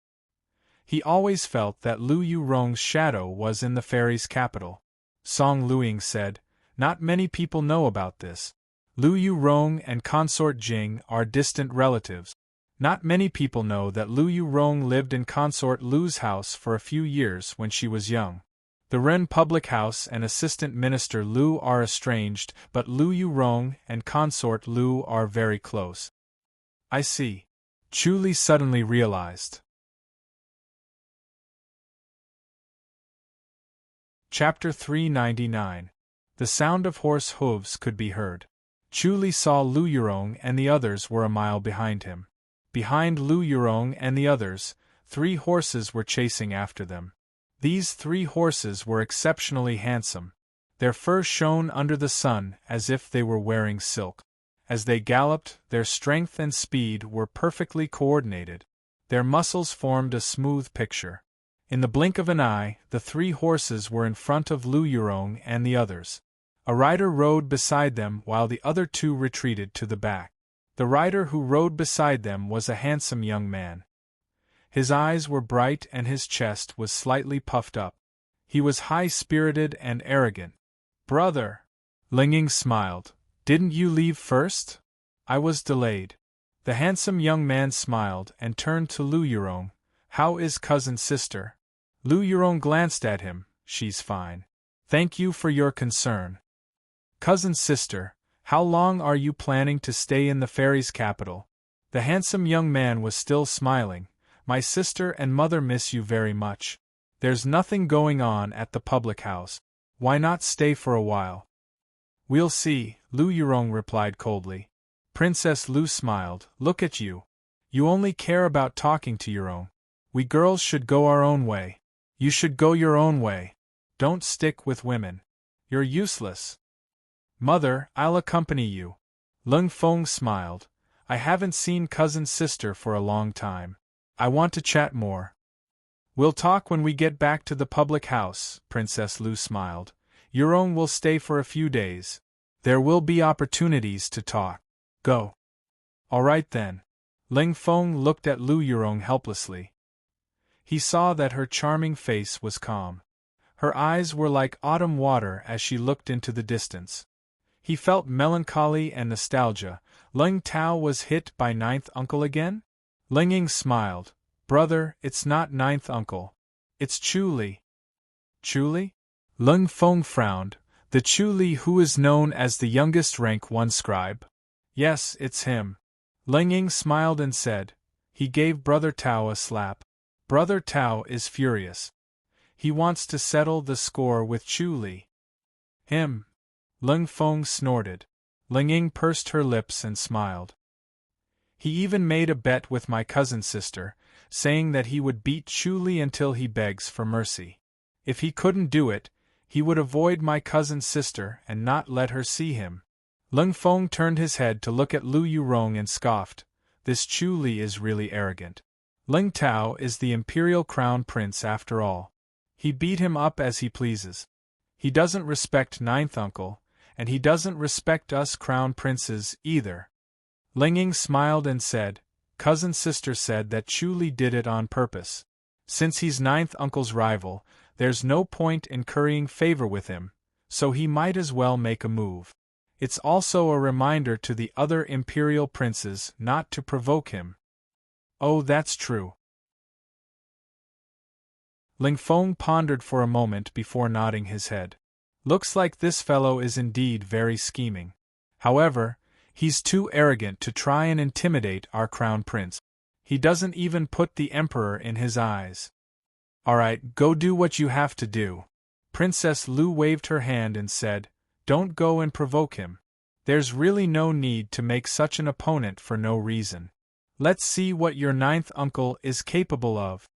He always felt that Lu Yurong's shadow was in the fairy's capital. Song Luing said, not many people know about this. Lu Yurong and Consort Jing are distant relatives. Not many people know that Lu Yurong lived in Consort Lu's house for a few years when she was young. The Ren public house and Assistant Minister Lu are estranged, but Lu Yurong and Consort Lu are very close. I see. Chu Li suddenly realized. Chapter 399. The sound of horse hooves could be heard. Chu Li saw Lu Yurong and the others were a mile behind him. Behind Lu Yurong and the others, 3 horses were chasing after them. These 3 horses were exceptionally handsome. Their fur shone under the sun as if they were wearing silk. As they galloped, their strength and speed were perfectly coordinated. Their muscles formed a smooth picture. In the blink of an eye, the 3 horses were in front of Lu Yurong and the others. A rider rode beside them while the other 2 retreated to the back. The rider who rode beside them was a handsome young man. His eyes were bright and his chest was slightly puffed up. He was high-spirited and arrogant. Brother! Linging smiled. Didn't you leave first? I was delayed. The handsome young man smiled and turned to Lu Yurong. How is cousin sister? Lu Yurong glanced at him. She's fine. Thank you for your concern. Cousin sister, how long are you planning to stay in the fairy's capital? The handsome young man was still smiling. My sister and mother miss you very much. There's nothing going on at the public house. Why not stay for a while? We'll see, Lu Yurong replied coldly. Princess Lu smiled. Look at you. You only care about talking to your own. We girls should go our own way. You should go your own way. Don't stick with women. You're useless. Mother, I'll accompany you. Leng Feng smiled. I haven't seen cousin sister for a long time. I want to chat more. We'll talk when we get back to the public house, Princess Lu smiled. Yurong will stay for a few days. There will be opportunities to talk. Go. All right then. Leng Feng looked at Lu Yurong helplessly. He saw that her charming face was calm. Her eyes were like autumn water as she looked into the distance. He felt melancholy and nostalgia. Leng Tao was hit by 9th uncle again? Linging smiled. Brother, it's not 9th uncle. It's Chu Li. Chu Li? Leng Feng frowned. The Chu Li who is known as the youngest rank 1 scribe? Yes, it's him. Linging smiled and said. He gave Brother Tao a slap. Brother Tao is furious. He wants to settle the score with Chu Li. Him. Leng Feng snorted. Linging pursed her lips and smiled. He even made a bet with my cousin sister, saying that he would beat Chu Li until he begs for mercy. If he couldn't do it, he would avoid my cousin sister and not let her see him. Leng Feng turned his head to look at Lu Yurong and scoffed. This Chu Li is really arrogant. Leng Tao is the imperial crown prince after all. He beat him up as he pleases. He doesn't respect 9th uncle, and he doesn't respect us crown princes either. Linging smiled and said, Cousin Sister said that Chu Li did it on purpose. Since he's ninth uncle's rival, there's no point in currying favor with him, so he might as well make a move. It's also a reminder to the other imperial princes not to provoke him. Oh, that's true. Ling Feng pondered for a moment before nodding his head. Looks like this fellow is indeed very scheming. However, he's too arrogant to try and intimidate our crown prince. He doesn't even put the emperor in his eyes. Alright, go do what you have to do. Princess Lu waved her hand and said, don't go and provoke him. There's really no need to make such an opponent for no reason. Let's see what your ninth uncle is capable of.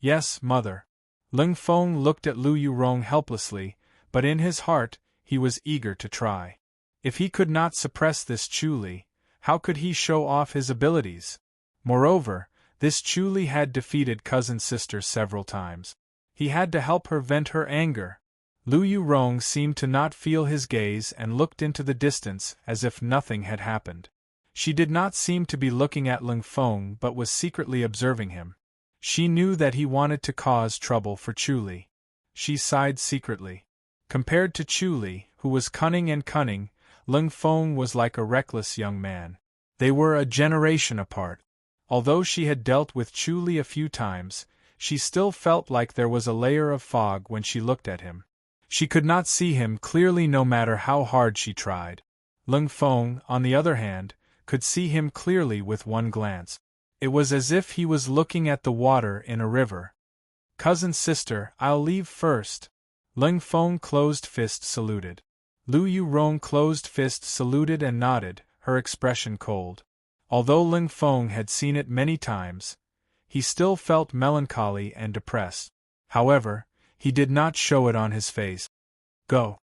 Yes, mother. Ling Feng looked at Lu Yurong helplessly, but in his heart, he was eager to try. If he could not suppress this Chu Li, how could he show off his abilities? Moreover, this Chu Li had defeated Cousin Sister several times. He had to help her vent her anger. Lu Yurong seemed to not feel his gaze and looked into the distance as if nothing had happened. She did not seem to be looking at Ling Feng but was secretly observing him. She knew that he wanted to cause trouble for Chu Li. She sighed secretly. Compared to Chu Li, who was cunning, Ling Feng was like a reckless young man. They were a generation apart. Although she had dealt with Chu Li a few times, she still felt like there was a layer of fog when she looked at him. She could not see him clearly no matter how hard she tried. Ling Feng, on the other hand, could see him clearly with one glance. It was as if he was looking at the water in a river. Cousin Sister, I'll leave first. Ling Feng closed fist saluted. Lu Yurong closed fist saluted and nodded, her expression cold. Although Ling Feng had seen it many times, he still felt melancholy and depressed. However, he did not show it on his face. Go.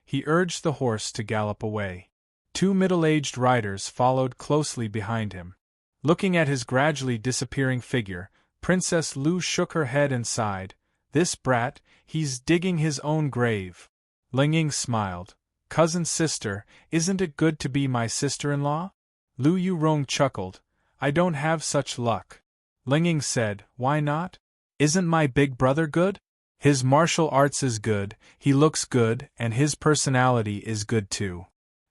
He urged the horse to gallop away. Two middle-aged riders followed closely behind him. Looking at his gradually disappearing figure, Princess Lu shook her head and sighed. This brat, he's digging his own grave. Ling Ying smiled. Cousin Sister, isn't it good to be my sister-in-law? Lu Yurong chuckled. I don't have such luck. Ling Ying said, why not? Isn't my big brother good? His martial arts is good, he looks good, and his personality is good too.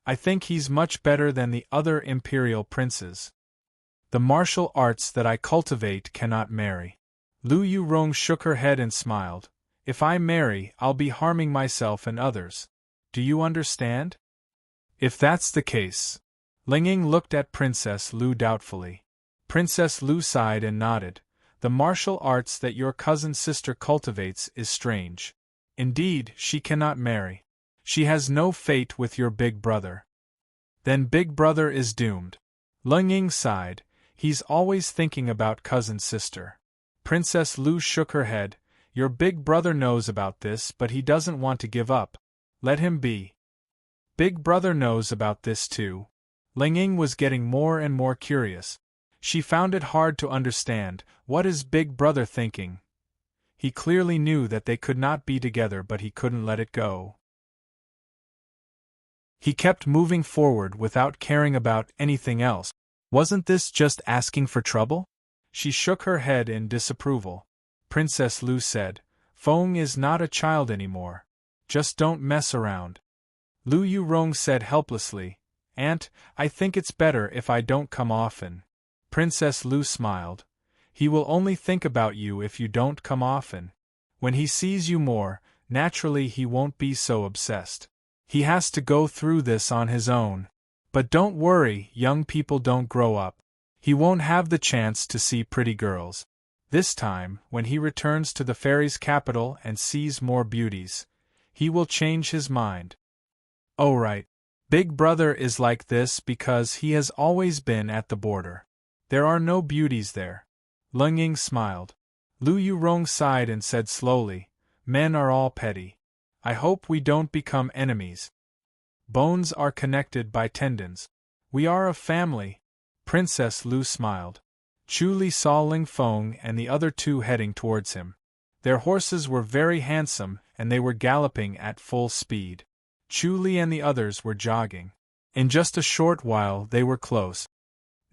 I think he's much better than the other imperial princes. The martial arts that I cultivate cannot marry. Lu Yurong shook her head and smiled. If I marry, I'll be harming myself and others. Do you understand? If that's the case. Ling Ying looked at Princess Lu doubtfully. Princess Lu sighed and nodded. The martial arts that your cousin sister cultivates is strange. Indeed, she cannot marry. She has no fate with your big brother. Then big brother is doomed. Ling Ying sighed. He's always thinking about cousin sister. Princess Lu shook her head. Your big brother knows about this, but he doesn't want to give up. Let him be. Big brother knows about this too. Ling Ying was getting more and more curious. She found it hard to understand. What is big brother thinking? He clearly knew that they could not be together, but he couldn't let it go. He kept moving forward without caring about anything else. Wasn't this just asking for trouble? She shook her head in disapproval. Princess Lu said, Feng is not a child anymore. Just don't mess around. Lu Yurong said helplessly, Aunt, I think it's better if I don't come often. Princess Lu smiled. He will only think about you if you don't come often. When he sees you more, naturally he won't be so obsessed. He has to go through this on his own. But don't worry, young people don't grow up. He won't have the chance to see pretty girls. This time, when he returns to the fairies' capital and sees more beauties, he will change his mind. Oh right. Big brother is like this because he has always been at the border. There are no beauties there. Ling Ying smiled. Lu Yurong sighed and said slowly, Men are all petty. I hope we don't become enemies. Bones are connected by tendons. We are a family. Princess Lu smiled. Chu Li saw Ling Feng and the other two heading towards him. Their horses were very handsome and they were galloping at full speed. Chu Li and the others were jogging. In just a short while they were close.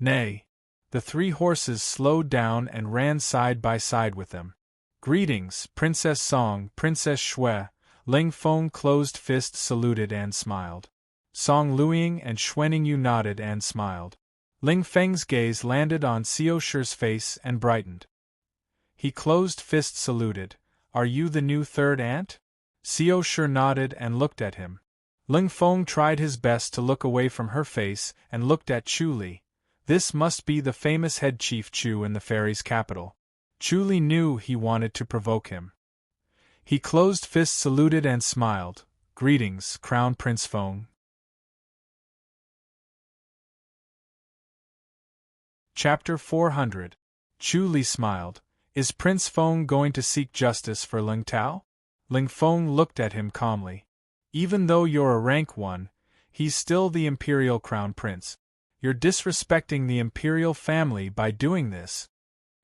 Nay. The 3 horses slowed down and ran side by side with them. Greetings, Princess Song, Princess Shui. Ling Feng closed fist saluted and smiled. Song Luiying and Xuanning Yu nodded and smiled. Ling Feng's gaze landed on Xiao Shi's face and brightened. He closed fist saluted. Are you the new third aunt? Xiao Shi nodded and looked at him. Ling Feng tried his best to look away from her face and looked at Chu Li. This must be the famous head chief Chu in the fairies' capital. Chu Li knew he wanted to provoke him. He closed fist saluted and smiled. Greetings, Crown Prince Feng. Chapter 400. Chu Li smiled. Is Prince Feng going to seek justice for Ling Tao? Ling Feng looked at him calmly. Even though you're a rank 1, he's still the imperial crown prince. You're disrespecting the imperial family by doing this.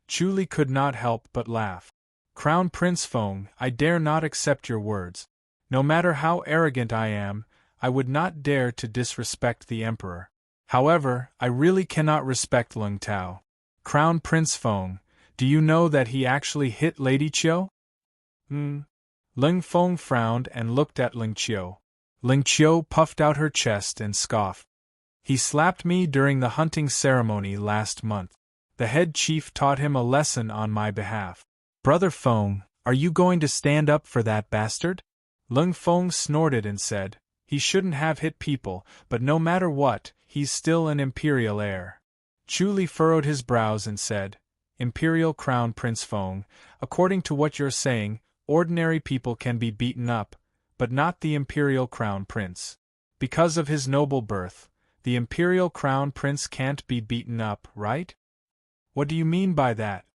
Chu Li could not help but laugh. Crown Prince Feng, I dare not accept your words. No matter how arrogant I am, I would not dare to disrespect the emperor. However, I really cannot respect Ling Tao. Crown Prince Feng, do you know that he actually hit Lady Qiu? Ling Feng frowned and looked at Ling Qiu. Ling Qiu puffed out her chest and scoffed. He slapped me during the hunting ceremony last month. The head chief taught him a lesson on my behalf. Brother Feng, are you going to stand up for that bastard? Ling Feng snorted and said, he shouldn't have hit people, but no matter what, he's still an imperial heir. Chu Li furrowed his brows and said, Imperial Crown Prince Feng, according to what you're saying, ordinary people can be beaten up, but not the Imperial Crown Prince. Because of his noble birth, the Imperial Crown Prince can't be beaten up, right? What do you mean by that?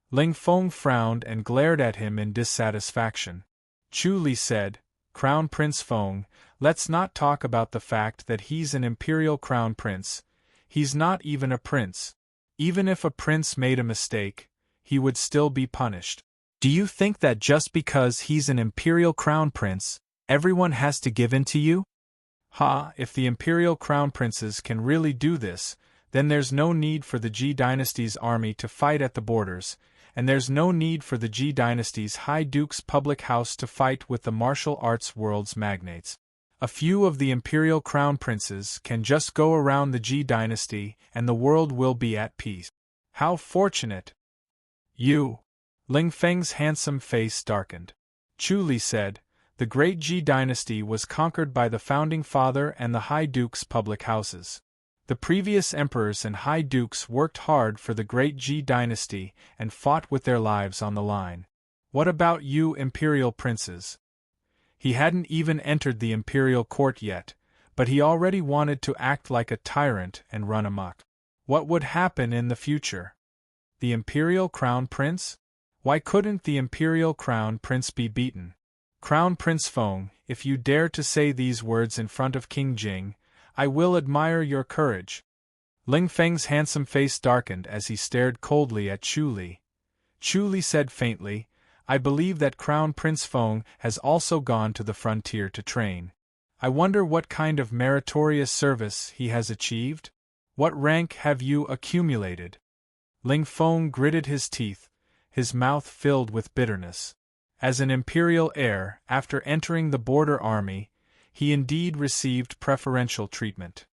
Ling Feng frowned and glared at him in dissatisfaction. Chu Li said, Crown Prince Feng, let's not talk about the fact that he's an Imperial Crown Prince. He's not even a prince. Even if a prince made a mistake, he would still be punished. Do you think that just because he's an Imperial Crown Prince, everyone has to give in to you? If the Imperial Crown Princes can really do this, then there's no need for the Ji Dynasty's army to fight at the borders, and there's no need for the Ji Dynasty's High Duke's public house to fight with the martial arts world's magnates. A few of the Imperial Crown Princes can just go around the Ji Dynasty and the world will be at peace. How fortunate! You! Ling Feng's handsome face darkened. Chu Li said, the great Ji Dynasty was conquered by the founding father and the High Duke's public houses. The previous emperors and High Dukes worked hard for the great Ji Dynasty and fought with their lives on the line. What about you Imperial Princes? He hadn't even entered the Imperial court yet, but he already wanted to act like a tyrant and run amok. What would happen in the future? The Imperial Crown Prince? Why couldn't the Imperial Crown Prince be beaten? Crown Prince Feng, if you dare to say these words in front of King Jing, I will admire your courage. Ling Feng's handsome face darkened as he stared coldly at Chu Li. Chu Li said faintly, I believe that Crown Prince Feng has also gone to the frontier to train. I wonder what kind of meritorious service he has achieved? What rank have you accumulated? Ling Feng gritted his teeth, his mouth filled with bitterness. As an imperial heir, after entering the border army, he indeed received preferential treatment.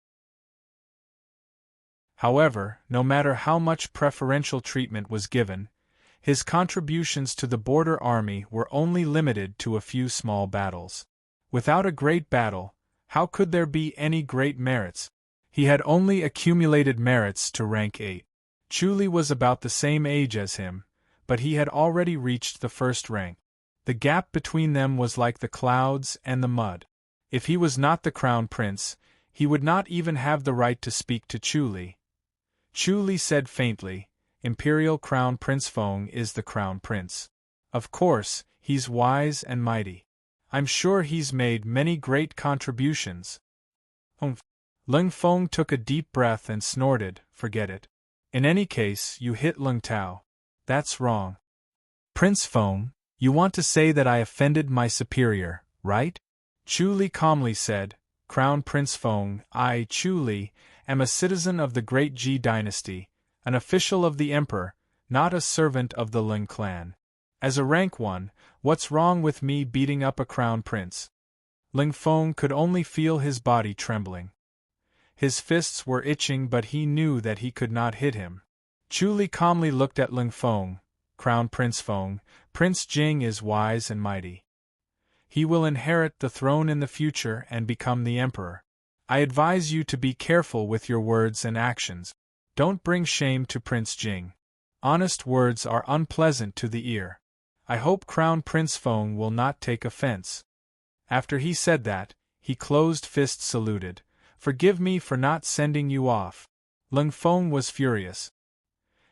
However, no matter how much preferential treatment was given, his contributions to the border army were only limited to a few small battles. Without a great battle, how could there be any great merits? He had only accumulated merits to rank 8. Chu Li was about the same age as him, but he had already reached the first rank. The gap between them was like the clouds and the mud. If he was not the crown prince, he would not even have the right to speak to Chu Li. Chu Li said faintly, Imperial Crown Prince Feng is the crown prince. Of course, he's wise and mighty. I'm sure he's made many great contributions. Ling Feng took a deep breath and snorted, forget it. In any case, you hit Ling Tao. That's wrong. Prince Feng, you want to say that I offended my superior, right? Chu Li calmly said, Crown Prince Feng, I, Chu Li, am a citizen of the great Ji Dynasty. An official of the Emperor, not a servant of the Ling clan. As a rank one, what's wrong with me beating up a crown prince? Ling Feng could only feel his body trembling. His fists were itching, but he knew that he could not hit him. Chu Li calmly looked at Ling Feng. Crown Prince Feng, Prince Jing is wise and mighty. He will inherit the throne in the future and become the emperor. I advise you to be careful with your words and actions. Don't bring shame to Prince Jing. Honest words are unpleasant to the ear. I hope Crown Prince Feng will not take offense. After he said that, he closed fist saluted. Forgive me for not sending you off. Ling Feng was furious.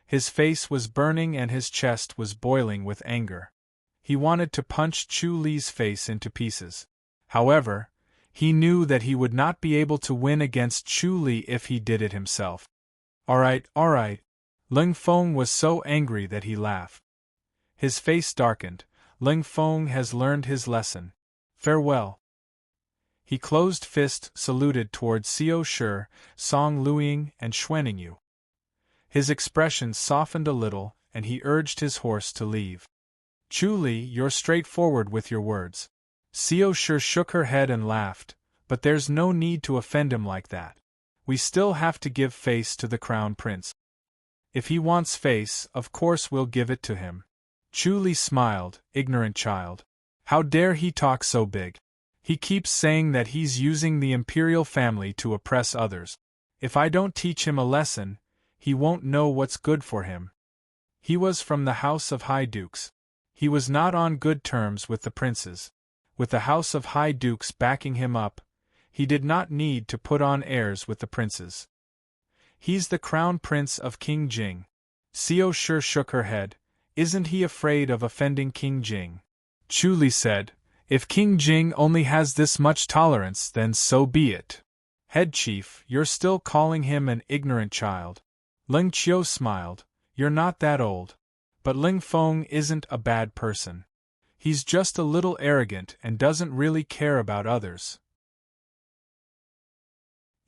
His face was burning and his chest was boiling with anger. He wanted to punch Chu Li's face into pieces. However, he knew that he would not be able to win against Chu Li if he did it himself. All right. Ling Feng was so angry that he laughed. His face darkened. Ling Feng has learned his lesson. Farewell. He closed fist saluted towards Xiao Shi, Song Luiying, and Xuaningyu. His expression softened a little, and he urged his horse to leave. Chu Li, you're straightforward with your words. Xiao Shi shook her head and laughed, but there's no need to offend him like that. We still have to give face to the crown prince. If he wants face, of course we'll give it to him. Chu Li smiled, ignorant child. How dare he talk so big? He keeps saying that he's using the imperial family to oppress others. If I don't teach him a lesson, he won't know what's good for him. He was from the house of High Dukes. He was not on good terms with the princes. With the house of High Dukes backing him up, he did not need to put on airs with the princes. He's the crown prince of King Jing. Xiao Shi shook her head. Isn't he afraid of offending King Jing? Chu Li said, if King Jing only has this much tolerance, then so be it. Head chief, you're still calling him an ignorant child. Ling Qiu smiled. You're not that old. But Ling Feng isn't a bad person. He's just a little arrogant and doesn't really care about others.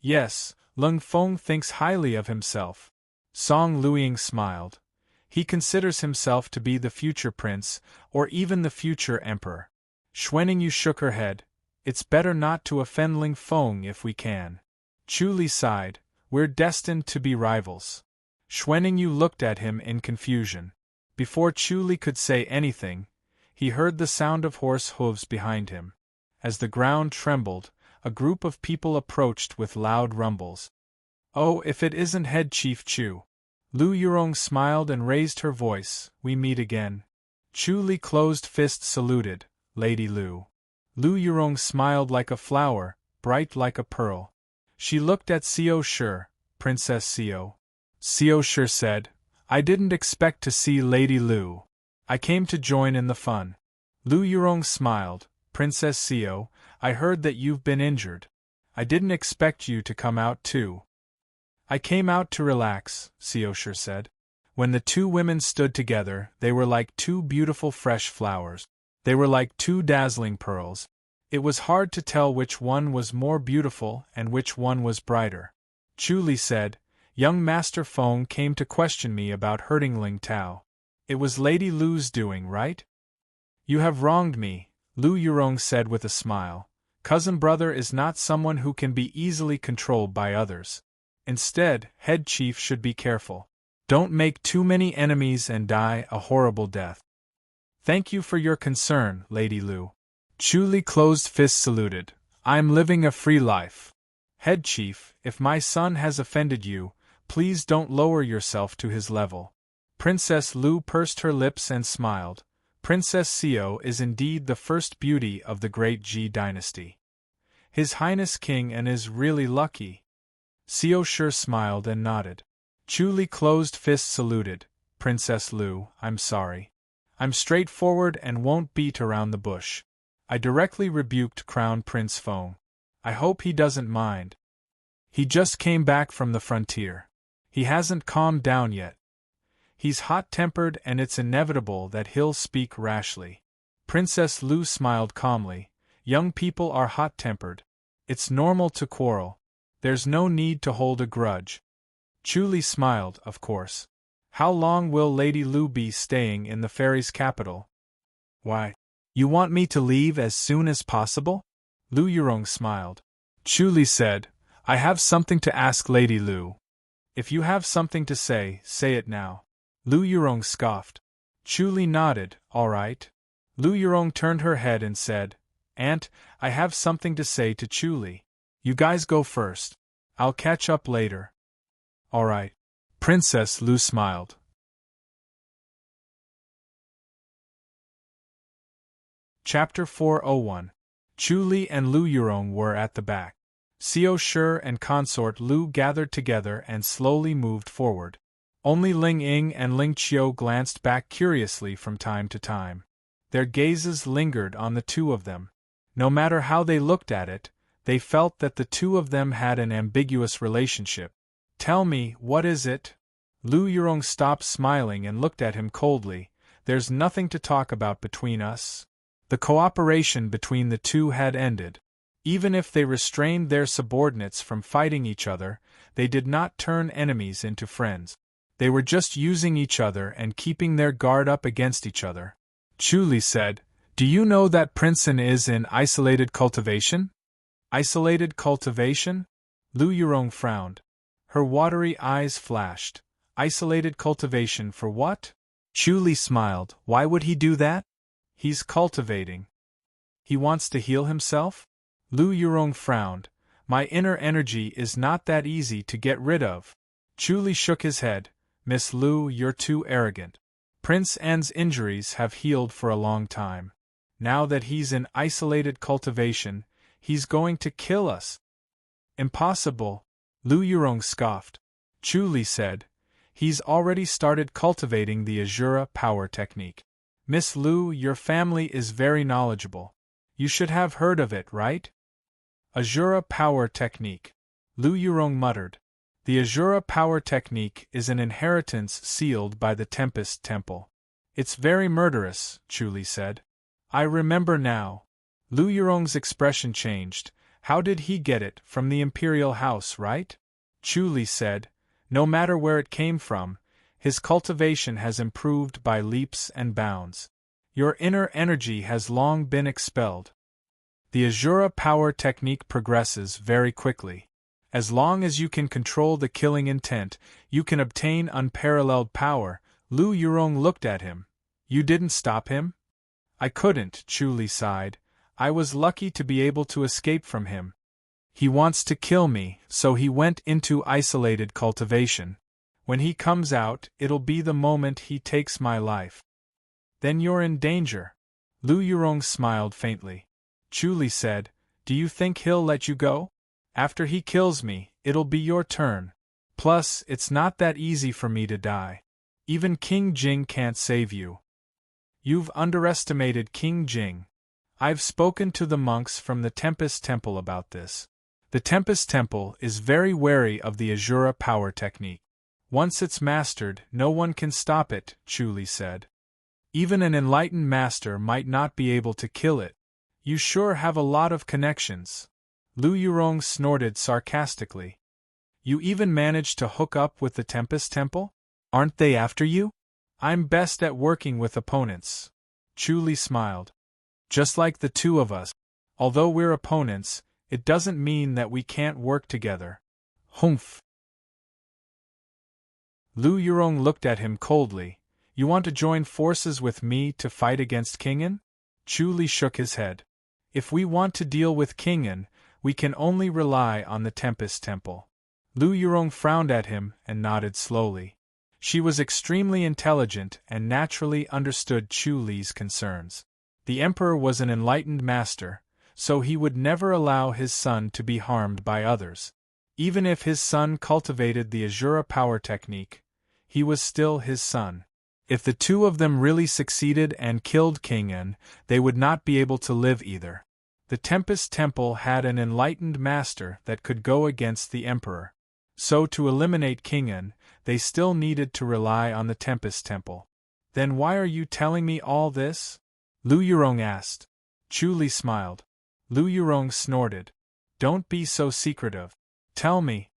Yes, Ling Feng thinks highly of himself. Song Luiying smiled. He considers himself to be the future prince, or even the future emperor. Xuaningyu shook her head. It's better not to offend Ling Feng if we can. Chu Li sighed. We're destined to be rivals. Xuaningyu looked at him in confusion. Before Chu Li could say anything, he heard the sound of horse hooves behind him. As the ground trembled, a group of people approached with loud rumbles. Oh, if it isn't Head Chief Chu! Lu Yurong smiled and raised her voice. We meet again. Chu Li closed fist saluted. Lady Lu. Lu Yurong smiled like a flower, bright like a pearl. She looked at Xiao Shi, Princess Xiao. Xiao Shi said, I didn't expect to see Lady Lu. I came to join in the fun. Lu Yurong smiled. Princess Xiao, I heard that you've been injured. I didn't expect you to come out too. I came out to relax, Xiao Shi said. When the two women stood together, they were like two beautiful fresh flowers. They were like two dazzling pearls. It was hard to tell which one was more beautiful and which one was brighter. Chu Li said, Young Master Feng came to question me about hurting Ling Tao. It was Lady Lu's doing, right? You have wronged me, Lu Yurong said with a smile. Cousin brother is not someone who can be easily controlled by others. Instead, head chief should be careful. Don't make too many enemies and die a horrible death. Thank you for your concern, Lady Lu. Chu Li closed fist saluted. I'm living a free life. Head chief, if my son has offended you, please don't lower yourself to his level. Princess Lu pursed her lips and smiled. Princess Xiao is indeed the first beauty of the great Ji dynasty. His Highness King and is really lucky. Xiao Shi smiled and nodded. Chu Li closed fist saluted. Princess Lu, I'm sorry. I'm straightforward and won't beat around the bush. I directly rebuked Crown Prince Feng. I hope he doesn't mind. He just came back from the frontier. He hasn't calmed down yet. He's hot-tempered and it's inevitable that he'll speak rashly. Princess Lu smiled calmly. Young people are hot-tempered. It's normal to quarrel. There's no need to hold a grudge. Chu Li smiled, of course. How long will Lady Lu be staying in the fairy's capital? Why? You want me to leave as soon as possible? Lu Yurong smiled. Chu Li said, I have something to ask Lady Lu. If you have something to say it now. Lu Yurong scoffed. Chu Li nodded, all right. Lu Yurong turned her head and said, Aunt, I have something to say to Chu Li. You guys go first. I'll catch up later. All right. Princess Lu smiled. Chapter 401. Chu Li and Lu Yurong were at the back. Xiao Shi and consort Lu gathered together and slowly moved forward. Only Ling Ying and Ling Qiu glanced back curiously from time to time. Their gazes lingered on the two of them. No matter how they looked at it, they felt that the two of them had an ambiguous relationship. Tell me, what is it? Lu Yurong stopped smiling and looked at him coldly. There's nothing to talk about between us. The cooperation between the two had ended. Even if they restrained their subordinates from fighting each other, they did not turn enemies into friends. They were just using each other and keeping their guard up against each other. Chu Li said, Do you know that Princeton is in isolated cultivation? Isolated cultivation? Lu Yurong frowned. Her watery eyes flashed. Isolated cultivation for what? Chu Li smiled. Why would he do that? He's cultivating. He wants to heal himself? Lu Yurong frowned. My inner energy is not that easy to get rid of. Chu Li shook his head. Miss Lu, you're too arrogant. Prince N's injuries have healed for a long time. Now that he's in isolated cultivation, he's going to kill us. Impossible. Lu Yurong scoffed. Chu Li said, He's already started cultivating the Azura power technique. Miss Lu, your family is very knowledgeable. You should have heard of it, right? Azura power technique. Lu Yurong muttered. The Azura power technique is an inheritance sealed by the Tempest Temple. It's very murderous, Chu Li said. I remember now. Lu Yurong's expression changed. How did he get it? From the Imperial House, right? Chu Li said. No matter where it came from, his cultivation has improved by leaps and bounds. Your inner energy has long been expelled. The Azura power technique progresses very quickly. As long as you can control the killing intent, you can obtain unparalleled power. Lu Yurong looked at him. You didn't stop him? I couldn't, Chu Li sighed. I was lucky to be able to escape from him. He wants to kill me, so he went into isolated cultivation. When he comes out, it'll be the moment he takes my life. Then you're in danger. Lu Yurong smiled faintly. Chu Li said, Do you think he'll let you go? After he kills me, it'll be your turn. Plus, it's not that easy for me to die. Even King Jing can't save you. You've underestimated King Jing. I've spoken to the monks from the Tempest Temple about this. The Tempest Temple is very wary of the Azura power technique. Once it's mastered, no one can stop it, Chu Li said. Even an enlightened master might not be able to kill it. You sure have a lot of connections. Lu Yurong snorted sarcastically. You even managed to hook up with the Tempest Temple? Aren't they after you? I'm best at working with opponents. Chu Li smiled. Just like the two of us. Although we're opponents, it doesn't mean that we can't work together. Humph. Lu Yurong looked at him coldly. You want to join forces with me to fight against Kingan? Chu Li shook his head. If we want to deal with Kingan, we can only rely on the Tempest Temple. Lu Yurong frowned at him and nodded slowly. She was extremely intelligent and naturally understood Chu Li's concerns. The Emperor was an enlightened master, so he would never allow his son to be harmed by others. Even if his son cultivated the Azura power technique, he was still his son. If the two of them really succeeded and killed Kingan, they would not be able to live either. The Tempest Temple had an enlightened master that could go against the Emperor. So to eliminate Kingan, they still needed to rely on the Tempest Temple. Then why are you telling me all this? Lu Yurong asked. Chu Li smiled. Lu Yurong snorted. Don't be so secretive. Tell me.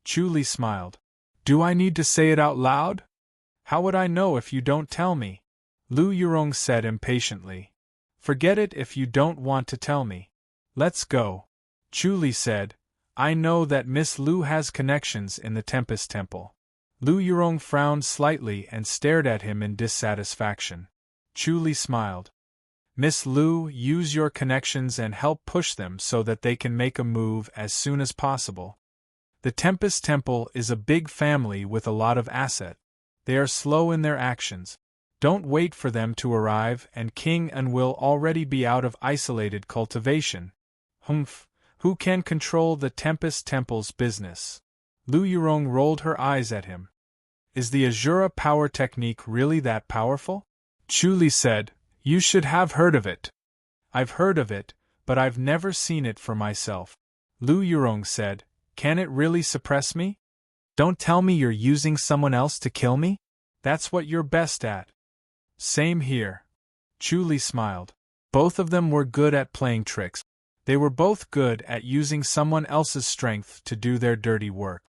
Chu Li smiled. Do I need to say it out loud? How would I know if you don't tell me? Lu Yurong said impatiently. Forget it if you don't want to tell me. Let's go. Chu Li said, I know that Miss Lu has connections in the Tempest Temple. Lu Yurong frowned slightly and stared at him in dissatisfaction. Chu Li smiled. Miss Lu, use your connections and help push them so that they can make a move as soon as possible. The Tempest Temple is a big family with a lot of asset. They are slow in their actions. Don't wait for them to arrive and King and will already be out of isolated cultivation. Humph, who can control the Tempest Temple's business? Lu Yurong rolled her eyes at him. Is the Azura power technique really that powerful? Chu Li said, You should have heard of it. I've heard of it, but I've never seen it for myself. Lu Yurong said, Can it really suppress me? Don't tell me you're using someone else to kill me? That's what you're best at. Same here. Chu Li smiled. Both of them were good at playing tricks. They were both good at using someone else's strength to do their dirty work.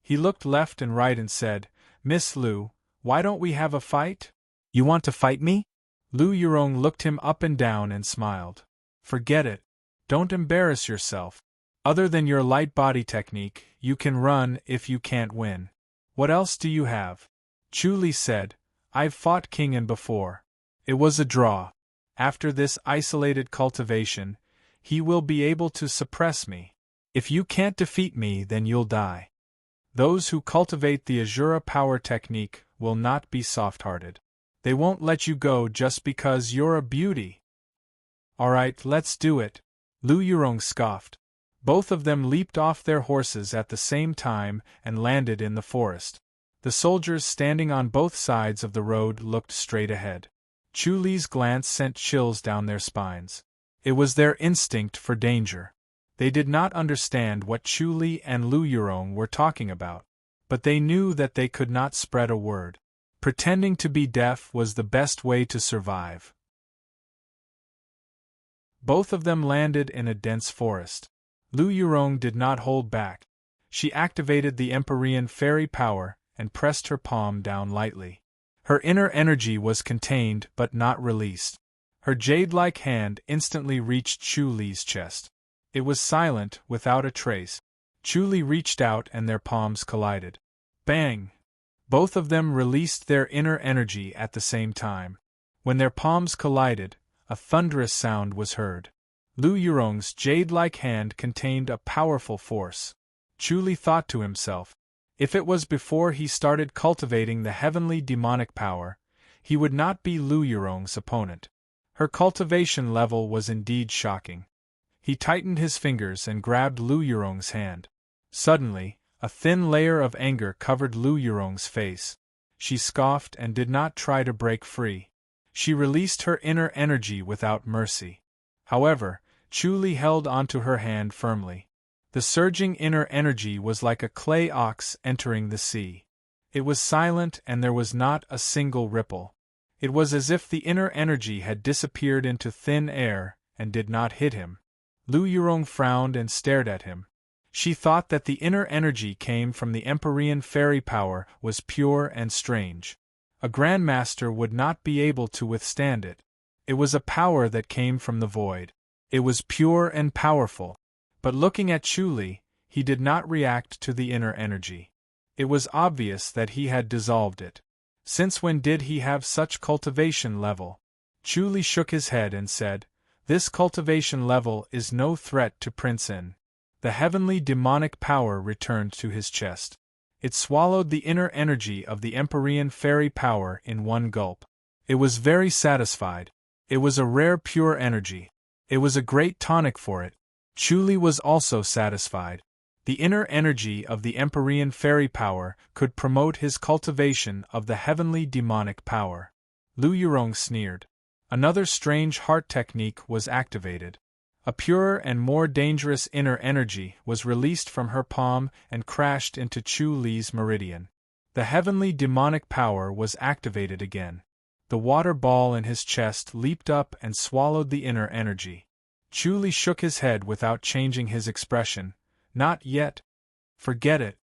He looked left and right and said, Miss Lu, why don't we have a fight? You want to fight me? Lu Yurong looked him up and down and smiled. Forget it. Don't embarrass yourself. Other than your light body technique, you can run if you can't win. What else do you have? Chu Li said, I've fought Kingan before. It was a draw. After this isolated cultivation, he will be able to suppress me. If you can't defeat me, then you'll die. Those who cultivate the Azura power technique will not be soft-hearted. They won't let you go just because you're a beauty. Alright, let's do it. Lu Yurong scoffed. Both of them leaped off their horses at the same time and landed in the forest. The soldiers standing on both sides of the road looked straight ahead. Chu Li's glance sent chills down their spines. It was their instinct for danger. They did not understand what Chu Li and Lu Yurong were talking about, but they knew that they could not spread a word. Pretending to be deaf was the best way to survive. Both of them landed in a dense forest. Lu Yurong did not hold back. She activated the Empyrean fairy power and pressed her palm down lightly. Her inner energy was contained but not released. Her jade-like hand instantly reached Chu Li's chest. It was silent, without a trace. Chu Li reached out and their palms collided. Bang! Both of them released their inner energy at the same time. When their palms collided, a thunderous sound was heard. Lu Yurong's jade-like hand contained a powerful force. Chu Li thought to himself, if it was before he started cultivating the heavenly demonic power, he would not be Lu Yurong's opponent. Her cultivation level was indeed shocking. He tightened his fingers and grabbed Lu Yurong's hand. Suddenly, a thin layer of anger covered Lu Yurong's face. She scoffed and did not try to break free. She released her inner energy without mercy. However, Chu Li held onto her hand firmly. The surging inner energy was like a clay ox entering the sea. It was silent and there was not a single ripple. It was as if the inner energy had disappeared into thin air and did not hit him. Lu Yurong frowned and stared at him. She thought that the inner energy came from the Empyrean fairy power was pure and strange. A grandmaster would not be able to withstand it. It was a power that came from the void. It was pure and powerful. But looking at Chu Li, he did not react to the inner energy. It was obvious that he had dissolved it. Since when did he have such cultivation level? Chu Li shook his head and said, This cultivation level is no threat to Prince In. The heavenly demonic power returned to his chest. It swallowed the inner energy of the Empyrean fairy power in one gulp. It was very satisfied. It was a rare pure energy. It was a great tonic for it. Chu Li was also satisfied. The inner energy of the Empyrean fairy power could promote his cultivation of the heavenly demonic power. Lu Yurong sneered. Another strange heart technique was activated. A purer and more dangerous inner energy was released from her palm and crashed into Chu Li's meridian. The heavenly demonic power was activated again. The water ball in his chest leaped up and swallowed the inner energy. Chu Li shook his head without changing his expression. Not yet. Forget it.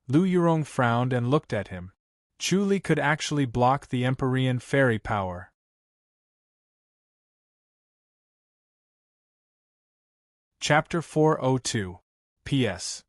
Lu Yurong frowned and looked at him. Chu Li could actually block the Empyrean fairy power. Chapter 402. P.S.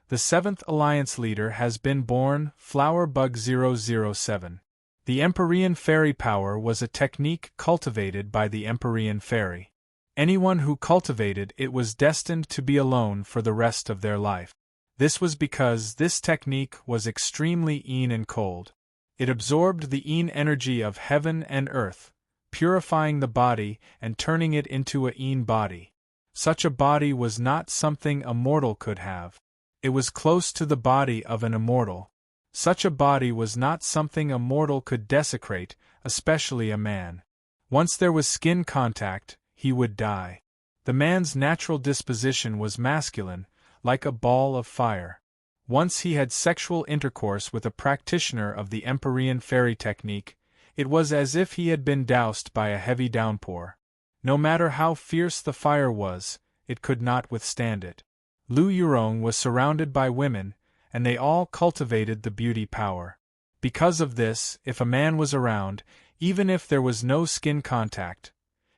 The 7th Alliance leader has been born, Flowerbug 007. The Empyrean fairy power was a technique cultivated by the Empyrean fairy. Anyone who cultivated it was destined to be alone for the rest of their life. This was because this technique was extremely yin and cold. It absorbed the yin energy of heaven and earth, purifying the body and turning it into a yin body. Such a body was not something a mortal could have. It was close to the body of an immortal. Such a body was not something a mortal could desecrate, especially a man. Once there was skin contact, he would die. The man's natural disposition was masculine, like a ball of fire. Once he had sexual intercourse with a practitioner of the Empyrean fairy technique, it was as if he had been doused by a heavy downpour. No matter how fierce the fire was, it could not withstand it. Lu Yurong was surrounded by women, and they all cultivated the beauty power. Because of this, if a man was around, even if there was no skin contact,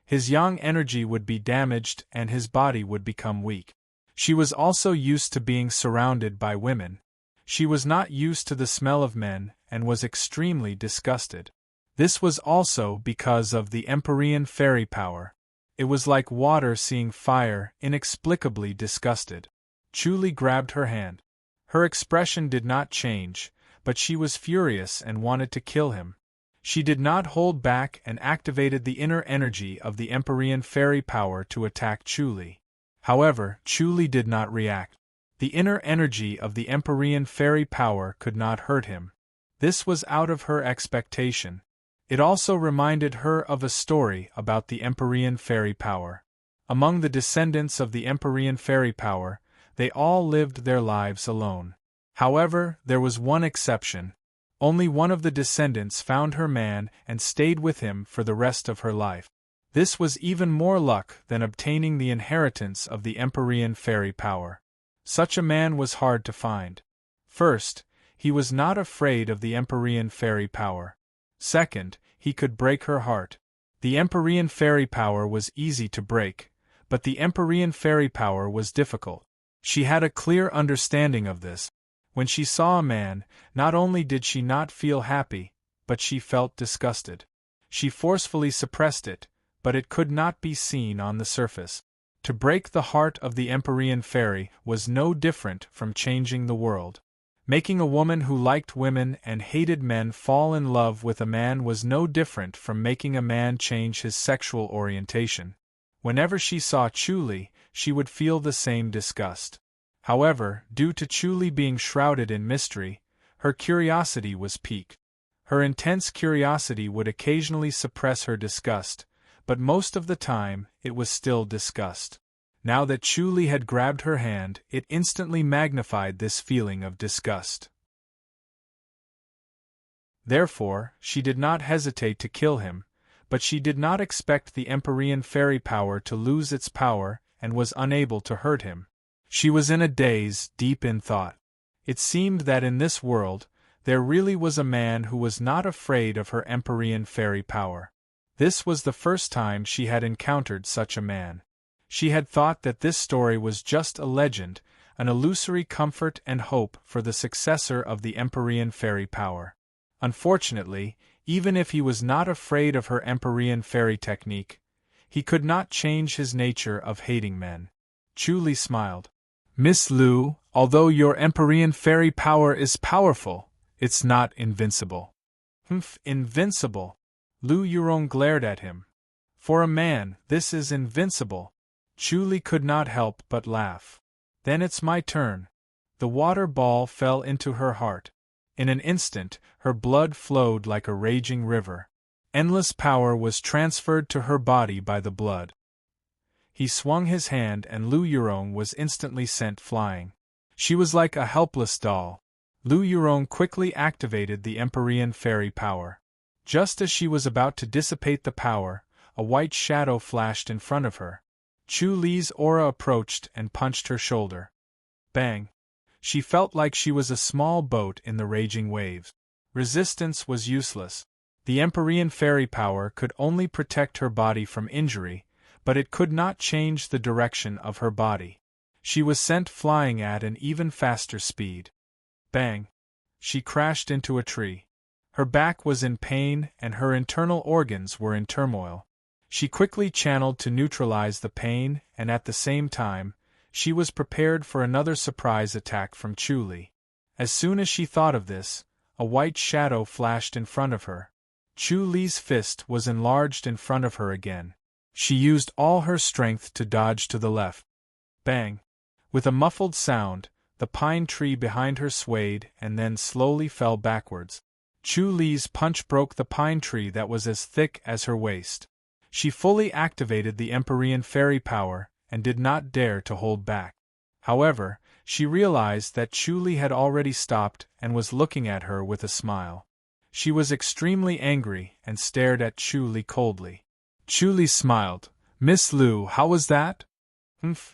his yang energy would be damaged and his body would become weak. She was also used to being surrounded by women. She was not used to the smell of men and was extremely disgusted. This was also because of the Empyrean fairy power. It was like water seeing fire, inexplicably disgusted. Chu Li grabbed her hand. Her expression did not change, but she was furious and wanted to kill him. She did not hold back and activated the inner energy of the Empyrean fairy power to attack Chu Li. However, Chu Li did not react. The inner energy of the Empyrean fairy power could not hurt him. This was out of her expectation. It also reminded her of a story about the Empyrean fairy power. Among the descendants of the Empyrean fairy power, they all lived their lives alone. However, there was one exception. Only one of the descendants found her man and stayed with him for the rest of her life. This was even more luck than obtaining the inheritance of the Empyrean fairy power. Such a man was hard to find. First, he was not afraid of the Empyrean fairy power. Second, he could break her heart. The Empyrean fairy power was easy to break, but the Empyrean fairy power was difficult. She had a clear understanding of this. When she saw a man, not only did she not feel happy, but she felt disgusted. She forcefully suppressed it, but it could not be seen on the surface. To break the heart of the Empyrean fairy was no different from changing the world. Making a woman who liked women and hated men fall in love with a man was no different from making a man change his sexual orientation. Whenever she saw Chu Li, she would feel the same disgust. However, due to Chu Li being shrouded in mystery, her curiosity was piqued. Her intense curiosity would occasionally suppress her disgust, but most of the time, it was still disgust. Now that Chu Li had grabbed her hand, it instantly magnified this feeling of disgust. Therefore, she did not hesitate to kill him, but she did not expect the Empyrean fairy power to lose its power and was unable to hurt him. She was in a daze, deep in thought. It seemed that in this world, there really was a man who was not afraid of her Empyrean fairy power. This was the first time she had encountered such a man. She had thought that this story was just a legend, an illusory comfort and hope for the successor of the Empyrean fairy power. Unfortunately, even if he was not afraid of her Empyrean fairy technique, he could not change his nature of hating men. Chu Li smiled. Miss Lu, although your Empyrean fairy power is powerful, it's not invincible. Invincible? Lu Yurong glared at him. For a man, this is invincible. Chu Li could not help but laugh. Then it's my turn. The water ball fell into her heart. In an instant, her blood flowed like a raging river. Endless power was transferred to her body by the blood. He swung his hand and Lu Yurong was instantly sent flying. She was like a helpless doll. Lu Yurong quickly activated the Empyrean fairy power. Just as she was about to dissipate the power, a white shadow flashed in front of her. Chu Li's aura approached and punched her shoulder. Bang! She felt like she was a small boat in the raging waves. Resistance was useless. The Empyrean fairy power could only protect her body from injury, but it could not change the direction of her body. She was sent flying at an even faster speed. Bang! She crashed into a tree. Her back was in pain and her internal organs were in turmoil. She quickly channeled to neutralize the pain, and at the same time, she was prepared for another surprise attack from Chu-Li. As soon as she thought of this, a white shadow flashed in front of her. Chu-Li's fist was enlarged in front of her again. She used all her strength to dodge to the left. Bang! With a muffled sound, the pine tree behind her swayed and then slowly fell backwards. Chu-Li's punch broke the pine tree that was as thick as her waist. She fully activated the Empyrean fairy power and did not dare to hold back. However, she realized that Chu-Li had already stopped and was looking at her with a smile. She was extremely angry and stared at Chu-Li coldly. Chu-Li smiled. "Miss Lu, how was that?"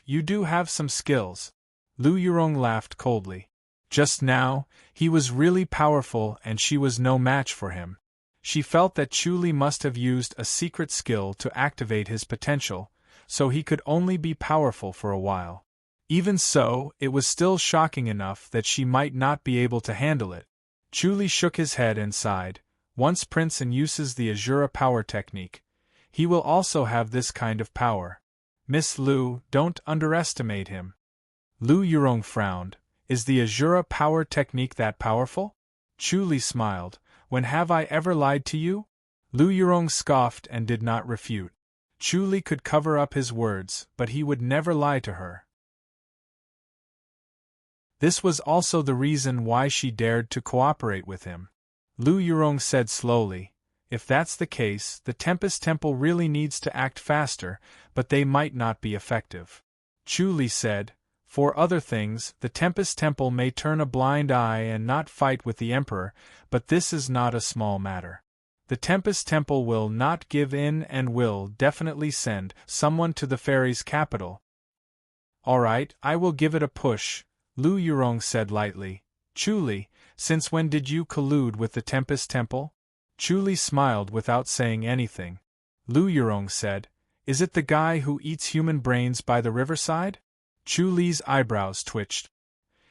You do have some skills." Lu Yurong laughed coldly. Just now, he was really powerful and she was no match for him. She felt that Chu-Li must have used a secret skill to activate his potential, so he could only be powerful for a while. Even so, it was still shocking enough that she might not be able to handle it. Chu-Li shook his head and sighed. Once Prince An uses the Azura power technique, he will also have this kind of power. Miss Lu, don't underestimate him. Lu Yurong frowned. Is the Azura power technique that powerful? Chu-Li smiled. When have I ever lied to you? Lu Yurong scoffed and did not refute. Chu-Li could cover up his words, but he would never lie to her. This was also the reason why she dared to cooperate with him. Lu Yurong said slowly, "If that's the case, the Tempest Temple really needs to act faster, but they might not be effective." Chu-Li said, "For other things, the Tempest Temple may turn a blind eye and not fight with the Emperor, but this is not a small matter. The Tempest Temple will not give in and will definitely send someone to the fairy's capital." "All right, I will give it a push," Lu Yurong said lightly. "Chu-Li, since when did you collude with the Tempest Temple?" Chu-Li smiled without saying anything. Lu Yurong said, "Is it the guy who eats human brains by the riverside?" Chu-Li's eyebrows twitched.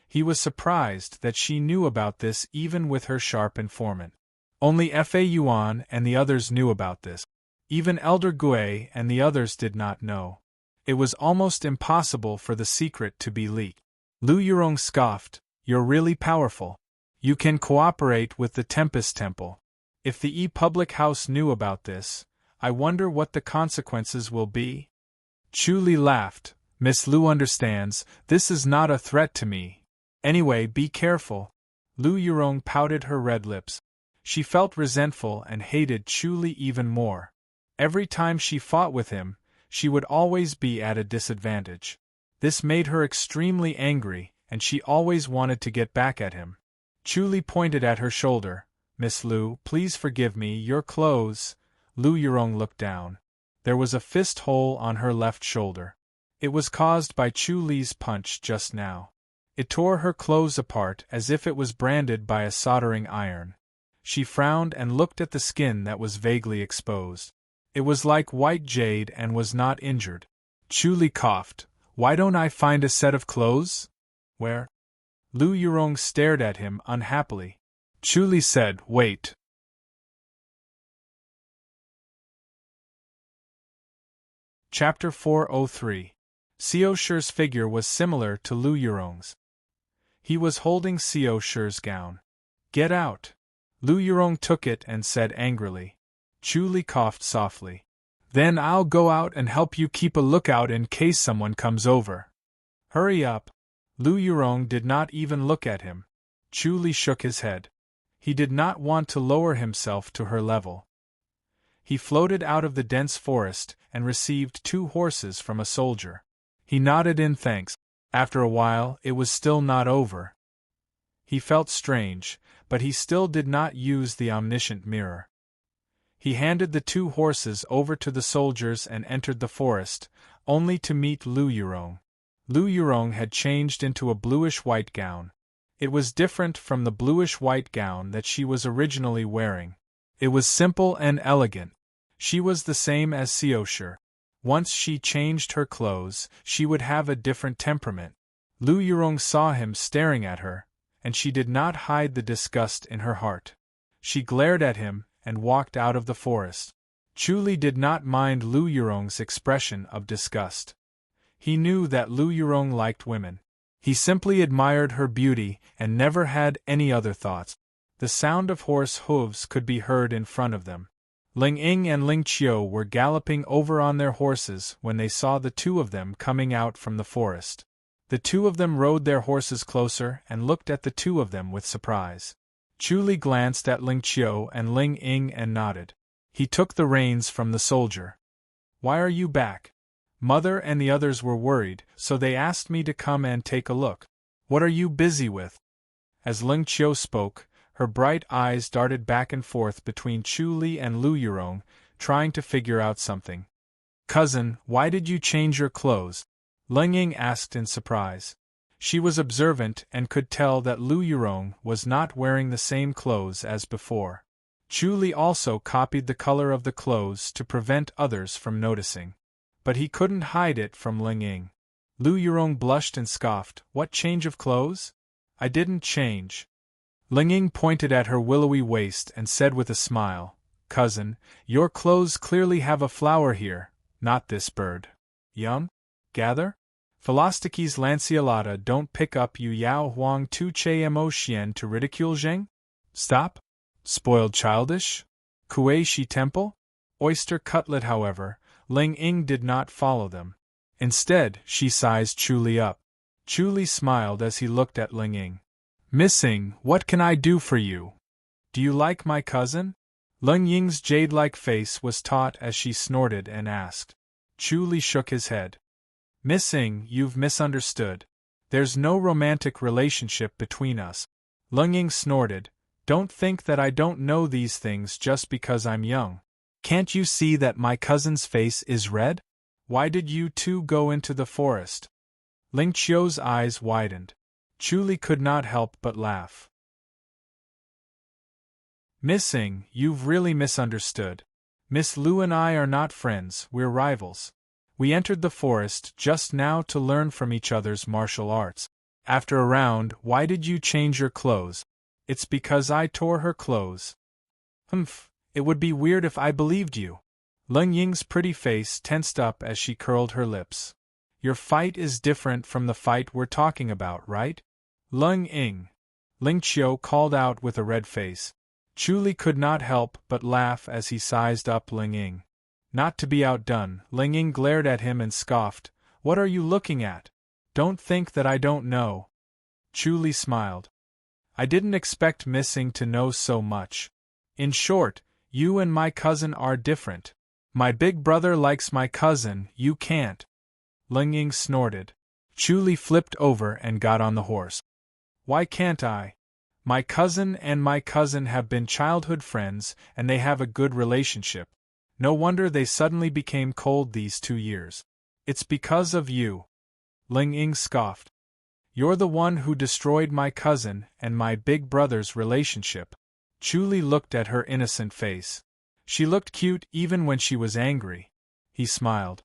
He was surprised that she knew about this even with her sharp informant. Only Fa Yuan and the others knew about this. Even Elder Gui and the others did not know. It was almost impossible for the secret to be leaked. Lu Yurong scoffed, "You're really powerful. You can cooperate with the Tempest Temple. If the public house knew about this, I wonder what the consequences will be?" Chu-Li laughed. "Miss Lu understands, this is not a threat to me. Anyway, be careful." Lu Yurong pouted her red lips. She felt resentful and hated Chu-Li even more. Every time she fought with him, she would always be at a disadvantage. This made her extremely angry, and she always wanted to get back at him. Chu-Li pointed at her shoulder. "Miss Lu, please forgive me, your clothes." Lu Yurong looked down. There was a fist hole on her left shoulder. It was caused by Chu-Li's punch just now. It tore her clothes apart as if it was branded by a soldering iron. She frowned and looked at the skin that was vaguely exposed. It was like white jade and was not injured. Chu-Li coughed. "Why don't I find a set of clothes?" "Where?" Lu Yurong stared at him unhappily. Chu-Li said, "Wait." Chapter 403. Xiao Shi's figure was similar to Lu Yurong's. He was holding Xiao Shi's gown. "Get out!" Lu Yurong took it and said angrily. Chu-Li coughed softly. "Then I'll go out and help you keep a lookout in case someone comes over." "Hurry up!" Lu Yurong did not even look at him. Chu-Li shook his head. He did not want to lower himself to her level. He floated out of the dense forest and received 2 horses from a soldier. He nodded in thanks. After a while, it was still not over. He felt strange, but he still did not use the omniscient mirror. He handed the 2 horses over to the soldiers and entered the forest, only to meet Lu Yurong. Lu Yurong had changed into a bluish-white gown. It was different from the bluish-white gown that she was originally wearing. It was simple and elegant. She was the same as Seosher. Once she changed her clothes, she would have a different temperament. Lu Yurong saw him staring at her, and she did not hide the disgust in her heart. She glared at him and walked out of the forest. Chuli did not mind Lu Yurong's expression of disgust. He knew that Lu Yurong liked women. He simply admired her beauty and never had any other thoughts. The sound of horse hooves could be heard in front of them. Ling Ying and Ling Qiu were galloping over on their horses when they saw the two of them coming out from the forest. The two of them rode their horses closer and looked at the two of them with surprise. Chuli glanced at Ling Qiu and Ling Ying and nodded. He took the reins from the soldier. "Why are you back? Mother and the others were worried, so they asked me to come and take a look. What are you busy with?" As Ling Qiu spoke, her bright eyes darted back and forth between Chuli and Lu Yurong, trying to figure out something. "Cousin, why did you change your clothes?" Ling Ying asked in surprise. She was observant and could tell that Lu Yurong was not wearing the same clothes as before. Chuli also copied the color of the clothes to prevent others from noticing. But he couldn't hide it from Ling Ying. Lu Yurong blushed and scoffed. "What change of clothes? I didn't change." Ling Ying pointed at her willowy waist and said with a smile, "Cousin, your clothes clearly have a flower here, not this bird. Yum? Gather? Philostiches lanceolata don't pick up Yu Yao Huang Tu Che Mo Xian to ridicule Zheng? Stop? Spoiled childish? Kuei Shi Temple?" Oyster cutlet, however, Ling Ying did not follow them. Instead, she sized Chuli up. Chuli smiled as he looked at Ling Ying. "Miss Ying, what can I do for you? Do you like my cousin?" Ling Ying's jade-like face was taut as she snorted and asked. Chuli shook his head. "Miss Ying, you've misunderstood. There's no romantic relationship between us." Ling Ying snorted. "Don't think that I don't know these things just because I'm young. Can't you see that my cousin's face is red? Why did you two go into the forest?" Ling Qiu's eyes widened. Chuli could not help but laugh. "Miss Ying, you've really misunderstood. Miss Lu and I are not friends, we're rivals. We entered the forest just now to learn from each other's martial arts. After a round, why did you change your clothes?" "It's because I tore her clothes." "Humph. It would be weird if I believed you." Ling Ying's pretty face tensed up as she curled her lips. "Your fight is different from the fight we're talking about, right?" "Ling Ying!" Ling Qiu called out with a red face. Chuli could not help but laugh as he sized up Ling Ying. Not to be outdone, Ling Ying glared at him and scoffed. "What are you looking at? Don't think that I don't know." Chuli smiled. "I didn't expect Miss Ying to know so much. In short, you and my cousin are different. My big brother likes my cousin, you can't." Ling Ying snorted. Chuli flipped over and got on the horse. "Why can't I? My cousin and my cousin have been childhood friends and they have a good relationship. No wonder they suddenly became cold these 2 years. It's because of you." Ling Ying scoffed. "You're the one who destroyed my cousin and my big brother's relationship." Chuli looked at her innocent face. She looked cute even when she was angry. He smiled.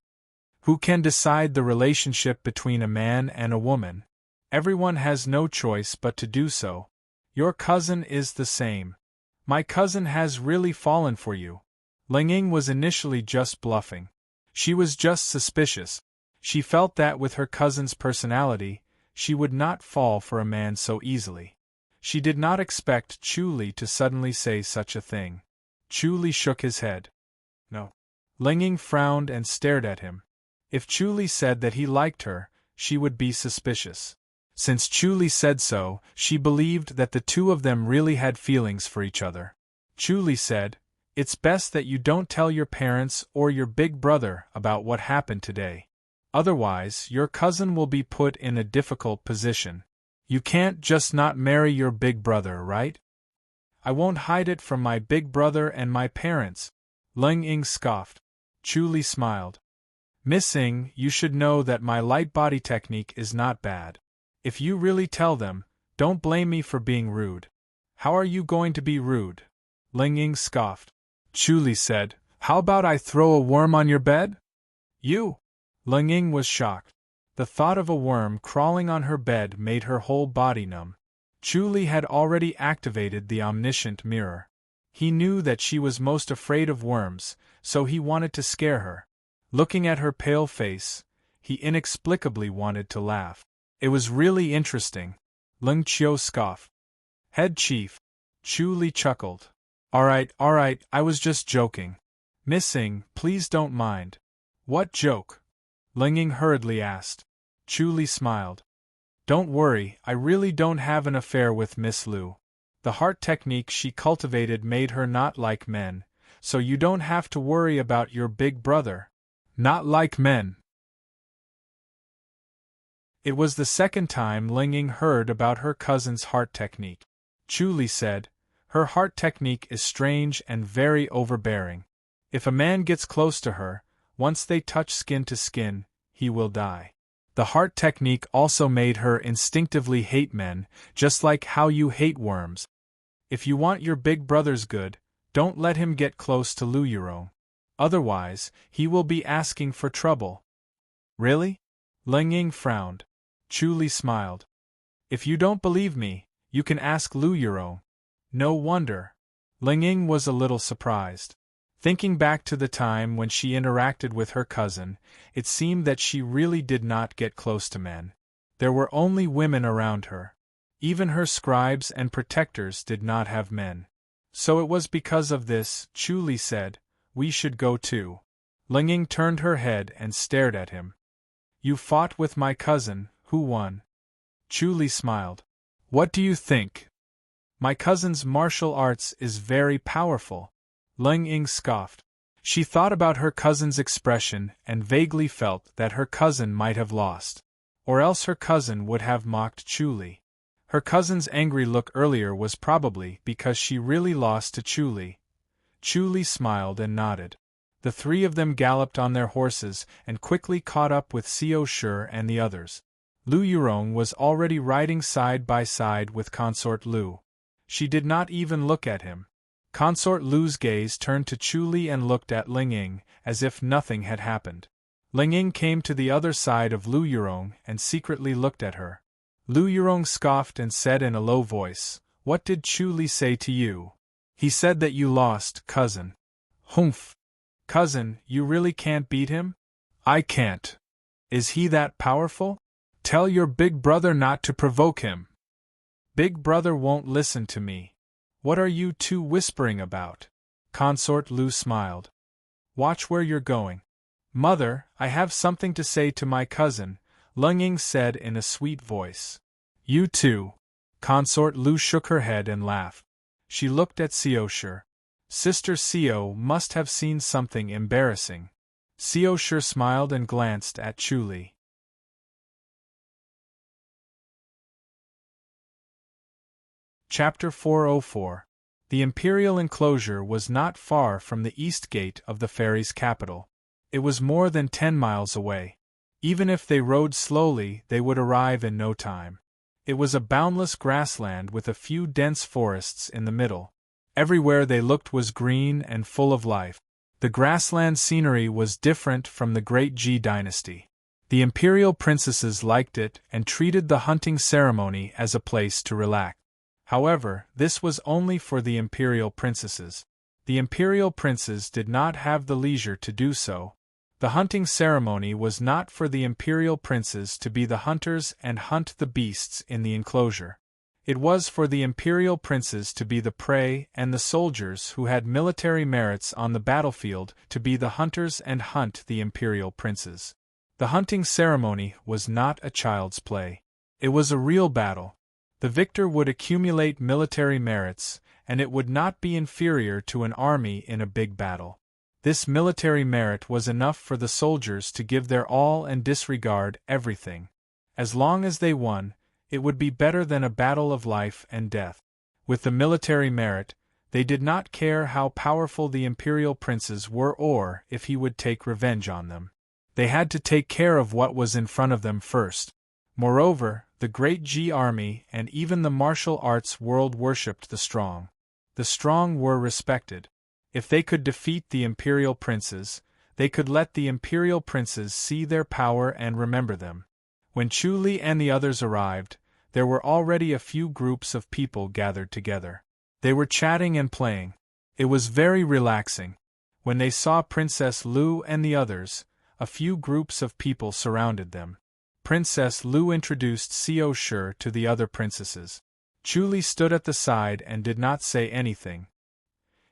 "Who can decide the relationship between a man and a woman? Everyone has no choice but to do so. Your cousin is the same. My cousin has really fallen for you." Ling Ying was initially just bluffing. She was just suspicious. She felt that with her cousin's personality, she would not fall for a man so easily. She did not expect Chuli to suddenly say such a thing. Chuli shook his head. "No." Ling Ying frowned and stared at him. If Chuli said that he liked her, she would be suspicious. Since Chuli said so, she believed that the two of them really had feelings for each other. Chuli said, "It's best that you don't tell your parents or your big brother about what happened today. Otherwise, your cousin will be put in a difficult position. You can't just not marry your big brother, right?" "I won't hide it from my big brother and my parents," Ling Ying scoffed. Chuli smiled. Missing, you should know that my light body technique is not bad. If you really tell them, don't blame me for being rude. How are you going to be rude? Ling Ying scoffed. Chu Li said, how about I throw a worm on your bed? You? Ling Ying was shocked. The thought of a worm crawling on her bed made her whole body numb. Chu Li had already activated the omniscient mirror. He knew that she was most afraid of worms, so he wanted to scare her. Looking at her pale face, he inexplicably wanted to laugh. It was really interesting. Leng Qiu scoffed. Head chief. Chu Li chuckled. Alright, I was just joking. Missing, please don't mind. What joke? Ling Ying hurriedly asked. Chu Li smiled. Don't worry, I really don't have an affair with Miss Lu. The heart technique she cultivated made her not like men, so you don't have to worry about your big brother. Not like men. It was the second time Ling Ying heard about her cousin's heart technique. Chu Li said, her heart technique is strange and very overbearing. If a man gets close to her, once they touch skin to skin, he will die. The heart technique also made her instinctively hate men, just like how you hate worms. If you want your big brother's good, don't let him get close to Lu Yurong. Otherwise, he will be asking for trouble. Really? Ling Ying frowned. Chu Li smiled. If you don't believe me, you can ask Lu Yurong. No wonder. Ling Ying was a little surprised. Thinking back to the time when she interacted with her cousin, it seemed that she really did not get close to men. There were only women around her. Even her scribes and protectors did not have men. So it was because of this, Chu Li said, we should go too. Ling Ying turned her head and stared at him. You fought with my cousin, who won? Chu Li smiled. What do you think? My cousin's martial arts is very powerful. Ling Ying scoffed. She thought about her cousin's expression and vaguely felt that her cousin might have lost. Or else her cousin would have mocked Chu Li. Her cousin's angry look earlier was probably because she really lost to Chu Li. Chu Li smiled and nodded. The three of them galloped on their horses and quickly caught up with Xiao Shi and the others. Lu Yurong was already riding side by side with Consort Lu. She did not even look at him. Consort Lu's gaze turned to Chu Li and looked at Ling Ying, as if nothing had happened. Ling Ying came to the other side of Lu Yurong and secretly looked at her. Lu Yurong scoffed and said in a low voice, What did Chu Li say to you? He said that you lost, cousin. Humph. Cousin, you really can't beat him? I can't. Is he that powerful? Tell your big brother not to provoke him. Big brother won't listen to me. What are you two whispering about? Consort Lu smiled. Watch where you're going. Mother, I have something to say to my cousin, Ling Ying said in a sweet voice. You too. Consort Lu shook her head and laughed. She looked at Xiao Shi. Sister Xiao must have seen something embarrassing. Xiao Shi smiled and glanced at Chu Li. Chapter 404. The imperial enclosure was not far from the east gate of the fairies' capital. It was more than 10 miles away. Even if they rode slowly, they would arrive in no time. It was a boundless grassland with a few dense forests in the middle. Everywhere they looked was green and full of life. The grassland scenery was different from the Great Ji dynasty. The imperial princesses liked it and treated the hunting ceremony as a place to relax. However, this was only for the imperial princesses. The imperial princes did not have the leisure to do so. The hunting ceremony was not for the imperial princes to be the hunters and hunt the beasts in the enclosure. It was for the imperial princes to be the prey and the soldiers who had military merits on the battlefield to be the hunters and hunt the imperial princes. The hunting ceremony was not a child's play. It was a real battle. The victor would accumulate military merits, and it would not be inferior to an army in a big battle. This military merit was enough for the soldiers to give their all and disregard everything. As long as they won, it would be better than a battle of life and death. With the military merit, they did not care how powerful the imperial princes were or if he would take revenge on them. They had to take care of what was in front of them first. Moreover, the great G army and even the martial arts world worshipped the strong. The strong were respected. If they could defeat the imperial princes, they could let the imperial princes see their power and remember them. When Chu Li and the others arrived, there were already a few groups of people gathered together. They were chatting and playing. It was very relaxing. When they saw Princess Lu and the others, a few groups of people surrounded them. Princess Lu introduced Xiao Shi to the other princesses. Chu Li stood at the side and did not say anything.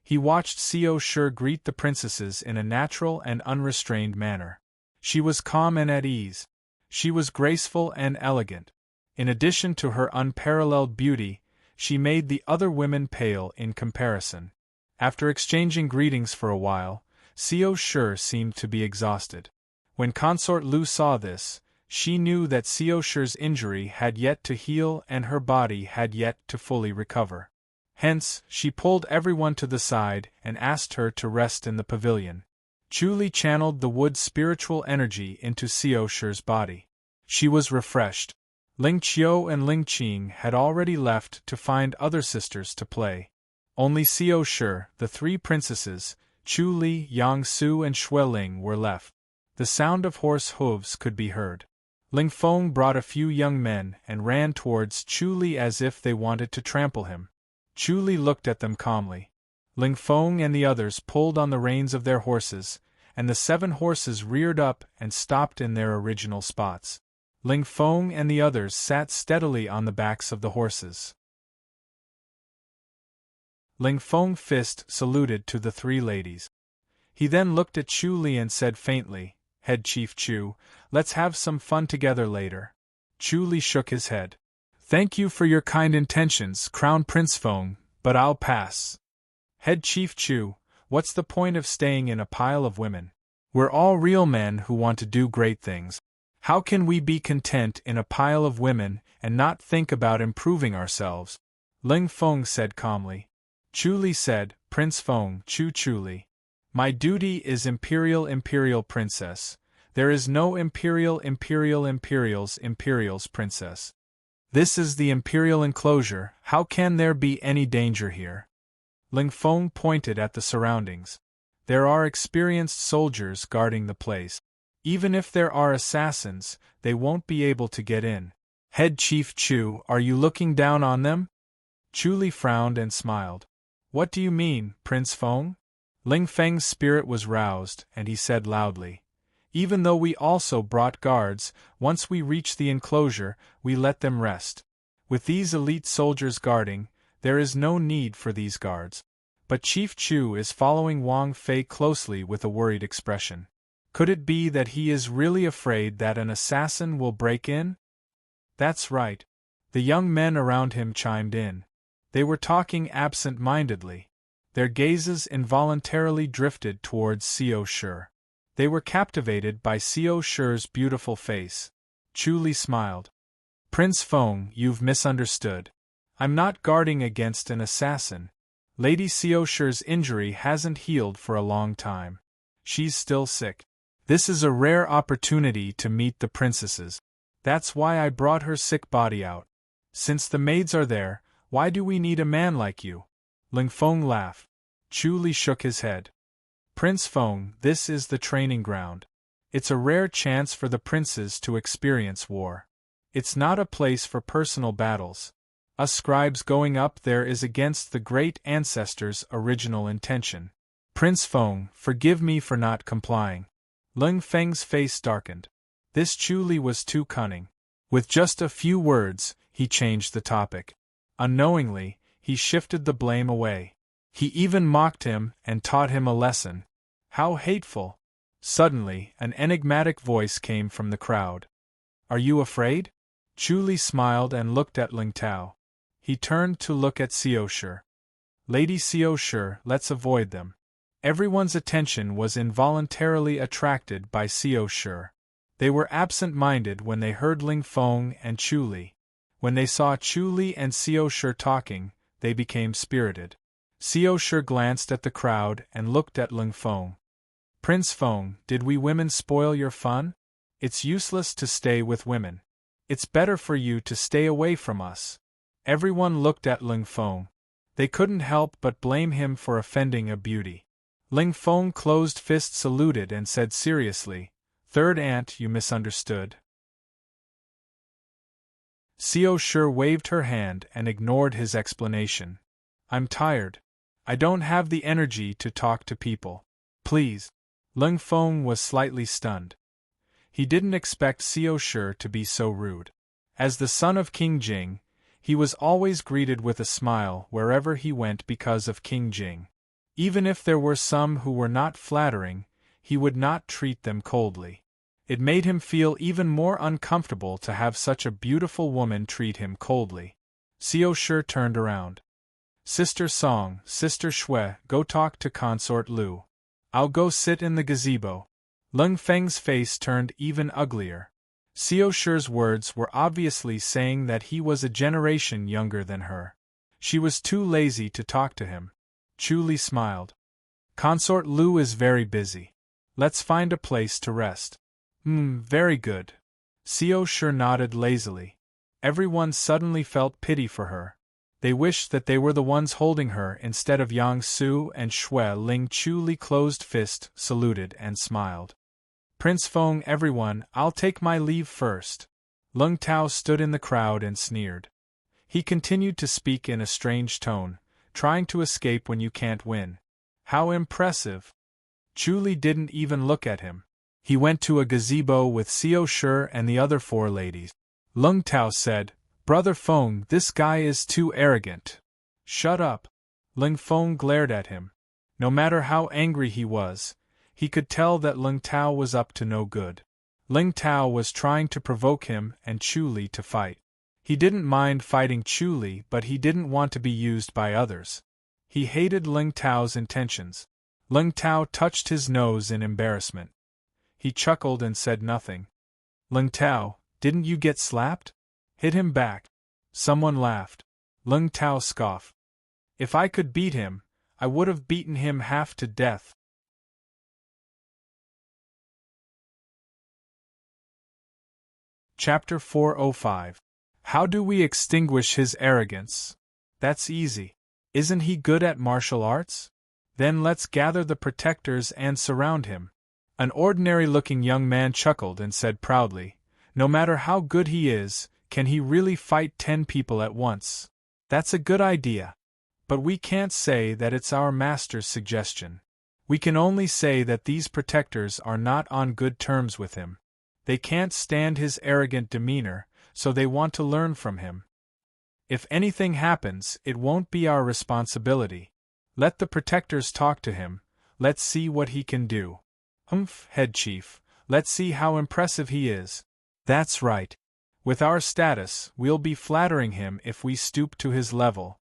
He watched Xiao Shi greet the princesses in a natural and unrestrained manner. She was calm and at ease. She was graceful and elegant. In addition to her unparalleled beauty, she made the other women pale in comparison. After exchanging greetings for a while, Xiao Shi seemed to be exhausted. When Consort Lu saw this, she knew that Xiao Shi's injury had yet to heal and her body had yet to fully recover. Hence, she pulled everyone to the side and asked her to rest in the pavilion. Chu Li channeled the wood's spiritual energy into Xiao Shi's body. She was refreshed. Ling Qiu and Ling Qing had already left to find other sisters to play. Only Xiao Shi, the three princesses, Chu Li, Yang Su and Xue Ling were left. The sound of horse hooves could be heard. Ling Feng brought a few young men and ran towards Chu Li as if they wanted to trample him. Chu Li looked at them calmly. Ling Feng and the others pulled on the reins of their horses, and the 7 horses reared up and stopped in their original spots. Ling Feng and the others sat steadily on the backs of the horses. Ling Feng fist saluted to the 3 ladies. He then looked at Chu Li and said faintly, "Head Chief Chu, let's have some fun together later." Chu Li shook his head. "Thank you for your kind intentions, Crown Prince Feng, but I'll pass." "Head Chief Chu, what's the point of staying in a pile of women? We're all real men who want to do great things. How can we be content in a pile of women and not think about improving ourselves?" Ling Feng said calmly. Chu Li said, "Prince Feng, Chu Li. My duty is imperial princess. There is no imperials princess. This is the imperial enclosure, how can there be any danger here?" Ling Feng pointed at the surroundings. "There are experienced soldiers guarding the place. Even if there are assassins, they won't be able to get in. Head Chief Chu, are you looking down on them?" Chu Li frowned and smiled. "What do you mean, Prince Feng?" Ling Feng's spirit was roused, and he said loudly, "Even though we also brought guards, once we reach the enclosure, we let them rest. With these elite soldiers guarding, there is no need for these guards." But Chief Chu is following Wang Fei closely with a worried expression. Could it be that he is really afraid that an assassin will break in? That's right. The young men around him chimed in. They were talking absent-mindedly. Their gazes involuntarily drifted towards Xiao Shi. They were captivated by Xiao Shi's beautiful face. Chu Li smiled. "Prince Feng, you've misunderstood. I'm not guarding against an assassin. Lady Xiao Shi's injury hasn't healed for a long time. She's still sick. This is a rare opportunity to meet the princesses. That's why I brought her sick body out. Since the maids are there, why do we need a man like you?" Ling Feng laughed. Chu Li shook his head. "Prince Feng, this is the training ground. It's a rare chance for the princes to experience war. It's not a place for personal battles. Us scribes going up there is against the great ancestors' original intention. Prince Feng, forgive me for not complying." Ling Feng's face darkened. This Chu Li was too cunning. With just a few words, he changed the topic. Unknowingly, he shifted the blame away. He even mocked him and taught him a lesson. How hateful! Suddenly, an enigmatic voice came from the crowd. "Are you afraid?" Chu Li smiled and looked at Ling Tao. He turned to look at Xiao Shi. "Lady Xiao Shi, let's avoid them." Everyone's attention was involuntarily attracted by Xiao Shi. They were absent-minded when they heard Ling Feng and Chu Li. When they saw Chu Li and Xiao Shi talking, they became spirited. Xiao Shi glanced at the crowd and looked at Ling Feng. Prince Feng, did we women spoil your fun? It's useless to stay with women. It's better for you to stay away from us. Everyone looked at Ling Feng. They couldn't help but blame him for offending a beauty. Ling Feng closed fist saluted and said seriously, "Third aunt, you misunderstood." Xiao Shi waved her hand and ignored his explanation. "I'm tired. I don't have the energy to talk to people. Please." Ling Feng was slightly stunned. He didn't expect Xiao Shi to be so rude. As the son of King Jing, he was always greeted with a smile wherever he went because of King Jing. Even if there were some who were not flattering, he would not treat them coldly. It made him feel even more uncomfortable to have such a beautiful woman treat him coldly. Xiao Shi turned around. "Sister Song, Sister Shui, go talk to Consort Lu. I'll go sit in the gazebo." Ling Feng's face turned even uglier. Xiao Shi's words were obviously saying that he was a generation younger than her. She was too lazy to talk to him. Chu Li smiled. "Consort Lu is very busy. Let's find a place to rest." Very good." Xiao Shi nodded lazily. Everyone suddenly felt pity for her. They wished that they were the ones holding her instead of Yang Su and Shui Ling. Chu Li closed fist, saluted and smiled. "Prince Feng, everyone, I'll take my leave first." Lung Tao stood in the crowd and sneered. He continued to speak in a strange tone, trying to escape when you can't win. How impressive! Chu Li didn't even look at him. He went to a gazebo with Xiao Shi and the other 4 ladies. Lung Tao said, "Brother Feng, this guy is too arrogant." "Shut up." Ling Feng glared at him. No matter how angry he was, he could tell that Ling Tao was up to no good. Ling Tao was trying to provoke him and Chu Li to fight. He didn't mind fighting Chu Li, but he didn't want to be used by others. He hated Ling Tao's intentions. Ling Tao touched his nose in embarrassment. He chuckled and said nothing. "Ling Tao, didn't you get slapped? Hit him back." Someone laughed. Ling Tao scoffed. "If I could beat him, I would have beaten him half to death." Chapter 405. How do we extinguish his arrogance? That's easy. Isn't he good at martial arts? Then let's gather the protectors and surround him. An ordinary-looking young man chuckled and said proudly, "No matter how good he is, can he really fight 10 people at once? That's a good idea. But we can't say that it's our master's suggestion. We can only say that these protectors are not on good terms with him. They can't stand his arrogant demeanor, so they want to learn from him. If anything happens, it won't be our responsibility. Let the protectors talk to him. Let's see what he can do." Head chief, let's see how impressive he is." "That's right. With our status, we'll be flattering him if we stoop to his level."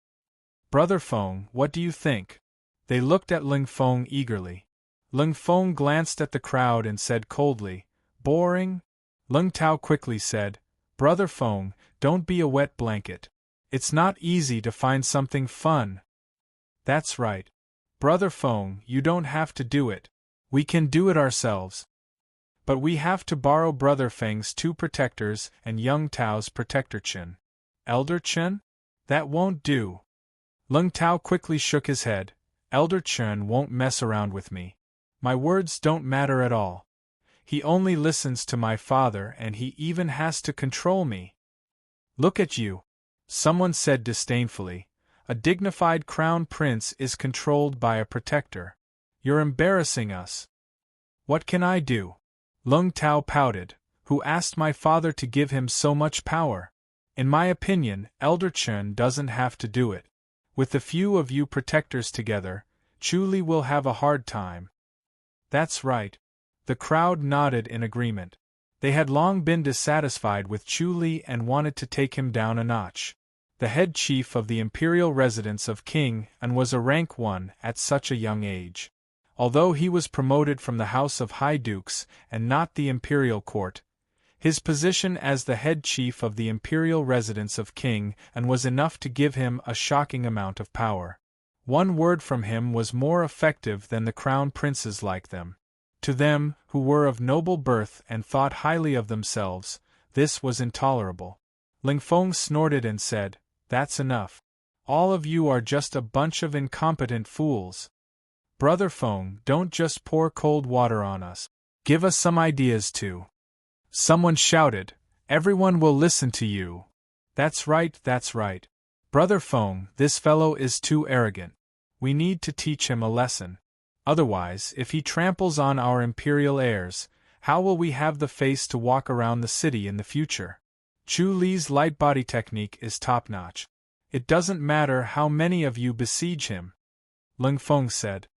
"Brother Feng, what do you think?" They looked at Ling Feng eagerly. Ling Feng glanced at the crowd and said coldly, "Boring?" Ling Tao quickly said, "Brother Feng, don't be a wet blanket. It's not easy to find something fun." "That's right. Brother Feng, you don't have to do it. We can do it ourselves. But we have to borrow Brother Feng's 2 protectors and Young Tao's protector Chen." "Elder Chen? That won't do." Lung Tao quickly shook his head. "Elder Chen won't mess around with me. My words don't matter at all. He only listens to my father and he even has to control me." "Look at you," someone said disdainfully. "A dignified crown prince is controlled by a protector. You're embarrassing us." "What can I do?" Lung Tao pouted. "Who asked my father to give him so much power? In my opinion, Elder Chen doesn't have to do it. With the few of you protectors together, Chu Li will have a hard time." "That's right." The crowd nodded in agreement. They had long been dissatisfied with Chu Li and wanted to take him down a notch. The head chief of the imperial residence of King and was a rank 1 at such a young age. Although he was promoted from the House of High Dukes and not the imperial court, his position as the head chief of the imperial residence of King and was enough to give him a shocking amount of power. One word from him was more effective than the crown princes like them. To them, who were of noble birth and thought highly of themselves, this was intolerable. Ling Feng snorted and said, "That's enough. All of you are just a bunch of incompetent fools. Brother Feng, don't just pour cold water on us. Give us some ideas too." Someone shouted, "Everyone will listen to you." That's right, that's right. Brother Feng, this fellow is too arrogant. We need to teach him a lesson. Otherwise, if he tramples on our imperial heirs, how will we have the face to walk around the city in the future? Chu Li's light body technique is top-notch. It doesn't matter how many of you besiege him. Ling Feng said.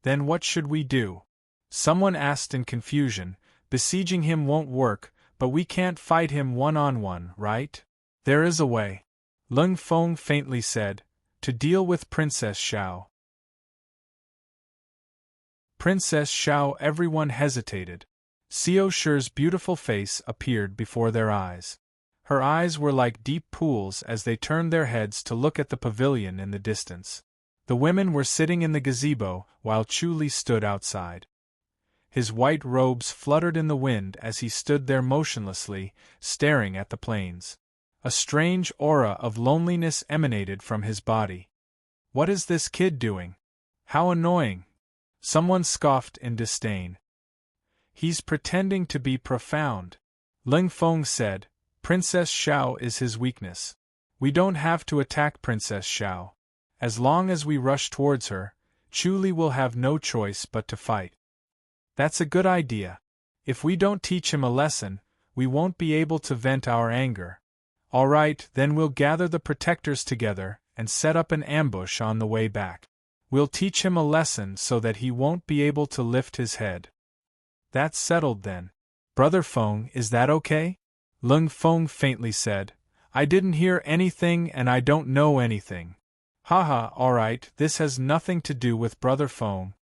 Then what should we do? Someone asked in confusion. Besieging him won't work, but we can't fight him one-on-one, right? There is a way. Ling Feng faintly said, to deal with Princess Xiao. Princess Xiao. Everyone hesitated. Xiao Shi's beautiful face appeared before their eyes. Her eyes were like deep pools as they turned their heads to look at the pavilion in the distance. The women were sitting in the gazebo, while Chu Li stood outside. His white robes fluttered in the wind as he stood there motionlessly, staring at the plains. A strange aura of loneliness emanated from his body. What is this kid doing? How annoying! Someone scoffed in disdain. He's pretending to be profound. Ling Feng said, Princess Xiao is his weakness. We don't have to attack Princess Xiao. As long as we rush towards her, Chu Li will have no choice but to fight. That's a good idea. If we don't teach him a lesson, we won't be able to vent our anger. All right, then we'll gather the protectors together and set up an ambush on the way back. We'll teach him a lesson so that he won't be able to lift his head. That's settled then. Brother Feng, is that okay? Ling Feng faintly said, I didn't hear anything and I don't know anything. Haha, alright, this has nothing to do with Brother Feng.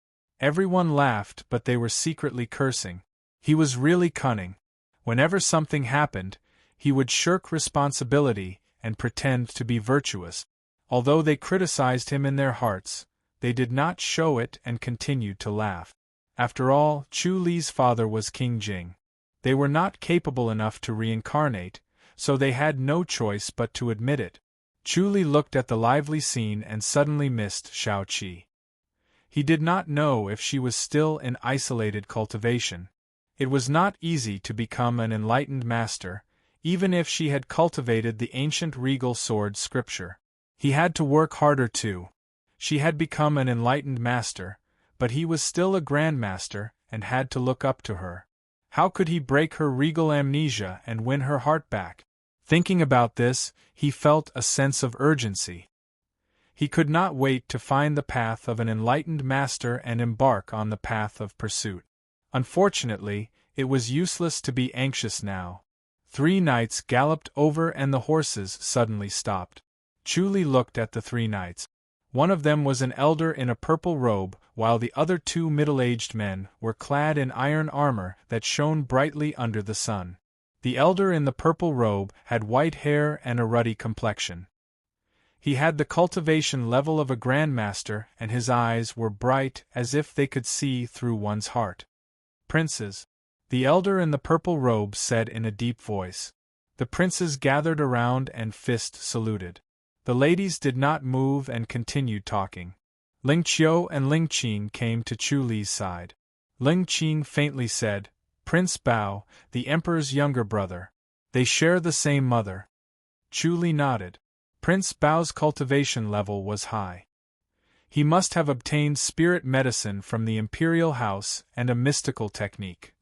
Everyone laughed, but they were secretly cursing. He was really cunning. Whenever something happened, he would shirk responsibility and pretend to be virtuous. Although they criticized him in their hearts, they did not show it and continued to laugh. After all, Chu Li's father was King Jing. They were not capable enough to reincarnate, so they had no choice but to admit it. Chu Li looked at the lively scene and suddenly missed Xiao Qi. He did not know if she was still in isolated cultivation. It was not easy to become an enlightened master, even if she had cultivated the ancient regal sword scripture. He had to work harder too. She had become an enlightened master, but he was still a grandmaster and had to look up to her. How could he break her regal amnesia and win her heart back? Thinking about this, he felt a sense of urgency. He could not wait to find the path of an enlightened master and embark on the path of pursuit. Unfortunately, it was useless to be anxious now. 3 knights galloped over and the horses suddenly stopped. Chu Li looked at the 3 knights. One of them was an elder in a purple robe, while the other 2 middle-aged men were clad in iron armor that shone brightly under the sun. The elder in the purple robe had white hair and a ruddy complexion. He had the cultivation level of a grandmaster and his eyes were bright as if they could see through one's heart. Princes, the elder in the purple robe said in a deep voice. The princes gathered around and fist saluted. The ladies did not move and continued talking. Ling Qiu and Ling Qing came to Chu Li's side. Ling Qing faintly said, Prince Bao, the emperor's younger brother. They share the same mother. Chu Li nodded. Prince Bao's cultivation level was high. He must have obtained spirit medicine from the imperial house and a mystical technique.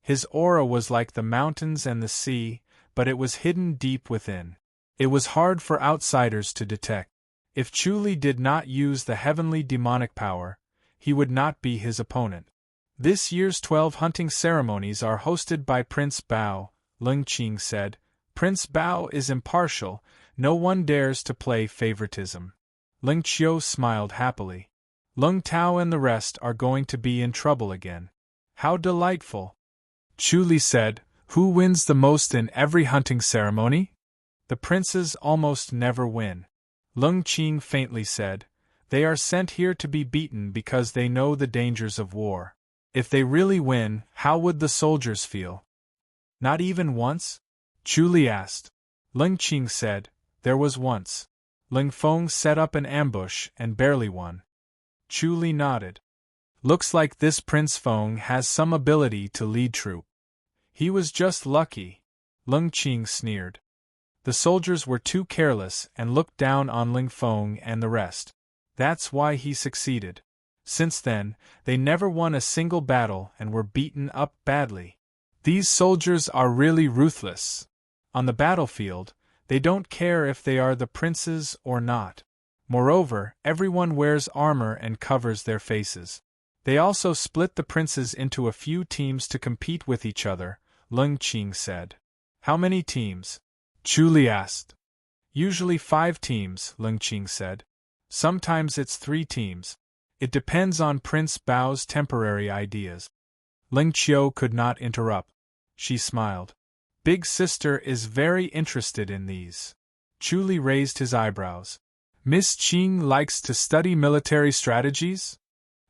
His aura was like the mountains and the sea, but it was hidden deep within. It was hard for outsiders to detect. If Chu Li did not use the heavenly demonic power, he would not be his opponent. This year's 12 hunting ceremonies are hosted by Prince Bao, Ling Qing said. Prince Bao is impartial, no one dares to play favoritism. Ling Qiu smiled happily. Lung Tao and the rest are going to be in trouble again. How delightful! Chu Li said, Who wins the most in every hunting ceremony? The princes almost never win. Lung Qing faintly said, They are sent here to be beaten because they know the dangers of war. If they really win, how would the soldiers feel? Not even once? Chu Li asked. Ling Qing said, there was once. Ling Feng set up an ambush and barely won. Chu Li nodded. Looks like this Prince Feng has some ability to lead troop. He was just lucky. Ling Qing sneered. The soldiers were too careless and looked down on Ling Feng and the rest. That's why he succeeded. Since then, they never won a single battle and were beaten up badly. These soldiers are really ruthless. On the battlefield, they don't care if they are the princes or not. Moreover, everyone wears armor and covers their faces. They also split the princes into a few teams to compete with each other, Ling Qing said. How many teams? Chu Li asked. Usually 5 teams, Ling Qing said. Sometimes it's 3 teams. It depends on Prince Bao's temporary ideas. Ling Qiu could not interrupt. She smiled. Big sister is very interested in these. Chu Li raised his eyebrows. Miss Qing likes to study military strategies?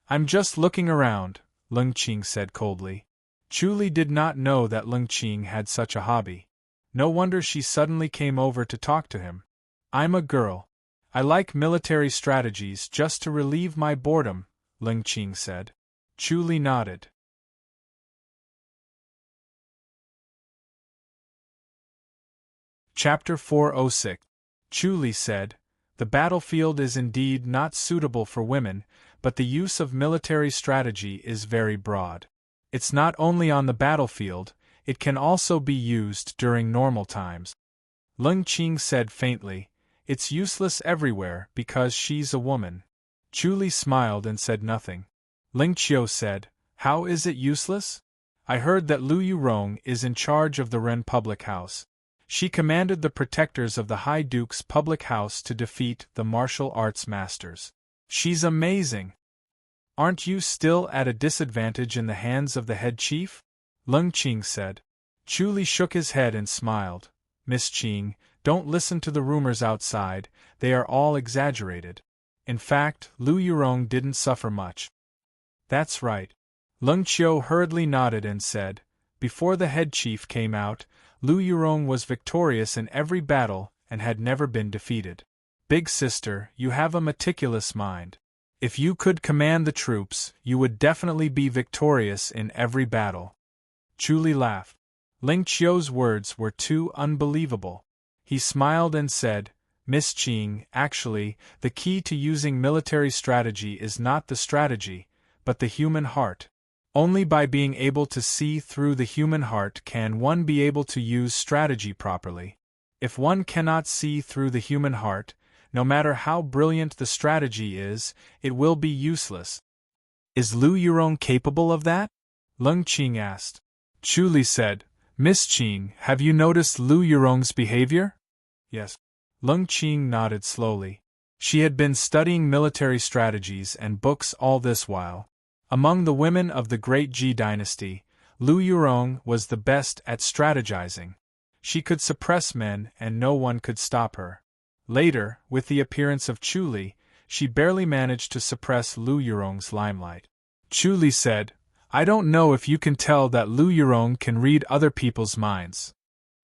I'm just looking around, Ling Qing said coldly. Chu Li did not know that Ling Qing had such a hobby. No wonder she suddenly came over to talk to him. I'm a girl. I like military strategies just to relieve my boredom, Ling Qing said. Chu Li nodded. Chapter 406. Chu Li said, the battlefield is indeed not suitable for women, but the use of military strategy is very broad. It's not only on the battlefield, it can also be used during normal times. Ling Qing said faintly, it's useless everywhere because she's a woman. Chu Li smiled and said nothing. Ling Qiu said, how is it useless? I heard that Lu Yurong is in charge of the Ren public house. She commanded the protectors of the High Duke's public house to defeat the martial arts masters. She's amazing. Aren't you still at a disadvantage in the hands of the head chief? Ling Qing said. Chu Li shook his head and smiled. Miss Qing, don't listen to the rumors outside, they are all exaggerated. In fact, Lu Yurong didn't suffer much. That's right. Ling Qiu hurriedly nodded and said, before the head chief came out, Lu Yurong was victorious in every battle and had never been defeated. Big sister, you have a meticulous mind. If you could command the troops, you would definitely be victorious in every battle. Chu Li laughed. Ling Qiu's words were too unbelievable. He smiled and said, Miss Qing, actually, the key to using military strategy is not the strategy, but the human heart. Only by being able to see through the human heart can one be able to use strategy properly. If one cannot see through the human heart, no matter how brilliant the strategy is, it will be useless. Is Lu Yurong capable of that? Ling Qing asked. Chu Li said, Miss Qing, have you noticed Lu Yurong's behavior? Yes. Ling Qing nodded slowly. She had been studying military strategies and books all this while. Among the women of the Great Ji dynasty, Lu Yurong was the best at strategizing. She could suppress men and no one could stop her. Later, with the appearance of Chu Li, she barely managed to suppress Lu Yurong's limelight. Chu Li said, I don't know if you can tell that Lu Yurong can read other people's minds.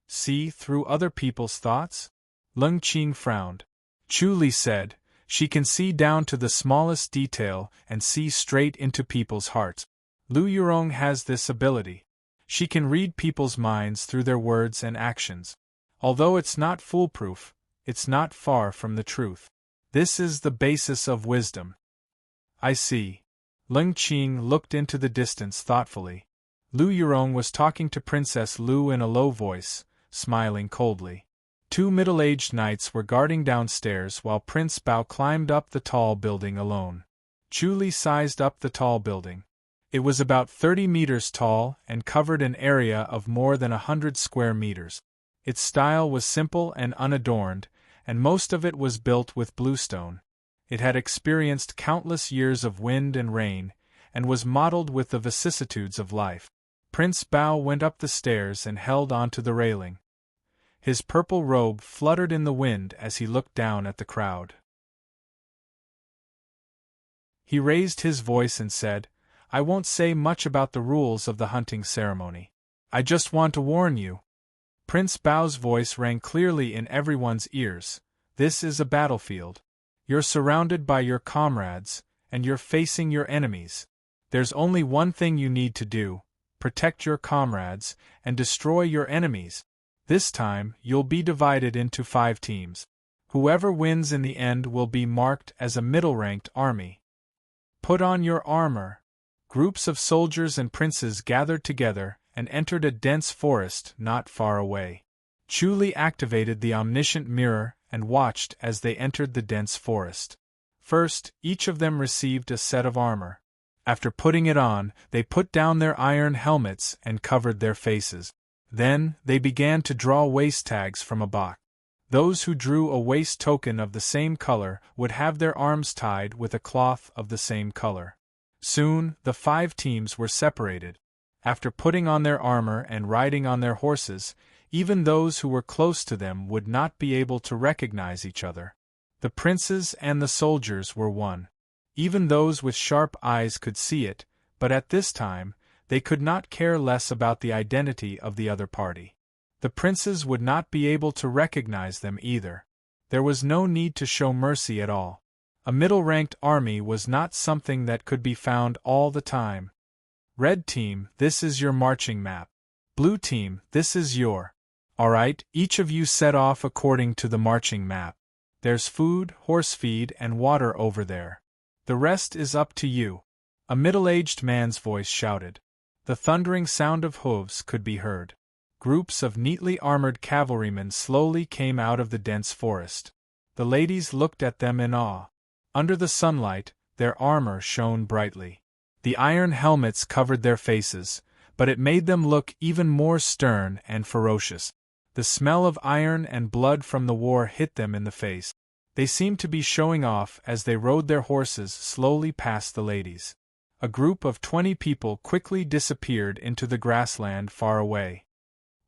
See through other people's thoughts? Ling Qing frowned. Chu Li said, she can see down to the smallest detail and see straight into people's hearts. Lu Yurong has this ability. She can read people's minds through their words and actions. Although it's not foolproof, it's not far from the truth. This is the basis of wisdom. I see. Ling Qing looked into the distance thoughtfully. Lu Yurong was talking to Princess Lu in a low voice, smiling coldly. 2 middle-aged knights were guarding downstairs while Prince Bao climbed up the tall building alone. Chu Li sized up the tall building. It was about 30 meters tall and covered an area of more than 100 square meters. Its style was simple and unadorned, and most of it was built with bluestone. It had experienced countless years of wind and rain, and was modeled with the vicissitudes of life. Prince Bao went up the stairs and held onto the railing. His purple robe fluttered in the wind as he looked down at the crowd. He raised his voice and said, "I won't say much about the rules of the hunting ceremony. I just want to warn you." Prince Bao's voice rang clearly in everyone's ears. "This is a battlefield. You're surrounded by your comrades, and you're facing your enemies. There's only one thing you need to do: protect your comrades, and destroy your enemies. This time, you'll be divided into 5 teams. Whoever wins in the end will be marked as a middle-ranked army. Put on your armor." Groups of soldiers and princes gathered together and entered a dense forest not far away. Chu Li activated the omniscient mirror and watched as they entered the dense forest. First, each of them received a set of armor. After putting it on, they put down their iron helmets and covered their faces. Then, they began to draw waist tags from a box. Those who drew a waist token of the same color would have their arms tied with a cloth of the same color. Soon, the 5 teams were separated. After putting on their armor and riding on their horses, even those who were close to them would not be able to recognize each other. The princes and the soldiers were one. Even those with sharp eyes could see it, but at this time, they could not care less about the identity of the other party. The princes would not be able to recognize them either. There was no need to show mercy at all. A middle-ranked army was not something that could be found all the time. Red team, this is your marching map. Blue team, this is your. Alright, each of you set off according to the marching map. There's food, horse feed, and water over there. The rest is up to you. A middle-aged man's voice shouted. The thundering sound of hooves could be heard. Groups of neatly armored cavalrymen slowly came out of the dense forest. The ladies looked at them in awe. Under the sunlight, their armor shone brightly. The iron helmets covered their faces, but it made them look even more stern and ferocious. The smell of iron and blood from the war hit them in the face. They seemed to be showing off as they rode their horses slowly past the ladies. A group of 20 people quickly disappeared into the grassland far away.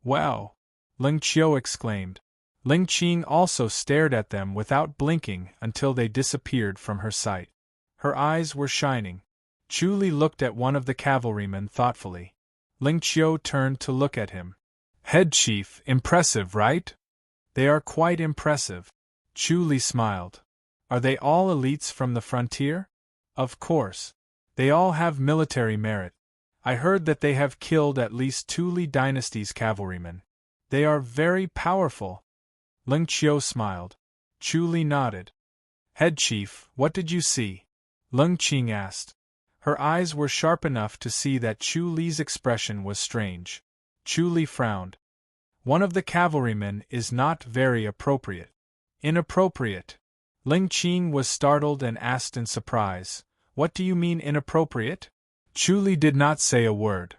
"Wow!" Ling Qiu exclaimed. Ling Qing also stared at them without blinking until they disappeared from her sight. Her eyes were shining. Chu Li looked at one of the cavalrymen thoughtfully. Ling Qiu turned to look at him. "Head chief, impressive, right?" "They are quite impressive." Chu Li smiled. "Are they all elites from the frontier?" "Of course. They all have military merit. I heard that they have killed at least 2 Li dynasty's cavalrymen. They are very powerful." Ling Qiu smiled. Chu Li nodded. "Head chief, what did you see?" Ling Qing asked. Her eyes were sharp enough to see that Chu Li's expression was strange. Chu Li frowned. "One of the cavalrymen is not very appropriate." "Inappropriate?" Ling Qing was startled and asked in surprise, "What do you mean inappropriate?" Chu Li did not say a word.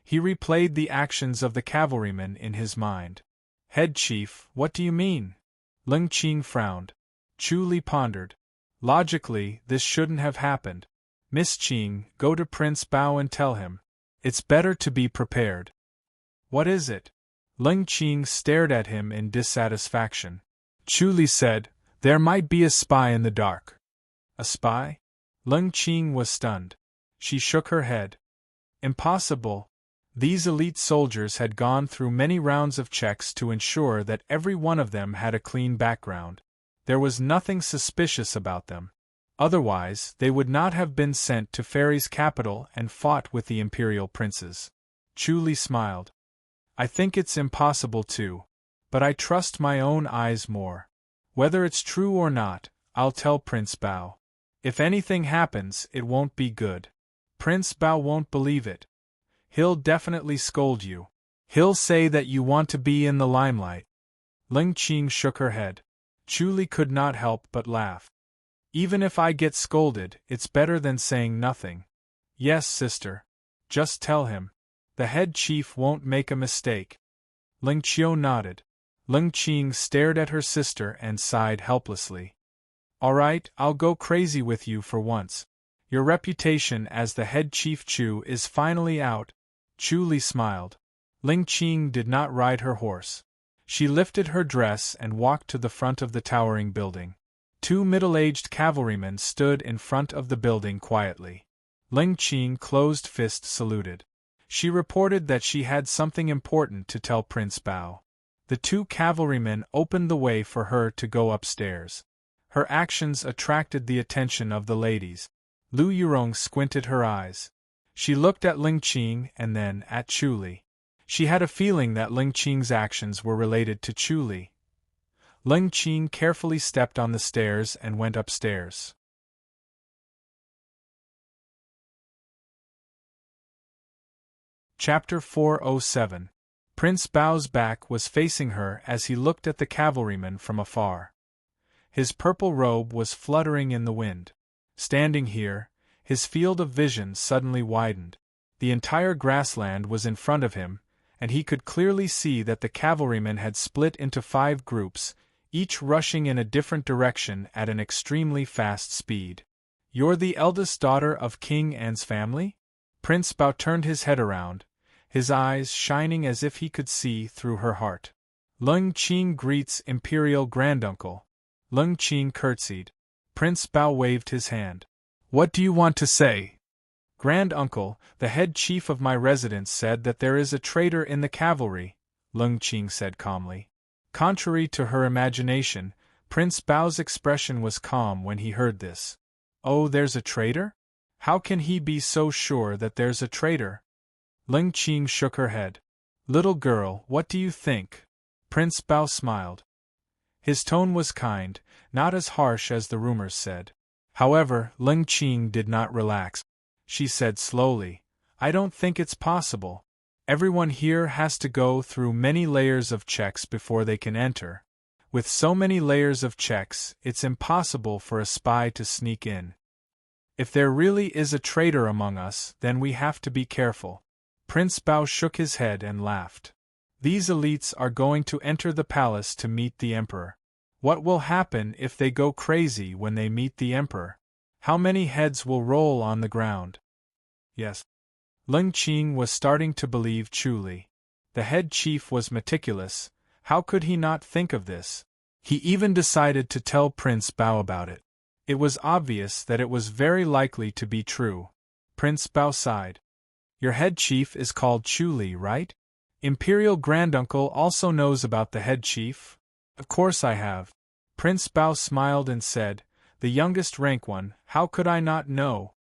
He replayed the actions of the cavalrymen in his mind. "Head chief, what do you mean?" Ling Qing frowned. Chu Li pondered. "Logically, this shouldn't have happened. Miss Qing, go to Prince Bao and tell him. It's better to be prepared." "What is it?" Ling Qing stared at him in dissatisfaction. Chu Li said, "There might be a spy in the dark." "A spy?" Ling Qing was stunned. She shook her head. "Impossible." These elite soldiers had gone through many rounds of checks to ensure that every one of them had a clean background. There was nothing suspicious about them. Otherwise, they would not have been sent to Fairy's capital and fought with the imperial princes. Chu Li smiled. "I think it's impossible too. But I trust my own eyes more. Whether it's true or not, I'll tell Prince Bao. If anything happens, it won't be good. Prince Bao won't believe it. He'll definitely scold you. He'll say that you want to be in the limelight." Ling Qing shook her head. Chu Li could not help but laugh. "Even if I get scolded, it's better than saying nothing." "Yes, sister. Just tell him. The head chief won't make a mistake." Ling Qiu nodded. Ling Qing stared at her sister and sighed helplessly. "All right, I'll go crazy with you for once. Your reputation as the head chief Chu is finally out." Chu Li smiled. Ling Qing did not ride her horse. She lifted her dress and walked to the front of the towering building. Two middle-aged cavalrymen stood in front of the building quietly. Ling Qing closed-fist saluted. She reported that she had something important to tell Prince Bao. The two cavalrymen opened the way for her to go upstairs. Her actions attracted the attention of the ladies. Lu Yurong squinted her eyes. She looked at Ling Qing and then at Chu Li. She had a feeling that Ling Qing's actions were related to Chu Li. Ling Qing carefully stepped on the stairs and went upstairs. Chapter 407. Prince Bao's back was facing her as he looked at the cavalryman from afar. His purple robe was fluttering in the wind. Standing here, his field of vision suddenly widened. The entire grassland was in front of him, and he could clearly see that the cavalrymen had split into 5 groups, each rushing in a different direction at an extremely fast speed. "You're the eldest daughter of King An's family?" Prince Bao turned his head around, his eyes shining as if he could see through her heart. "Ling Qing greets Imperial Granduncle." Ling Qing curtsied. Prince Bao waved his hand. "What do you want to say?" "Granduncle, the head chief of my residence said that there is a traitor in the cavalry," Ling Qing said calmly. Contrary to her imagination, Prince Bao's expression was calm when he heard this. "Oh, there's a traitor? How can he be so sure that there's a traitor?" Ling Qing shook her head. "Little girl, what do you think?" Prince Bao smiled. His tone was kind, not as harsh as the rumors said. However, Ling Qing did not relax. She said slowly, "I don't think it's possible. Everyone here has to go through many layers of checks before they can enter. With so many layers of checks, it's impossible for a spy to sneak in. If there really is a traitor among us, then we have to be careful." Prince Bao shook his head and laughed. "These elites are going to enter the palace to meet the emperor. What will happen if they go crazy when they meet the emperor? How many heads will roll on the ground?" Yes. Ling Qing was starting to believe Chu Li. The head chief was meticulous. How could he not think of this? He even decided to tell Prince Bao about it. It was obvious that it was very likely to be true. Prince Bao sighed. "Your head chief is called Chu Li, right? Imperial Granduncle also knows about the head chief?" "Of course I have." Prince Bao smiled and said, "The youngest rank one, how could I not know?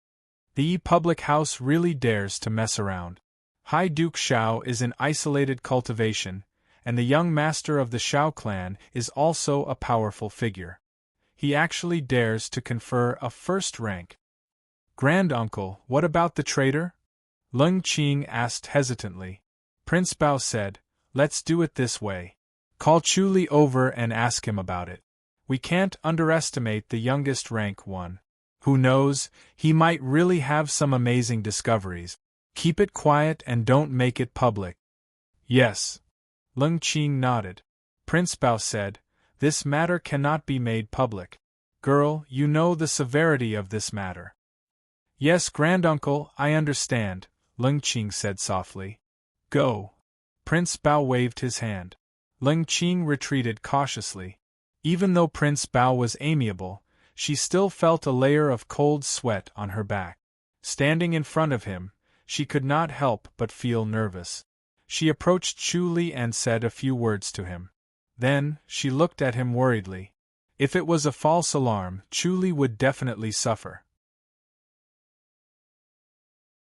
The public house really dares to mess around. High Duke Xiao is in isolated cultivation, and the young master of the Xiao clan is also a powerful figure. He actually dares to confer a first rank." "Granduncle, what about the traitor?" Ling Qing asked hesitantly. Prince Bao said, "Let's do it this way. Call Chu Li over and ask him about it. We can't underestimate the youngest rank one. Who knows, he might really have some amazing discoveries. Keep it quiet and don't make it public." "Yes." Ling Qing nodded. Prince Bao said, "This matter cannot be made public. Girl, you know the severity of this matter." "Yes, Granduncle, I understand," Ling Qing said softly. "Go." Prince Bao waved his hand. Ling Qing retreated cautiously. Even though Prince Bao was amiable, she still felt a layer of cold sweat on her back. Standing in front of him, she could not help but feel nervous. She approached Chu Li and said a few words to him. Then, she looked at him worriedly. If it was a false alarm, Chu Li would definitely suffer.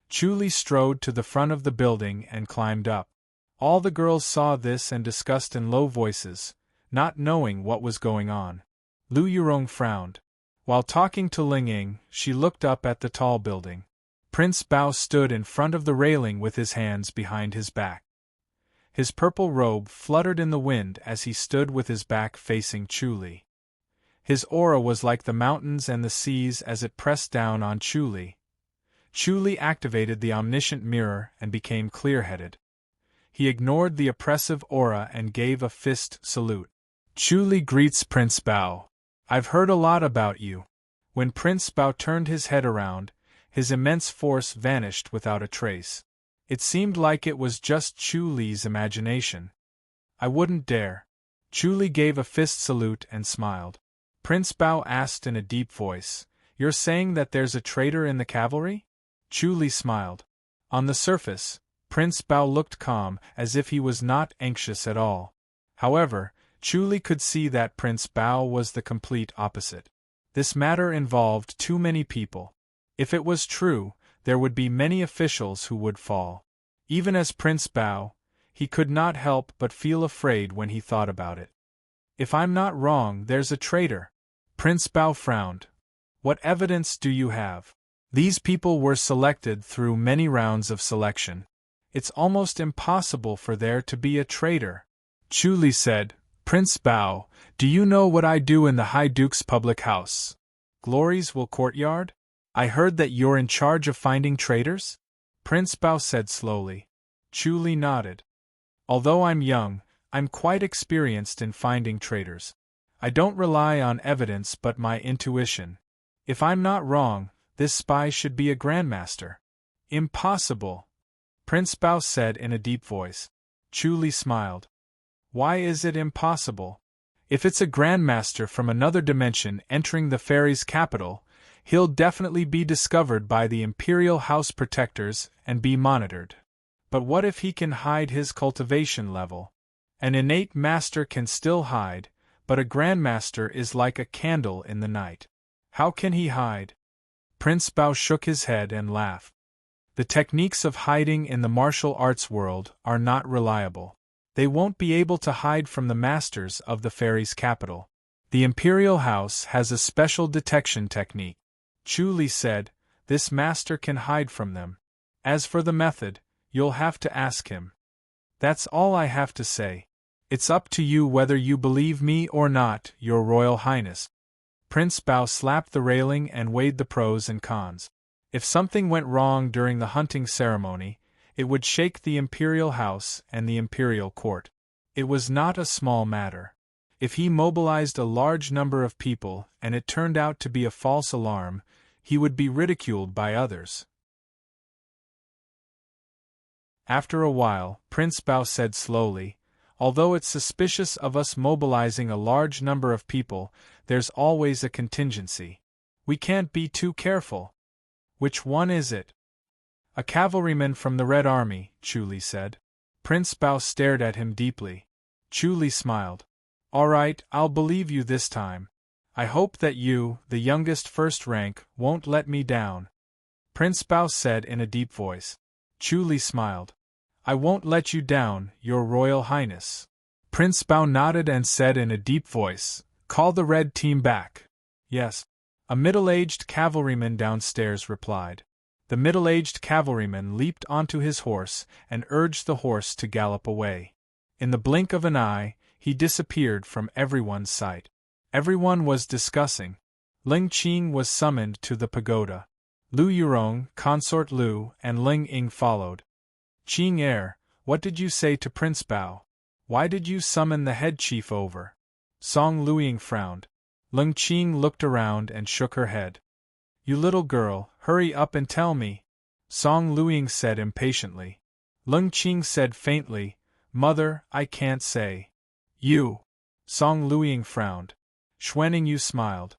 Chu Li strode to the front of the building and climbed up. All the girls saw this and discussed in low voices, not knowing what was going on. Lu Yurong frowned. While talking to Ling Ying, she looked up at the tall building. Prince Bao stood in front of the railing with his hands behind his back. His purple robe fluttered in the wind as he stood with his back facing Chu Li. His aura was like the mountains and the seas as it pressed down on Chu Li. Chu Li activated the omniscient mirror and became clear-headed. He ignored the oppressive aura and gave a fist salute. "Chu Li greets Prince Bao. I've heard a lot about you." When Prince Bao turned his head around, his immense force vanished without a trace. It seemed like it was just Chu Li's imagination. "I wouldn't dare." Chu Li gave a fist salute and smiled. Prince Bao asked in a deep voice. You're saying that there's a traitor in the cavalry? Chu Li smiled. On the surface, Prince Bao looked calm, as if he was not anxious at all. However, Chu Li could see that Prince Bao was the complete opposite. This matter involved too many people. If it was true, there would be many officials who would fall. Even as Prince Bao, he could not help but feel afraid when he thought about it. If I'm not wrong, there's a traitor. Prince Bao frowned. What evidence do you have? These people were selected through many rounds of selection. It's almost impossible for there to be a traitor. Chu Li said, Prince Bao, do you know what I do in the High Duke's public house? Glory's Will Courtyard? I heard that you're in charge of finding traitors? Prince Bao said slowly. Chu Li nodded. Although I'm young, I'm quite experienced in finding traitors. I don't rely on evidence but my intuition. If I'm not wrong, this spy should be a grandmaster. Impossible, Prince Bao said in a deep voice. Chu Li smiled. Why is it impossible? If it's a grandmaster from another dimension entering the fairy's capital, he'll definitely be discovered by the Imperial House protectors and be monitored. But what if he can hide his cultivation level? An innate master can still hide, but a grandmaster is like a candle in the night. How can he hide? Prince Bao shook his head and laughed. The techniques of hiding in the martial arts world are not reliable. They won't be able to hide from the masters of the fairy's capital. The Imperial House has a special detection technique. Chu Li said, this master can hide from them. As for the method, you'll have to ask him. That's all I have to say. It's up to you whether you believe me or not, Your Royal Highness. Prince Bao slapped the railing and weighed the pros and cons. If something went wrong during the hunting ceremony, it would shake the Imperial House and the Imperial Court. It was not a small matter. If he mobilized a large number of people and it turned out to be a false alarm, he would be ridiculed by others. After a while, Prince Bao said slowly, although it's suspicious of us mobilizing a large number of people, there's always a contingency. We can't be too careful. Which one is it? A cavalryman from the Red Army, Chu Li said. Prince Bao stared at him deeply. Chu Li smiled. All right, I'll believe you this time. I hope that you, the youngest first rank, won't let me down. Prince Bao said in a deep voice. Chu Li smiled. I won't let you down, Your Royal Highness. Prince Bao nodded and said in a deep voice, call the red team back. Yes. A middle-aged cavalryman downstairs replied. The middle-aged cavalryman leaped onto his horse and urged the horse to gallop away. In the blink of an eye, he disappeared from everyone's sight. Everyone was discussing. Ling Qing was summoned to the pagoda. Lu Yurong, Consort Lu, and Ling Ying followed. Qing what did you say to Prince Bao? Why did you summon the head chief over? Song Luiying frowned. Ling Qing looked around and shook her head. You little girl, hurry up and tell me, Song Luiying said impatiently. Ling Qing said faintly, Mother, I can't say. You. Song Luiying frowned. Xuanning Yu smiled.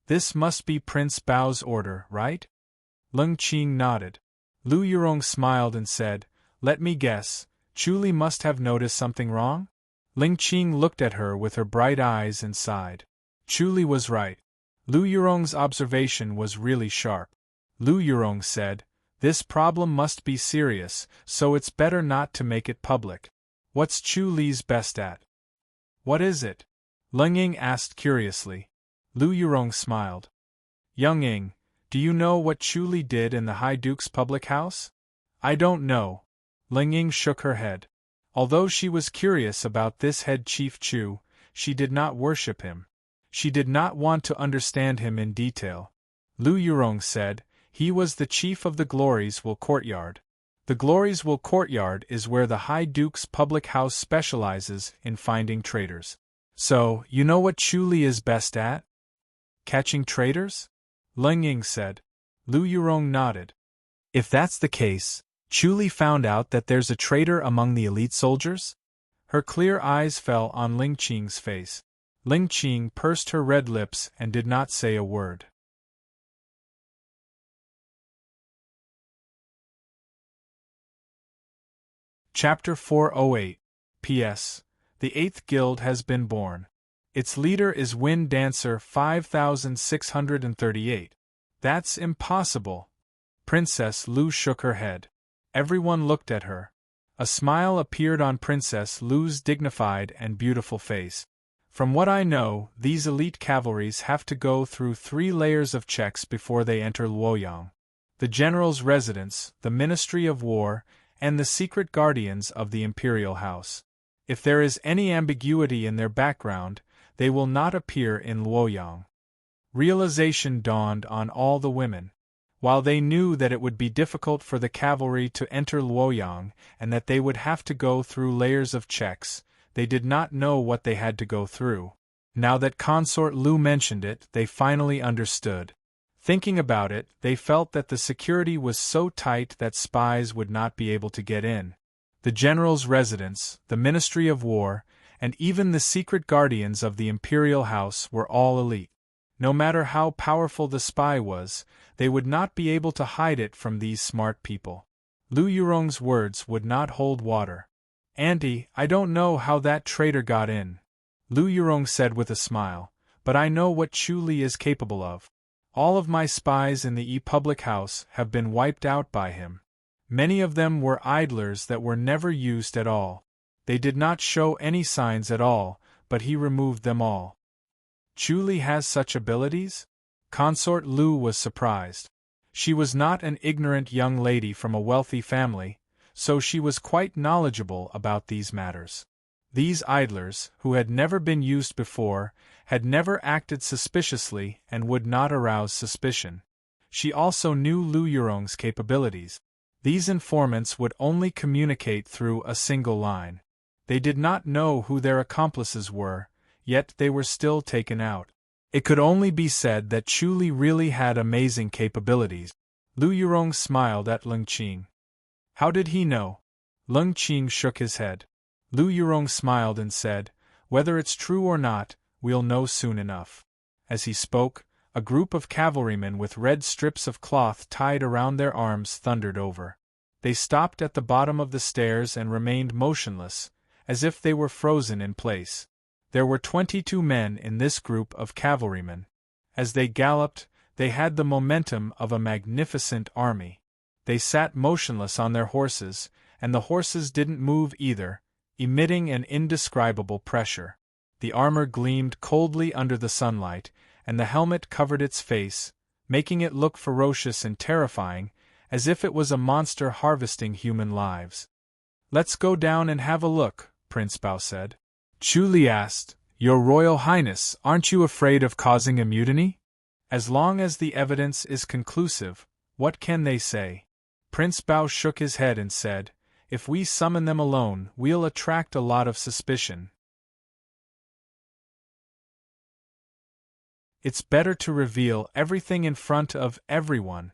This must be Prince Bao's order, right? Ling Qing nodded. Lu Yurong smiled and said, let me guess, Chu Li must have noticed something wrong? Ling Qing looked at her with her bright eyes and sighed. Chu Li was right. Lu Yurong's observation was really sharp. Lu Yurong said, this problem must be serious, so it's better not to make it public. What's Chu Li's best at? What is it? Ling Ying asked curiously. Lu Yurong smiled. Young Ying, do you know what Chu Li did in the High Duke's public house? I don't know. Ling Ying shook her head. Although she was curious about this head chief Chu, she did not worship him. She did not want to understand him in detail. Lu Yurong said, he was the chief of the Glory's Will Courtyard. The Glory's Will Courtyard is where the High Duke's public house specializes in finding traitors. So, you know what Chu Li is best at? Catching traitors? Ling Ying said. Lu Yurong nodded. If that's the case, Chu Li found out that there's a traitor among the elite soldiers? Her clear eyes fell on Ling Qing's face. Ling Qing pursed her red lips and did not say a word. Chapter 408. P.S. The 8th Guild has been born. Its leader is Wind Dancer 5638. That's impossible. Princess Lu shook her head. Everyone looked at her. A smile appeared on Princess Lu's dignified and beautiful face. From what I know, these elite cavalries have to go through 3 layers of checks before they enter Luoyang. The general's residence, the Ministry of War, and the secret guardians of the imperial house. If there is any ambiguity in their background, they will not appear in Luoyang. Realization dawned on all the women. While they knew that it would be difficult for the cavalry to enter Luoyang and that they would have to go through layers of checks, they did not know what they had to go through. Now that Consort Lu mentioned it, they finally understood. Thinking about it, they felt that the security was so tight that spies would not be able to get in. The general's residence, the Ministry of War, and even the secret guardians of the imperial house were all elite. No matter how powerful the spy was, they would not be able to hide it from these smart people. Lu Yurong's words would not hold water. "Auntie, I don't know how that traitor got in," Lu Yurong said with a smile, "but I know what Chu Li is capable of. All of my spies in the public house have been wiped out by him. Many of them were idlers that were never used at all. They did not show any signs at all, but he removed them all." "Chu Li has such abilities?" Consort Lu was surprised. She was not an ignorant young lady from a wealthy family, so she was quite knowledgeable about these matters. These idlers, who had never been used before, had never acted suspiciously and would not arouse suspicion. She also knew Lu Yurong's capabilities. These informants would only communicate through a single line. They did not know who their accomplices were, yet they were still taken out. It could only be said that Chu Li really had amazing capabilities. Lu Yurong smiled at Ling Qing. "How did he know?" Ling Qing shook his head. Lu Yurong smiled and said, "Whether it's true or not, we'll know soon enough." As he spoke, a group of cavalrymen with red strips of cloth tied around their arms thundered over. They stopped at the bottom of the stairs and remained motionless, as if they were frozen in place. There were 22 men in this group of cavalrymen. As they galloped, they had the momentum of a magnificent army. They sat motionless on their horses, and the horses didn't move either, emitting an indescribable pressure. The armor gleamed coldly under the sunlight, and the helmet covered its face, making it look ferocious and terrifying, as if it was a monster harvesting human lives. "Let's go down and have a look," Prince Bao said. Chu Li asked, "Your Royal Highness, aren't you afraid of causing a mutiny?" "As long as the evidence is conclusive, what can they say?" Prince Bao shook his head and said, "If we summon them alone, we'll attract a lot of suspicion. It's better to reveal everything in front of everyone."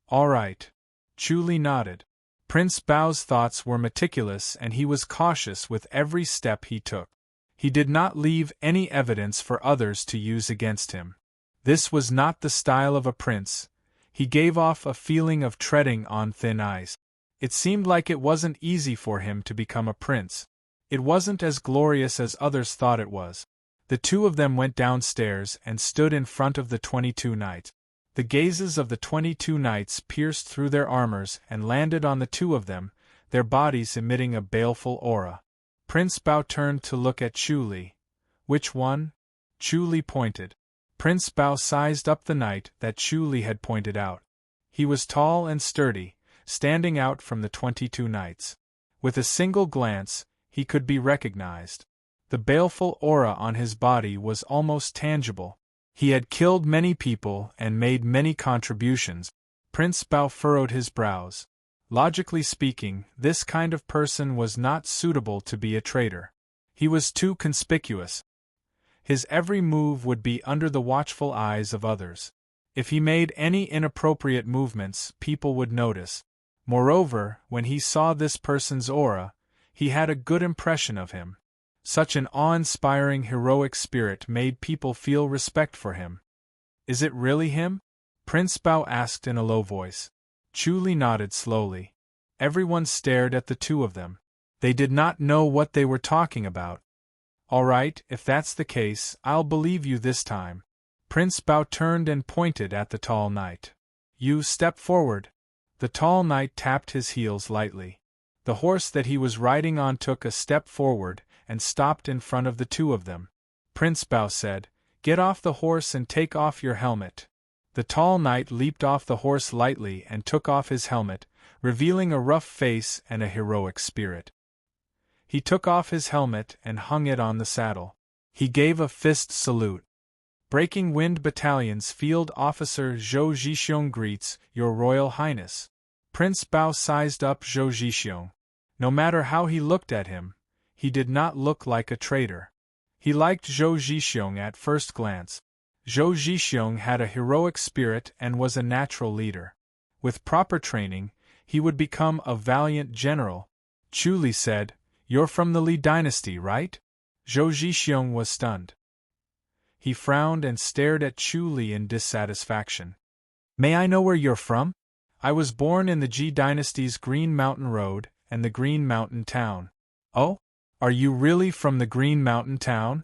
"All right." Chu Li nodded. Prince Bao's thoughts were meticulous and he was cautious with every step he took. He did not leave any evidence for others to use against him. This was not the style of a prince. He gave off a feeling of treading on thin ice. It seemed like it wasn't easy for him to become a prince. It wasn't as glorious as others thought it was. The two of them went downstairs and stood in front of the 22 knights. The gazes of the 22 knights pierced through their armors and landed on the two of them, their bodies emitting a baleful aura. Prince Bao turned to look at Chu Li. "Which one?" Chu Li pointed. Prince Bao sized up the knight that Chu Li had pointed out. He was tall and sturdy, standing out from the 22 knights. With a single glance, he could be recognized. The baleful aura on his body was almost tangible. He had killed many people and made many contributions. Prince Bao furrowed his brows. Logically speaking, this kind of person was not suitable to be a traitor. He was too conspicuous. His every move would be under the watchful eyes of others. If he made any inappropriate movements, people would notice. Moreover, when he saw this person's aura, he had a good impression of him. Such an awe-inspiring heroic spirit made people feel respect for him. Is it really him? Prince Bao asked in a low voice. Chu Li nodded slowly. Everyone stared at the two of them. They did not know what they were talking about. All right, if that's the case, I'll believe you this time. Prince Bao turned and pointed at the tall knight. You step forward. The tall knight tapped his heels lightly. The horse that he was riding on took a step forward and stopped in front of the two of them. Prince Bao said, Get off the horse and take off your helmet. The tall knight leaped off the horse lightly and took off his helmet, revealing a rough face and a heroic spirit. He took off his helmet and hung it on the saddle. He gave a fist salute. Breaking Wind Battalion's Field Officer Zhou Zhixiong greets, Your Royal Highness. Prince Bao sized up Zhou Zhixiong. No matter how he looked at him, he did not look like a traitor. He liked Zhou Zhixiong at first glance. Zhou Zhixiong had a heroic spirit and was a natural leader. With proper training, he would become a valiant general. Chu Li said, You're from the Li dynasty, right? Zhou Zhixiong was stunned. He frowned and stared at Chu Li in dissatisfaction. May I know where you're from? I was born in the Ji dynasty's Green Mountain Road and the Green Mountain Town. Oh? Are you really from the Green Mountain Town?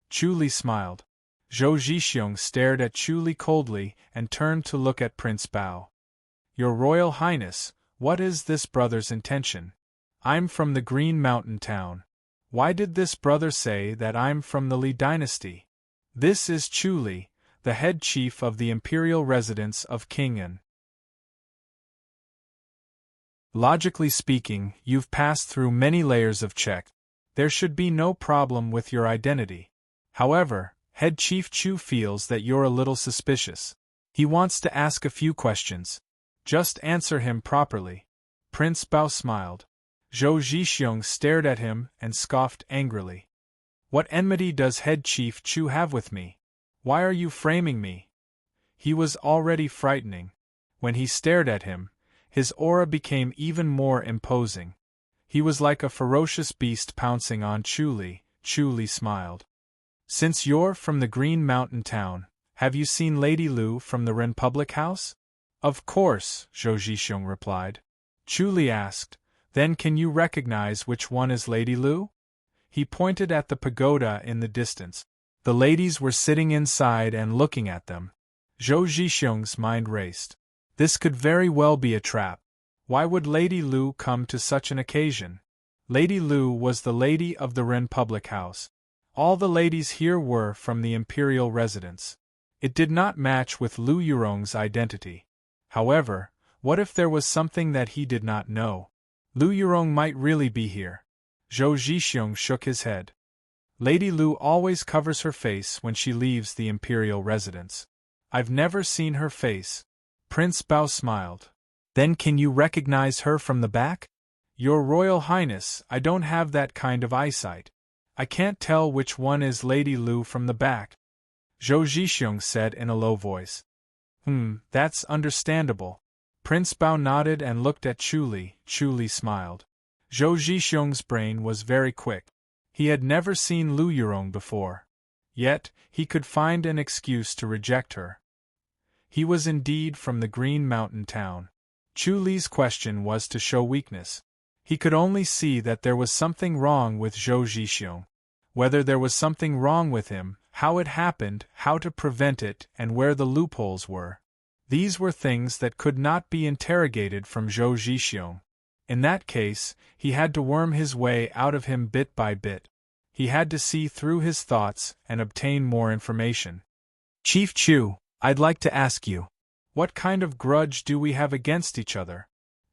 Chu Li smiled. Zhou Zhixiong stared at Chu Li coldly and turned to look at Prince Bao. Your Royal Highness, what is this brother's intention? I'm from the Green Mountain Town. Why did this brother say that I'm from the Li dynasty? This is Chu Li, the head chief of the imperial residence of King An. Logically speaking, you've passed through many layers of check. There should be no problem with your identity. However, Head Chief Chu feels that you're a little suspicious. He wants to ask a few questions. Just answer him properly. Prince Bao smiled. Zhou Zhixiong stared at him and scoffed angrily. What enmity does Head Chief Chu have with me? Why are you framing me? He was already frightening. When he stared at him, his aura became even more imposing. He was like a ferocious beast pouncing on Chu Li. Chu Li smiled. Since you're from the Green Mountain Town, have you seen Lady Lu from the Ren Public House? Of course, Zhou Zhixiong replied. Chu Li asked, Then can you recognize which one is Lady Lu? He pointed at the pagoda in the distance. The ladies were sitting inside and looking at them. Zhou Zhixiong's mind raced. This could very well be a trap. Why would Lady Lu come to such an occasion? Lady Lu was the lady of the Ren Public House. All the ladies here were from the imperial residence. It did not match with Lu Yurong's identity. However, what if there was something that he did not know? Lu Yurong might really be here. Zhou Zhixiong shook his head. Lady Lu always covers her face when she leaves the imperial residence. I've never seen her face. Prince Bao smiled. Then can you recognize her from the back? Your Royal Highness, I don't have that kind of eyesight. I can't tell which one is Lady Lu from the back. Zhou Zhixiong said in a low voice. That's understandable. Prince Bao nodded and looked at Chu Li. Chu Li smiled. Zhou Zhixiong's brain was very quick. He had never seen Lu Yurong before. Yet, he could find an excuse to reject her. He was indeed from the Green Mountain Town. Chu Li's question was to show weakness. He could only see that there was something wrong with Zhou Zhixiong. Whether there was something wrong with him, how it happened, how to prevent it, and where the loopholes were. These were things that could not be interrogated from Zhou Zhixiong. In that case, he had to worm his way out of him bit by bit. He had to see through his thoughts and obtain more information. Chief Chu, I'd like to ask you, what kind of grudge do we have against each other?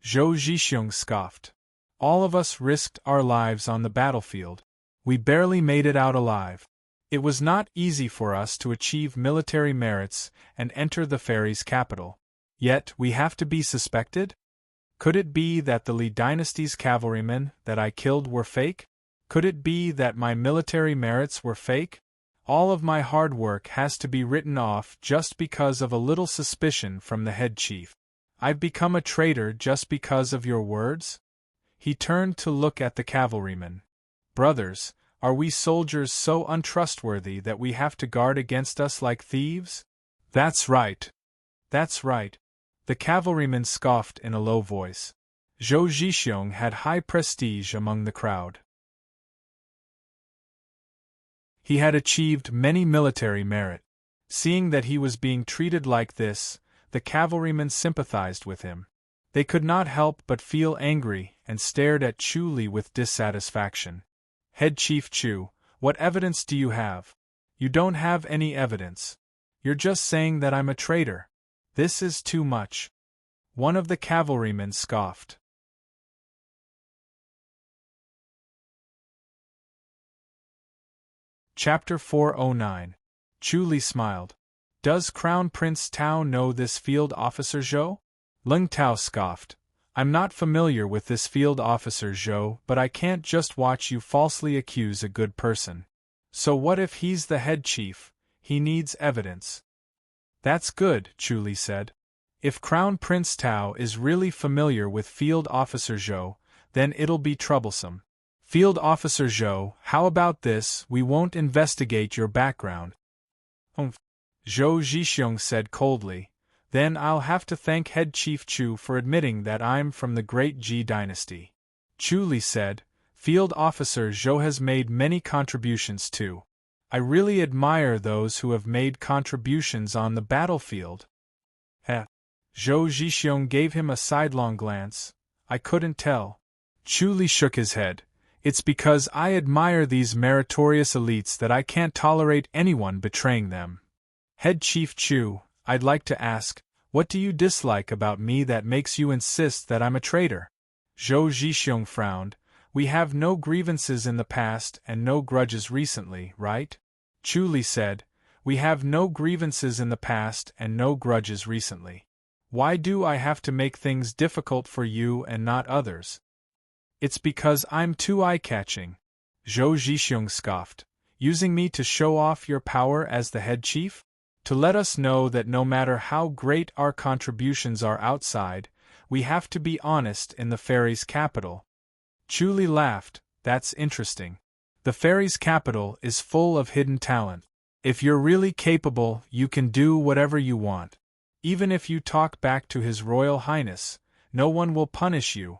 Zhou Zhixiong scoffed. All of us risked our lives on the battlefield. We barely made it out alive. It was not easy for us to achieve military merits and enter the fairy's capital. Yet we have to be suspected? Could it be that the Li dynasty's cavalrymen that I killed were fake? Could it be that my military merits were fake? All of my hard work has to be written off just because of a little suspicion from the head chief. I've become a traitor just because of your words? He turned to look at the cavalrymen. Brothers, Are we soldiers so untrustworthy that we have to guard against us like thieves? That's right. That's right. The cavalryman scoffed in a low voice. Zhou Zhixiong had high prestige among the crowd. He had achieved many military merit. Seeing that he was being treated like this, the cavalrymen sympathized with him. They could not help but feel angry and stared at Chu Li with dissatisfaction. Head Chief Chu, what evidence do you have? You don't have any evidence. You're just saying that I'm a traitor. This is too much. One of the cavalrymen scoffed. Chapter 409. Chu Li smiled. Does Crown Prince Tao know this field officer Zhou? Leng Tao scoffed. I'm not familiar with this field officer Zhou, but I can't just watch you falsely accuse a good person. So what if he's the head chief? He needs evidence. That's good, Chu Li said. If Crown Prince Tao is really familiar with Field Officer Zhou, then it'll be troublesome. Field Officer Zhou, how about this? We won't investigate your background. Zhou Zhixiong said coldly. Then I'll have to thank Head Chief Chu for admitting that I'm from the Great Ji dynasty. Chu Li said, Field Officer Zhou has made many contributions too. I really admire those who have made contributions on the battlefield. Zhou Zhixiong gave him a sidelong glance. I couldn't tell. Chu Li shook his head. It's because I admire these meritorious elites that I can't tolerate anyone betraying them. Head Chief Chu, I'd like to ask, what do you dislike about me that makes you insist that I'm a traitor? Zhou Zhixiong frowned. We have no grievances in the past and no grudges recently, right? Chu Li said, We have no grievances in the past and no grudges recently. Why do I have to make things difficult for you and not others? It's because I'm too eye-catching. Zhou Zhixiong scoffed. Using me to show off your power as the head chief? To let us know that no matter how great our contributions are outside, we have to be honest in the fairy's capital. Chu Li laughed. That's interesting. The fairy's capital is full of hidden talent. If you're really capable, you can do whatever you want. Even if you talk back to His Royal Highness, no one will punish you.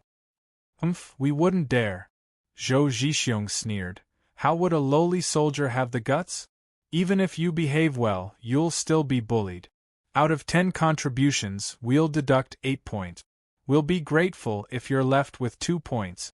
We wouldn't dare. Zhou Zhixiong sneered. How would a lowly soldier have the guts? Even if you behave well, you'll still be bullied. Out of 10 contributions, we'll deduct 8 points. We'll be grateful if you're left with 2 points.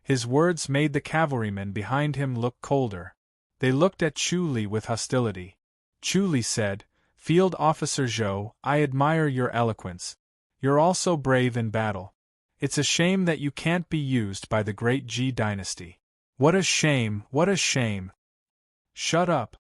His words made the cavalrymen behind him look colder. They looked at Chu Li with hostility. Chu Li said, Field Officer Zhou, I admire your eloquence. You're also brave in battle. It's a shame that you can't be used by the Great Ji dynasty. What a shame, what a shame. Shut up.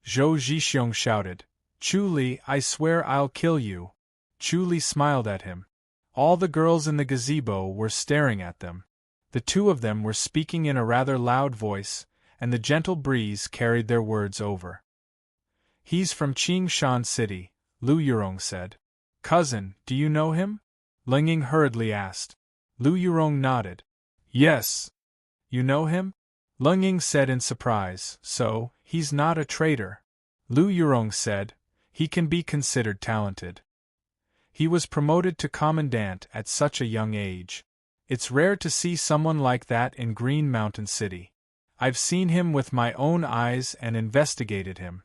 Zhou Zhixiong shouted. Chu Li, I swear I'll kill you. Chu Li smiled at him. All the girls in the gazebo were staring at them. The two of them were speaking in a rather loud voice, and the gentle breeze carried their words over. He's from Qingshan City, Lu Yurong said. Cousin, do you know him? Ling Ying hurriedly asked. Lu Yurong nodded. Yes. You know him? Leng Ying said in surprise. So, he's not a traitor. Lu Yurong said, he can be considered talented. He was promoted to commandant at such a young age. It's rare to see someone like that in Green Mountain City. I've seen him with my own eyes and investigated him.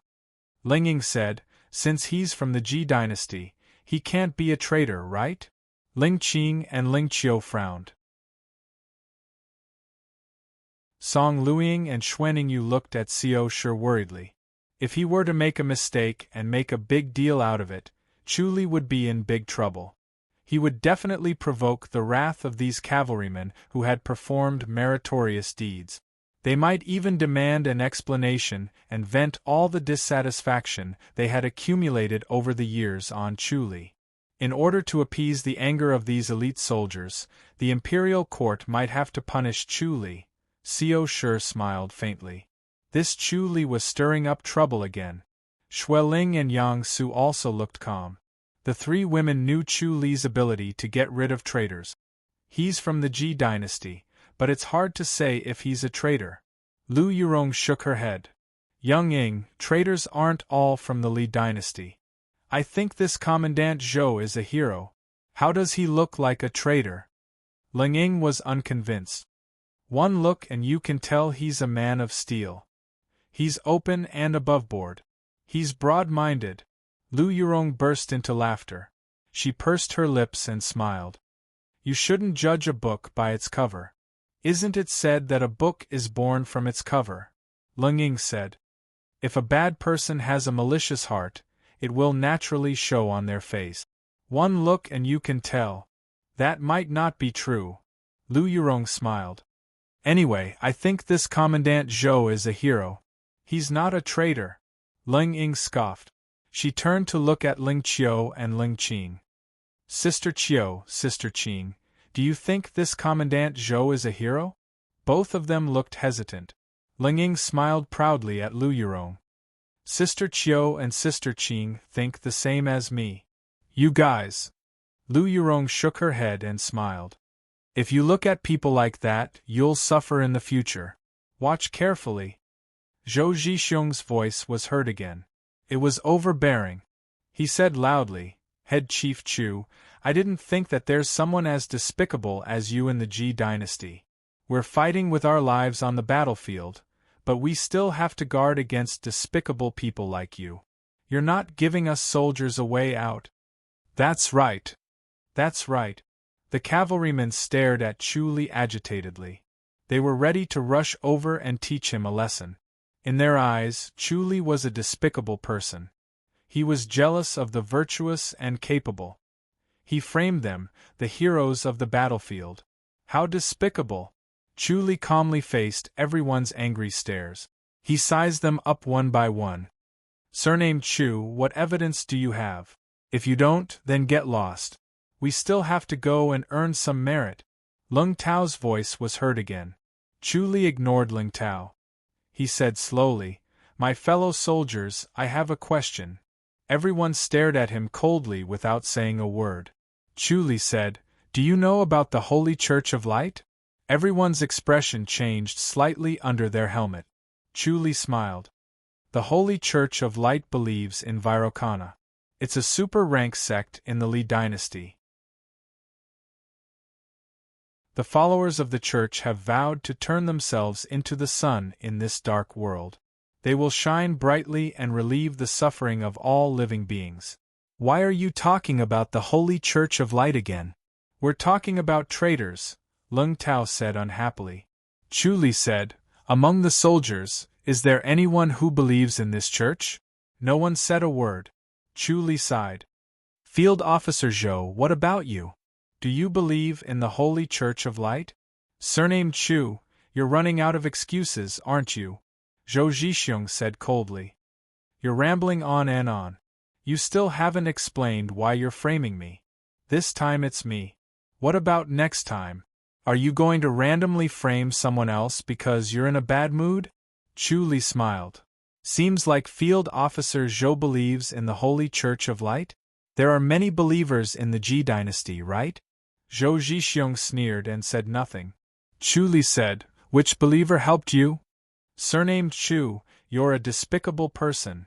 Leng Ying said, since he's from the Ji dynasty, he can't be a traitor, right? Ling Qing and Ling Qiu frowned. Song Luiying and Xuaningyu looked at Xiao Shi worriedly. If he were to make a mistake and make a big deal out of it, Chu Li would be in big trouble. He would definitely provoke the wrath of these cavalrymen who had performed meritorious deeds. They might even demand an explanation and vent all the dissatisfaction they had accumulated over the years on Chu Li. In order to appease the anger of these elite soldiers, the imperial court might have to punish Chu Li. Xiao Shi smiled faintly. This Chu Li was stirring up trouble again. Xueling and Yang Su also looked calm. The three women knew Chu Li's ability to get rid of traitors. He's from the Ji dynasty, but it's hard to say if he's a traitor. Lu Yurong shook her head. Young Ing, traitors aren't all from the Li dynasty. I think this Commandant Zhou is a hero. How does he look like a traitor? Ling Ying was unconvinced. One look and you can tell he's a man of steel. He's open and aboveboard. He's broad-minded. Lu Yurong burst into laughter. She pursed her lips and smiled. You shouldn't judge a book by its cover. Isn't it said that a book is born from its cover? Ling Ying said. If a bad person has a malicious heart, it will naturally show on their face. One look and you can tell. That might not be true. Lu Yurong smiled. Anyway, I think this Commandant Zhou is a hero. He's not a traitor. Ling Ying scoffed. She turned to look at Ling Qiu and Ling Qing. Sister Qiu, Sister Qing, do you think this Commandant Zhou is a hero? Both of them looked hesitant. Ling Ying smiled proudly at Lu Yurong. Sister Qiu and Sister Qing think the same as me. You guys. Lu Yurong shook her head and smiled. If you look at people like that, you'll suffer in the future. Watch carefully. Zhou Zhixiong's voice was heard again. It was overbearing. He said loudly, Head Chief Chu, I didn't think that there's someone as despicable as you in the Ji dynasty. We're fighting with our lives on the battlefield, but we still have to guard against despicable people like you. You're not giving us soldiers a way out. That's right. That's right. The cavalrymen stared at Chu Li agitatedly. They were ready to rush over and teach him a lesson. In their eyes, Chu Li was a despicable person. He was jealous of the virtuous and capable. He framed them, the heroes of the battlefield. How despicable! Chu Li calmly faced everyone's angry stares. He sized them up one by one. Surnamed Chu, what evidence do you have? If you don't, then get lost. We still have to go and earn some merit. Lung Tao's voice was heard again. Chu Li ignored Ling Tao. He said slowly, My fellow soldiers, I have a question. Everyone stared at him coldly without saying a word. Chu Li said, Do you know about the Holy Church of Light? Everyone's expression changed slightly under their helmet. Chu Li smiled. The Holy Church of Light believes in Vairocana. It's a super-rank sect in the Li dynasty. The followers of the church have vowed to turn themselves into the sun in this dark world. They will shine brightly and relieve the suffering of all living beings. Why are you talking about the Holy Church of Light again? We're talking about traitors, Lung Tao said unhappily. Chu Li said, Among the soldiers, is there anyone who believes in this church? No one said a word. Chu Li sighed. Field Officer Zhou, what about you? Do you believe in the Holy Church of Light? Surnamed Chu, you're running out of excuses, aren't you? Zhou Zhixiong said coldly. You're rambling on and on. You still haven't explained why you're framing me. This time it's me. What about next time? Are you going to randomly frame someone else because you're in a bad mood? Chu Li smiled. Seems like Field Officer Zhou believes in the Holy Church of Light? There are many believers in the Ji dynasty, right? Zhou Zhixiong sneered and said nothing. Chu Li said, Which believer helped you? Surnamed Chu, you're a despicable person.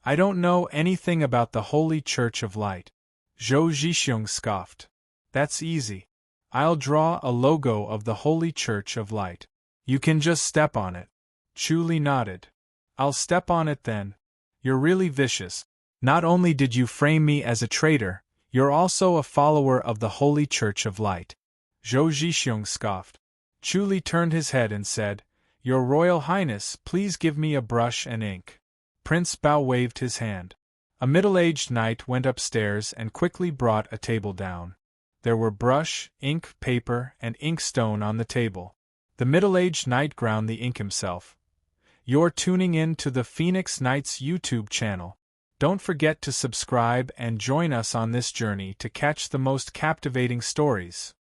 I don't know anything about the Holy Church of Light. Zhou Zhixiong scoffed. That's easy. I'll draw a logo of the Holy Church of Light. You can just step on it. Chu Li nodded. I'll step on it then. You're really vicious. Not only did you frame me as a traitor, you're also a follower of the Holy Church of Light. Zhou Zhixiong scoffed. Chu Li turned his head and said, Your Royal Highness, please give me a brush and ink. Prince Bao waved his hand. A middle-aged knight went upstairs and quickly brought a table down. There were brush, ink, paper, and inkstone on the table. The middle-aged knight ground the ink himself. You're tuning in to the Phoenix Knights YouTube channel. Don't forget to subscribe and join us on this journey to catch the most captivating stories.